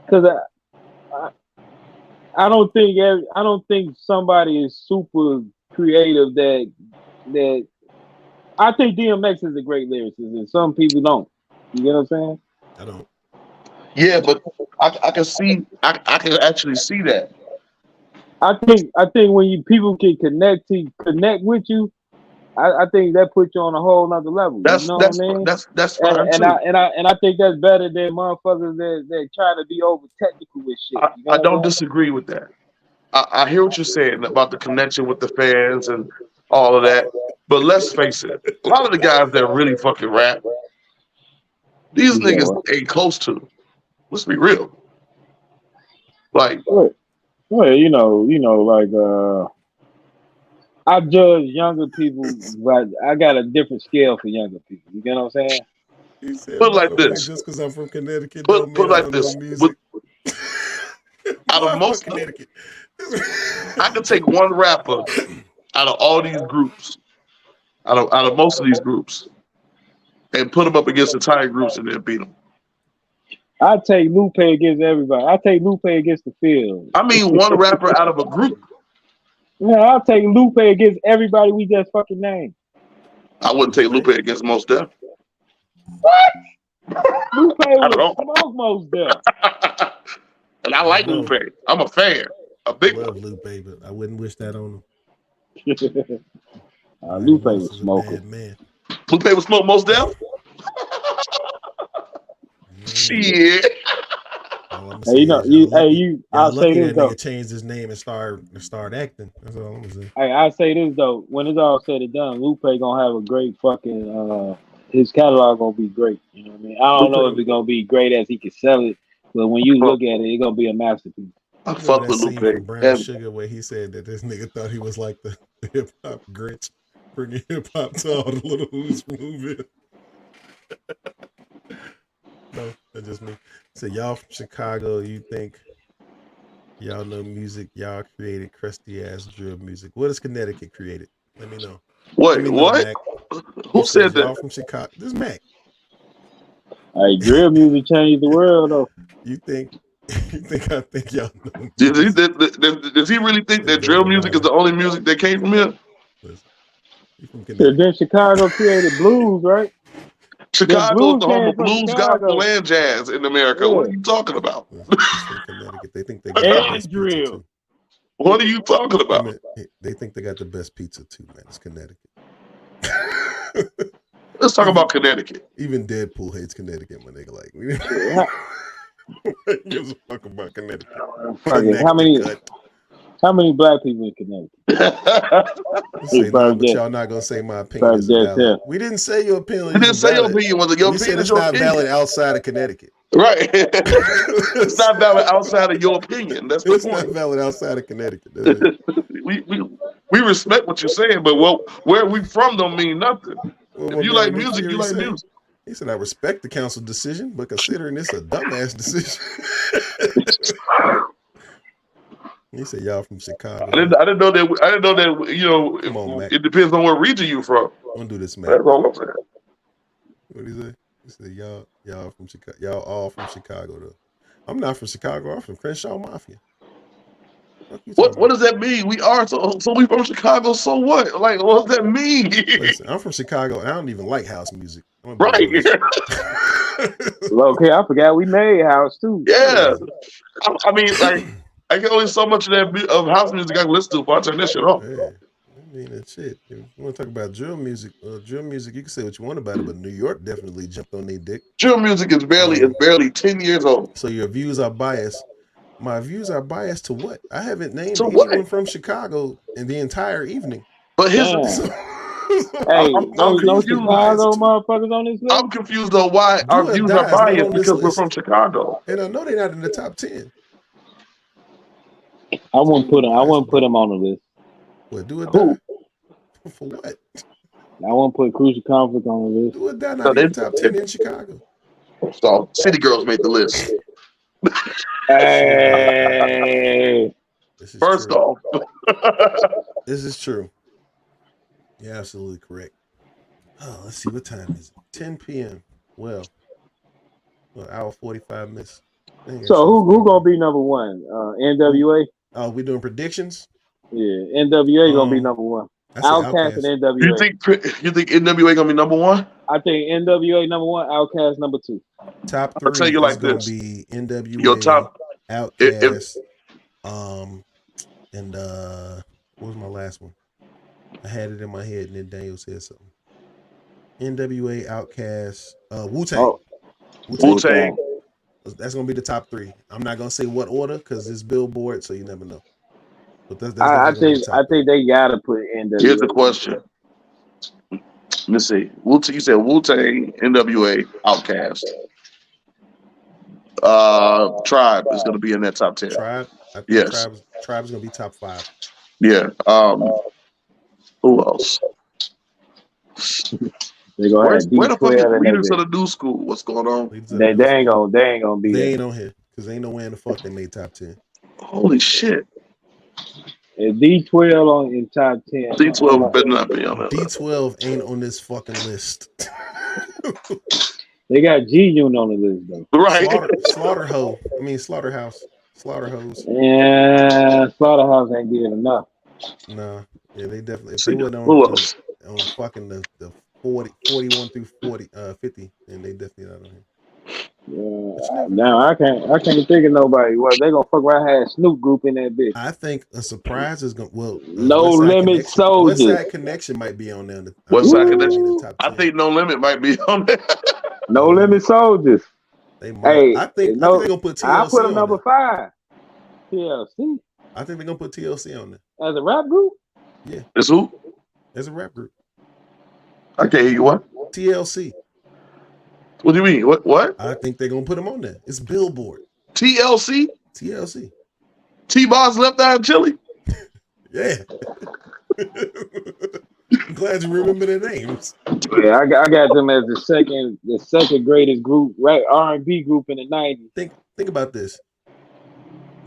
because I, I I don't think somebody is super creative that I think DMX is a great lyricist, and some people don't. You get what I'm saying? I don't. Yeah, but I can see. I can actually see that. I think when you people can connect with you, I think that puts you on a whole nother level. You That's know what that's I mean? that's fine And too. I think that's better than motherfuckers that try to be over technical with shit. You I know don't what disagree with that. I hear what you're saying about the connection with the fans and all of that. But let's face it, a lot of the guys that really fucking rap, these I'm saying? niggas ain't close to. Let's be real. Like, Well, like I judge younger people, but I got a different scale for younger people. You get what I'm saying? He said, put it by like the way, this. just because I'm from Connecticut don't Put mean it I like don't know this. With music. out Boy, of I'm from most, Connecticut. I could take one rapper out of all these groups, out of most of these groups, and put them up against entire groups and then beat them. I take Lupe against everybody. I take Lupe against the field. I mean, one rapper out of a group. Yeah, I'll take Lupe against everybody we just fucking named. I wouldn't take Lupe Okay. against Most Def. What? Lupe I don't will know. smoke most death. And I I don't like know. Lupe. I'm a fan, a I big one. love Lupe, but I wouldn't wish that on him. Mighty Lupe Mouse was is a smoking. bad man. Lupe would smoke Most Def. Man, Shit. all I'm gonna Hey, say is I'll y'all say lucky this that though. nigga changed his name and start acting. That's all I'm gonna say. Hey, I'll say this though. When it's all said and done, Lupe gonna have a great fucking his catalog gonna be great. You know what I mean? I don't know if Lupe. it's gonna be great as he can sell it, but when you look at it, it's gonna be a masterpiece. I You remember fuck that with scene from Lupe. Brown And Sugar where he said that this nigga thought he was like the hip hop Grinch, bringing hip hop to all the little who's from Whoville. No, that's just me. So y'all from Chicago, you think y'all know music? Y'all created crusty ass drill music. What has Connecticut created? Let me know. Let wait, me know, what? Mac. He Who says said y'all that? from Chicago. This is Mac. Hey, drill music changed the world though. You think I think y'all know Does he, music? does he really think It that don't drill music is matter. the only music that came from here? Listen, you from So Connecticut. then Chicago created blues, right? Then Chicago is blues the home came of from blues, gospel, Chicago. and jazz in America. What Yeah. are you talking about? Listen, he's from Connecticut. They think they got the And best pizza drill. too. What are you talking I about? mean, they think they got the best pizza too, man. It's Connecticut. Let's talk even about Connecticut. even Deadpool hates Connecticut, my nigga. Like, we Shit, gives a fuck about Connecticut. fuck it. Connecticut. How many black people in Connecticut? Let's Hey, say no, first but guess. y'all not gonna say my opinion First isn't guess valid. here. We didn't say your opinion You didn't isn't say your valid. opinion. Was it your We said opinion? Is it's your not valid opinion, outside of Connecticut. right? It's not valid outside of your opinion. That's the It's not point. valid outside of Connecticut. That's it. we, we we respect what you're saying, but where we from don't mean nothing. What If my you brother like Nick music, you Fury like say? music. He said, I respect the council decision, but considering this a dumbass decision. He said, y'all from Chicago, huh? I didn't know that. I didn't know that. You know, Come on, Mac. it depends on what region you from. Don't do this, Mac. That's all I'm saying. What did he say? He said, y'all from Chicago. Y'all all from Chicago, though. I'm not from Chicago. I'm from Crenshaw Mafia. What you What talking what about? does that mean? We are so we from Chicago. So what? Like, what does that mean? Listen, I'm from Chicago. And I don't even like house music. I'm gonna be Right? honest. Okay, I forgot we made house too. Yeah. Listen. I mean, like, I get only so much of of house music I can listen to if I turn that shit off. Yeah. I mean, that shit. If you want to talk about drill music, you can say what you want about it, but New York definitely jumped on their dick. Drill music is Um, barely 10 years old. so your views are biased. My views are biased to what? I haven't named So what? anyone from Chicago in the entire evening. But his, Damn. So, Hey, I'm no confused. Chicago motherfuckers on this list. I'm confused on why Do our or views are Die is not biased on this because we're list, from Chicago. and I know they're not in the top 10. I wouldn't put him. I Biased, wouldn't put bro. him on the list. What? Do or Who? Die? For what? I won't put Crucial Conflict on the list. Do or Die So not even top 10 in Chicago. so City Girls made the list. Hey, This is First true. off, This is true. You're absolutely correct. Oh, let's see. What time is it? 10 p.m. Well, hour 45 minutes. so who gonna be number one? NWA. Oh, we doing predictions? Yeah, NWA gonna be number one. I say Outkast and Outkast. you NWA. think NWA gonna be number one? I think NWA number one, Outkast number two. Top I'll tell three you is like gonna this. be Your NWA, top, if Outkast, and what was my last one? I had it in my head, and then Daniel said something. NWA, Outkast, Wu-Tang. Oh, Wu-Tang. That's gonna be the top three. I'm not gonna say what order because it's Billboard, so you never know. But that's I gonna be the top think they gotta put NWA. Here's the question. Let's see. You said Wu-Tang, NWA, Outkast. Tribe is gonna be in that top 10. Tribe. I think Yes. Tribe's gonna be top 5. Yeah. Who else? They gonna Where have the fuck is D12 and Leaders of that. the New School? What's going on? They ain't gonna be They there. ain't on here because they ain't nowhere in the fuck they made top 10. Holy shit. If D12 in top 10. D12 better not be on that. D12 ain't on this fucking list. They got G Unit on the list though. Right. Slaughterhouse. Slaughterhouse. Yeah, Slaughterhouse ain't good enough. Nah. Yeah, they definitely. If See, they wasn't who else? on fucking the 41 through 50, then they definitely not on here. Now I can't think of nobody. Well, they gonna fuck around have Snoop Group in that bitch. I think a surprise is gonna. No Limit Soldiers. Westside Connection might be on there. Westside Connection. I think No Limit might be on there. No Limit Soldiers. They might. Hey, I think they're gonna put TLC. I put them on number there. 5. TLC I think they're gonna put TLC on there. as a rap group. Yeah. It's who? As a rap group. I can't hear you. What? TLC. What do you mean? What? I think they're gonna put them on there. It's Billboard. TLC? TLC. T-Boss Left Eye and Chili? Yeah. I'm glad you remember their names. Yeah, I got them as the second greatest group, right? R&B group in the 90s. Think about this.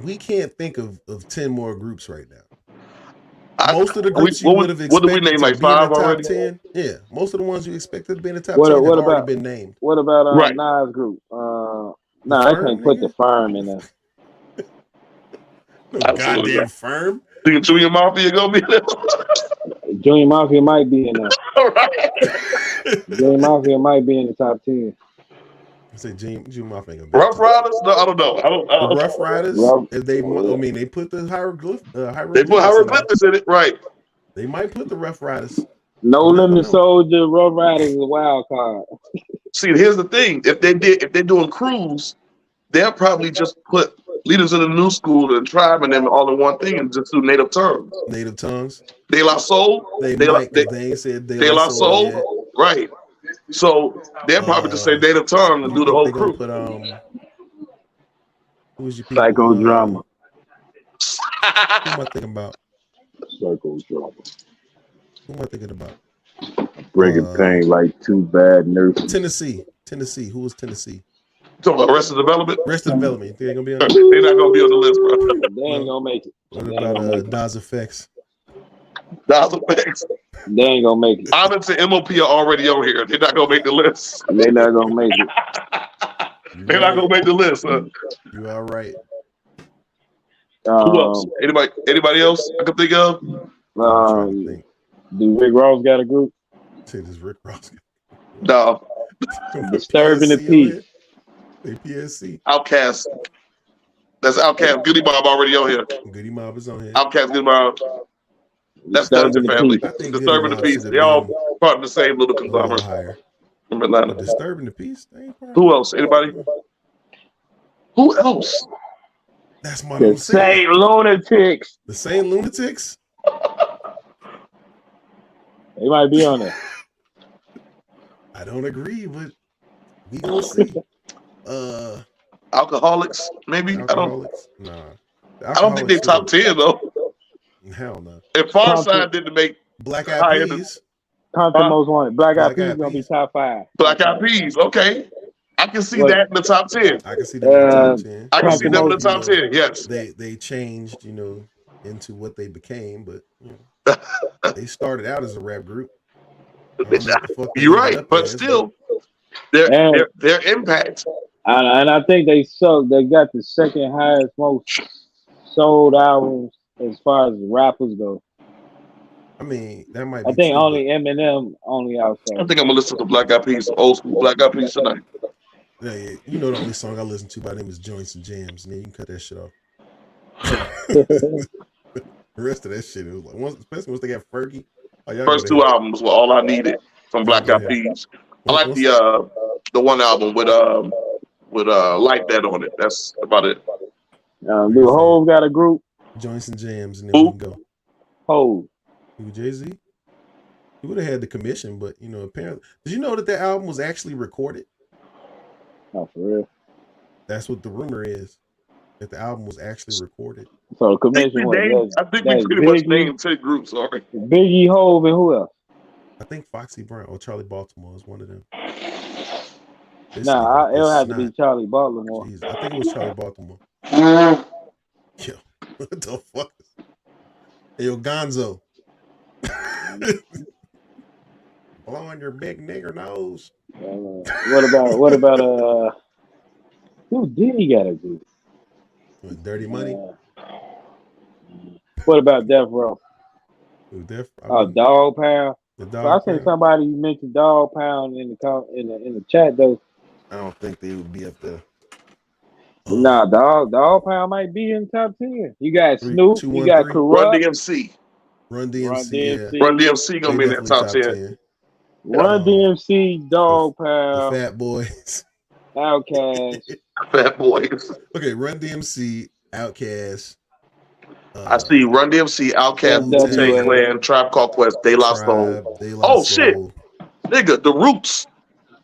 We can't think of 10 more groups right now. Most of the groups you would have expected what did we name, to like be 5 in the top already? 10. Yeah, most of the ones you expected to be in the top 10 What have about- already been named. What about Right. Nas group? I Firm, can't put the nigga? Firm in there. No Absolutely. goddamn Firm. Think Junior Mafia gonna be there? Junior Mafia might be in there. All right. Junior Mafia might be in the top 10. I say Junior Mafia ain't gonna be. Rough Riders? No, I don't know. The Rough Riders. If they put the They put hieroglyphics in it, right? They might put the Rough Riders. No You never Limit know. Soldier, Rough Riders is a wild card. See, here's the thing: if they're doing cruise, they'll probably just put Leaders of the New School and Tribe and them all in one thing and just do Native Tongues. Native Tongues. De La Soul. They ain't said De La Soul. yet. Right. So they'll probably just say Native Tongue and do the whole crew. Put who's your people? Psychodrama. Who am I thinking about? Psychodrama. Who am I thinking about? Bringing pain like 2 bad nurses. Tennessee. Who was Tennessee? Talking about Arrested Development. Arrested Development. You think they're gonna be on? They're not gonna be on the list, bro. They ain't gonna make it. What about Nas Effects? Nas Effects. They ain't gonna make it. Onyx and MOP are already on here. They're not gonna make the list. They not gonna make it. They're not gonna make the list. Huh? You all right? Who else? Um, Anybody else I can think of? I'm trying to think. do Rick Ross got a group? Say this Rick Ross. No. Disturbing the PSC on Peace. here? They PSC. Outcast. That's Outcast. Goody Mob already on here. Goody Mob is on here. Outcast, Goody Mob. That's Disturbing Dungeon the Family. Peace. I think Disturbing the Goody Mob Peace. should have They all been part of the same little a little conglomerate higher. from Atlanta. But Disturbing the Peace, they ain't part Who of else? Anybody? Who else? That's my The little saying. Saint Lunatics. The Saint Lunatics? They might be on there. I don't agree, but we gonna see. Alcoholics, maybe? Alcoholics? Nah. I don't think they top 10 though. Hell no. If Farside didn't make Black higher Eyed than Peas. Content most wanted. Black Eyed Black Peas Eyed gonna be Peas. top 5. Black Eyed Peas, okay. I can see What? that in the top 10. I can see them in the top 10. I can see them in the top You know, 10, yes. They changed, into what they became, but they started out as a rap group. I don't know what the fuck they You're ended right, up but as, still, their impact. And I think they got the second highest most sold albums as far as rappers go. I mean, that might be I think true, only Eminem only I outside. think I'm gonna listen to Black Eyed Peas, old school Black Eyed Peas tonight. Yeah, the only song I listen to by them is Joints and Jams, and then you can cut that shit off. The rest of that shit, it was like, especially once they got Fergie. First two albums were all I needed from Black Eyed Peas. I like the one album with Like That on it. That's about it. Do Hove got a group? Joints and Jams, and then we can go. Hove. Who, Jay-Z? He would have had the commission, but apparently, did you know that album was actually recorded? Oh, for real? That's what the rumor is. That the album was actually recorded. So the commission was. I think we pretty much named 10 groups already. Biggie, Hove, and who else? I think Foxy Brown or Charlie Baltimore is one of them. Nah, it'll have to be Charlie Baltimore. Jeez, I think it was Charlie Baltimore. Yo, what the fuck? Hey, yo, Gonzo. Blowing your big nigger nose. What about who did he got a group? With Dirty Money. What about Death Row? Dog Pound. I seen somebody mention Dog Pound in the chat though. I don't think they would be up there. Nah, Dog Pound might be in top 10. You got Snoop. You got Corrupt. Run DMC. Run DMC. Yeah. Run DMC gonna be in that top 10. Run DMC, Dog Pound, the Fat Boys, Outkast. Fat Boys. Okay, Run DMC, Outkast. I see Run DMC, Outkast, Wu-Tang Clan, Tribe Called Quest, De La Soul. Oh shit, nigga, The Roots.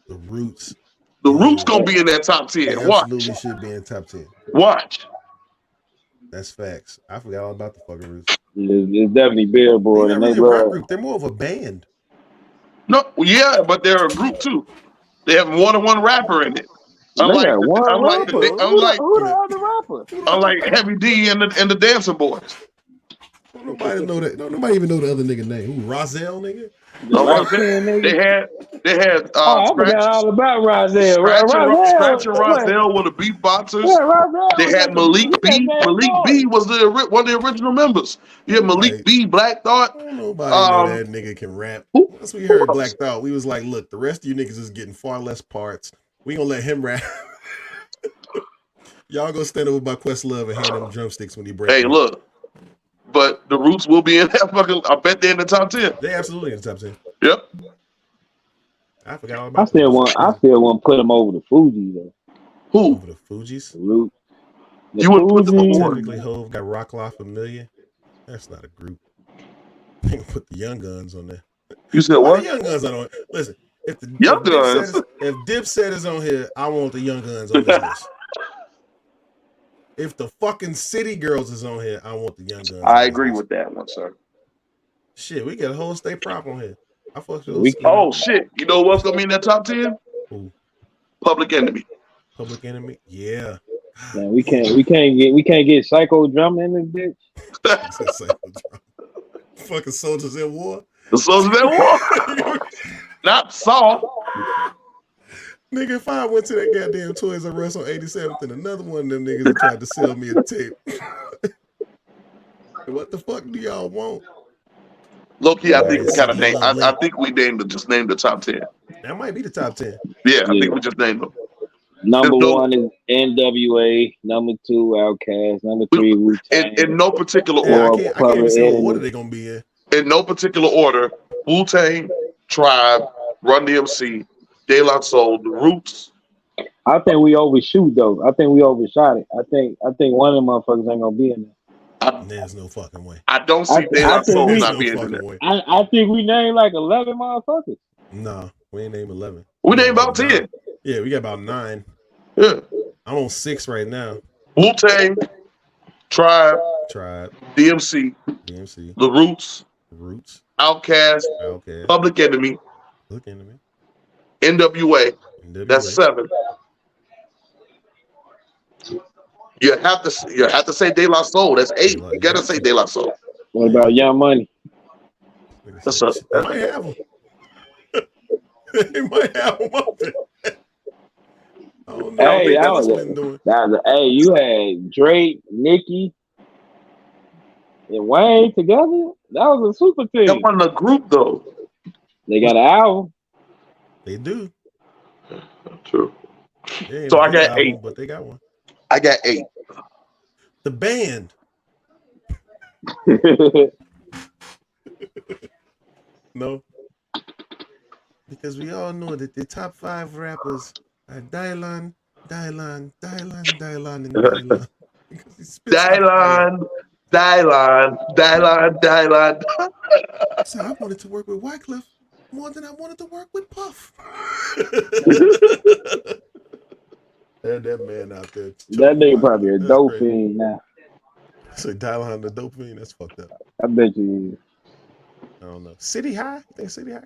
The Roots. The Roots gonna be in that top 10. They absolutely should be in top 10. Watch. That's facts. I forgot all about the fucking Roots. It's definitely Billboard, They're and really a rap group. They're more of a band. No, yeah, but they're a group too. They have more than one rapper in it. Unlike the other rapper? Unlike Heavy D and the Dancing Boys. Don't nobody know that. Don't nobody even know the other nigga name. Who? Roselle, nigga? No, they had I forgot all about Roselle. Scratch and Roselle were the beatboxers. Yeah, they had Malik B. Malik B was one of the original members. You had Malik B, Black Thought. Nobody know that nigga can rap. Once we heard Black Thought, we was like, look, the rest of you niggas is getting far less parts. We gonna let him rap. Y'all go stand over by Questlove and hand him drumsticks when he breaks. Hey, look. But the Roots will be in that fucking. I bet they're in the top 10. They absolutely in the top 10. Yep. I forgot all about. I still want to put them over the Fugees though. Who? Over the Fugees? You would put them over. Technically, Hove got Rock La Familia. That's not a group. They can put the Young Guns on there. You said what? The Young Guns are on. Listen, if the Young Guns, if Dipset is on here, I want the Young Guns on this list. If the fucking City Girls is on here, I want the Young Guns. I agree with that one, sir. Shit, we got a whole state prop on here. I fucked with shit. You know what's gonna be in that top 10? Who? Public Enemy. Public Enemy? Yeah. Man, we can't get Psycho Drama in this bitch. Fucking Soldiers at War. The Soldiers at War. Not Saw. Nigga, if I went to that goddamn Toys R Us on 87th and another one of them niggas tried to sell me a tape. What the fuck do y'all want? Low key, I think we kind of City named. Love I Lit. think we just named the top 10. That might be the top 10. Yeah, I Yeah. think we just named them. Number There's no- 1 is NWA. Number 2, Outkast. Number 3, Wu Tang. In no particular Yeah, order. I can't even see what order they're gonna be in. In no particular order. Wu-Tang, Tribe, Run DMC, De La Soul, The Roots. I think we overshoot though. I think we overshot it. I think one of them motherfuckers ain't gonna be in there. There's no fucking way. I don't see De La I think Soul we- not no being in fucking there. way. I think we named like 11 motherfuckers. No, we ain't named 11. We named got about 10. Yeah, we got about 9. Yeah. I'm on 6 right now. Wu-Tang, Tribe, Tribe, DMC, DMC, The Roots, Roots, Outkast, Outkast, Public Enemy, Look into me. NWA. NWA. That's 7. You have to say De La Soul. That's 8. You gotta say De La Soul. What about Young Money? That's They might have them. They might have them up there. I don't know. Hey, That's that what's was been doing. hey, you had Drake, Nicki, and Wayne together. That was a super team. That wasn't a group though. They got an album. They do. True. They ain't So a I big got album, 8. but they got one. I got 8. The band. No. Because we all know that the top 5 rappers are Dylan, and Dylan. Because he spits like fire. Dylan. So I wanted to work with Wycliffe more than I wanted to work with Puff. Had that man out there. That nigga probably a That's dope crazy. fiend now. So Dylan the dope fiend, that's fucked up. I bet you. I don't know. City High? You think City High?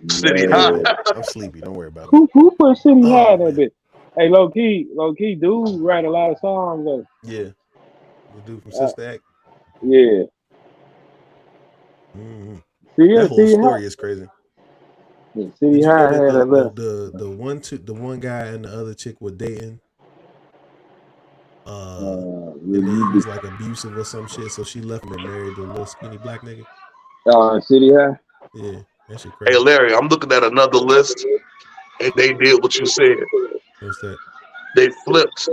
City Yeah. High. I'm sleepy. Don't worry about it. Who put City Oh, High in man. that bitch? Hey, low key, dude write a lot of songs though. Yeah. The dude from Sister Act. Yeah. Mm-hmm. See, That whole City story High. is crazy. Yeah, Did City you know High that had a little. the one guy and the other chick were dating? And Yeah, then he was like abusive or some shit, so she left him and married the little skinny black nigga. City High. Yeah, that shit Hey crazy. Larry, I'm looking at another list, and they did what you said. What's that? They flipped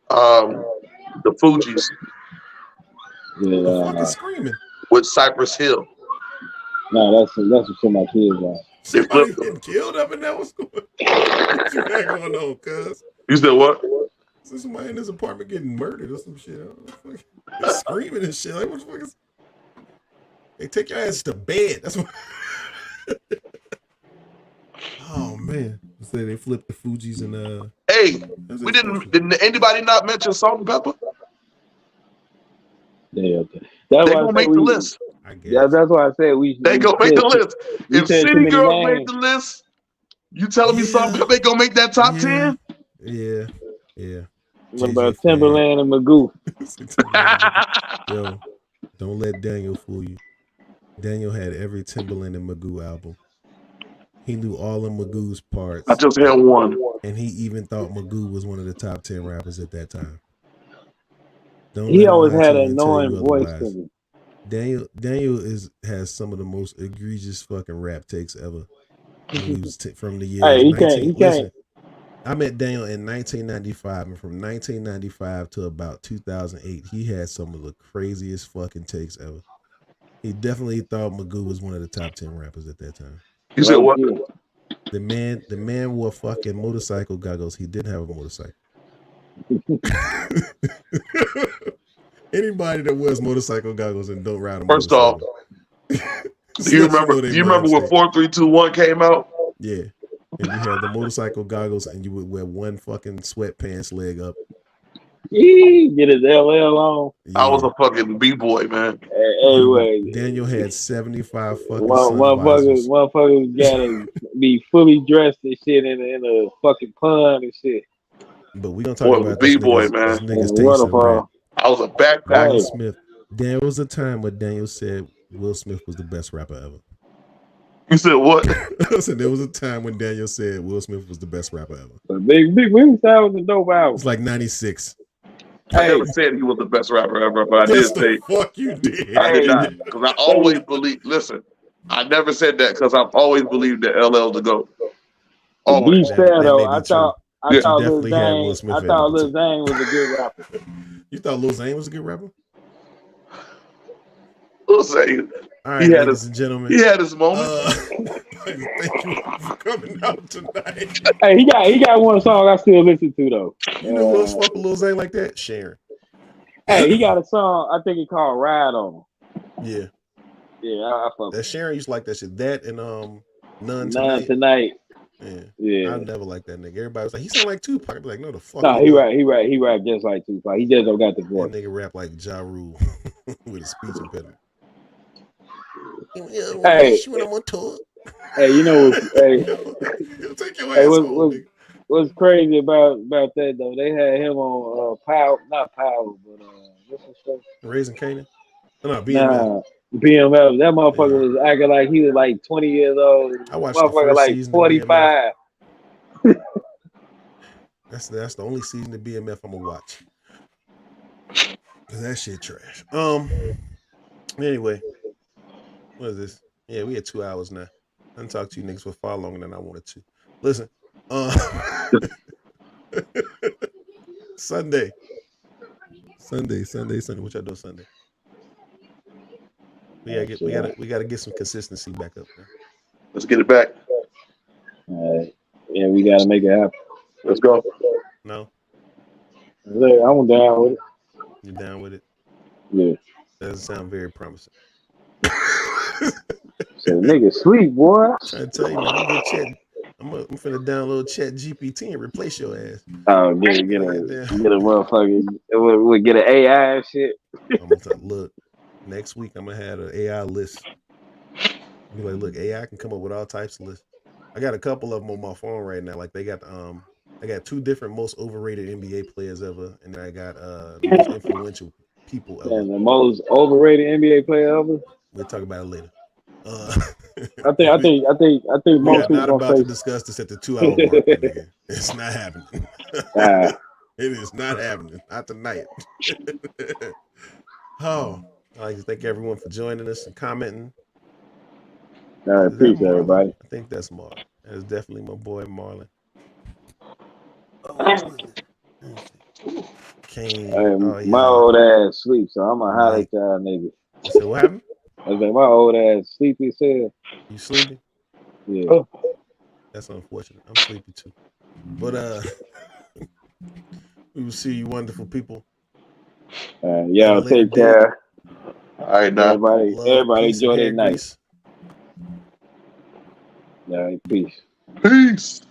the Fugees Who the fuck Yeah. is screaming? with Cypress Hill. No, that's what some of my kids are. Somebody getting killed up in there? What's going on? What you got going on, cuz? You said what? Is somebody in this apartment getting murdered or some shit? I don't know what the fuck. They're screaming and shit. Like, what the fuck is... Hey, take your ass to bed. That's what... Oh, man. Say they flipped the Fugees and... Hey, That's we expensive. didn't anybody not mention Salt and Pepper? Yeah. They That's why I gonna said make the list. I guess. Yeah, that's why I said we. They gonna make the list. You If said too City many Girls names. make the list, you telling me Yeah. Salt and Pepper ain't gonna make that top Yeah. 10? Yeah. What about Jay-Z fan. Timberland and Magoo? Yo, don't let Daniel fool you. Daniel had every Timberland and Magoo album. He knew all of Magoo's parts. I just had one. And he even thought Magoo was one of the top 10 rappers at that time. Don't He let him always lie to had you an and tell you annoying voice otherwise. to me. Daniel has some of the most egregious fucking rap takes ever. He was from the years Hey, he 19 can't. Listen, I met Daniel in 1995, and from 1995 to about 2008, he had some of the craziest fucking takes ever. He definitely thought Magoo was one of the top 10 rappers at that time. You said what? The man wore fucking motorcycle goggles. He didn't have a motorcycle. Anybody that wears motorcycle goggles and don't ride a First off, motorcycle. do you remember when 4321 came out? Yeah. And you had the motorcycle goggles and you would wear one fucking sweatpants leg up. Get his LL on. Yeah. I was a fucking B-boy, man. Anyway, Daniel had 75 fucking motherfuckers gotta be fully dressed and shit in a fucking pun and shit. But we gonna talk Boy, about this B-boy, nigga's, man. this nigga's And taste in waterfall. rap. I was a Will backpacker. Smith. There was a time when Daniel said Will Smith was the best rapper ever. You said what? I said there was a time when Daniel said Will Smith was the best rapper ever. But Big Wing Style was a dope album. It's like 96. I Hey, never said he was the best rapper ever, but I Yes, did the say fuck you did. I did hey, not because I always believe. Listen, I never said that because I've always believed that LL to go. to be Always. fair That though, may be true, I Yeah. but you thought Lil definitely had Will Zane, Smith at number two. Was a good rapper. You thought Lil Zane was a good rapper? We'll say All he right, had ladies his and gentlemen. he had his moments. Thank you all for coming out tonight. Hey, he got one song I still listen to though. You know who else fuck with Lil Zane like that? Sharon. Hey, he got a song I think he called "Ride On." Yeah, Yeah, I fuck that with Sharon used to like that shit. That and None None Tonight. Tonight. Yeah. Yeah, I never liked that nigga. Everybody was like, he sound like Tupac. I'd be like, no, the fuck no, he don't. he rap just like Tupac. He just don't got the That voice. nigga rap like Ja Rule with a speech impediment. Hey, When I'm on tour. hey, you know what? Hey, He'll take your hey, ass home, nigga. what's crazy about that though? They had him on Power, not Power, but what's his show? Raising Canaan? No, BMF. Nah, BMF. That motherfucker Yeah. was acting like he was like 20 years old. I watched the Motherfucker first like season of BMF. 45. That's the only season of BMF I'm gonna watch. Cause that shit trash. Anyway, what is this? Yeah, we had 2 hours now. I didn't talk to you niggas for far longer than I wanted to. Listen, Sunday. What y'all doing Sunday? We gotta get some consistency back up, man. Let's get it back. Yeah, we gotta make it happen. Let's go. No, I'm down with it. you down with it? Yeah. That doesn't sound very promising. So nigga sleep, boy. Trying to tell you, man. I'm finna download Chat GPT and replace your ass. Oh, get a motherfucker. We'll get an AI and shit. I'm gonna look. Next week I'm gonna have an AI list. Be like, look, AI can come up with all types of lists. I got a couple of them on my phone right now. Like they got I got 2 different most overrated NBA players ever, and then I got the most influential people ever. And the most overrated NBA player ever. We'll talk about it later. I think we most are not people about gonna to say. discuss this at the 2 hour mark, my nigga. It's not happening. It is not happening. Not tonight. Oh, I'd like to thank everyone for joining us and commenting. All right, peace, everybody. I think that's Marlon. That is definitely my boy Marlon. Oh, Kane. My old ass sleep, so I'm gonna holler at y'all niggas. So what happened? I was like, my old ass sleepy as hell. You sleepy? Yeah. That's unfortunate. I'm sleepy too. But we will see you wonderful people. Y'all take care. All right, now. Everybody enjoy their night. All right, peace. Peace.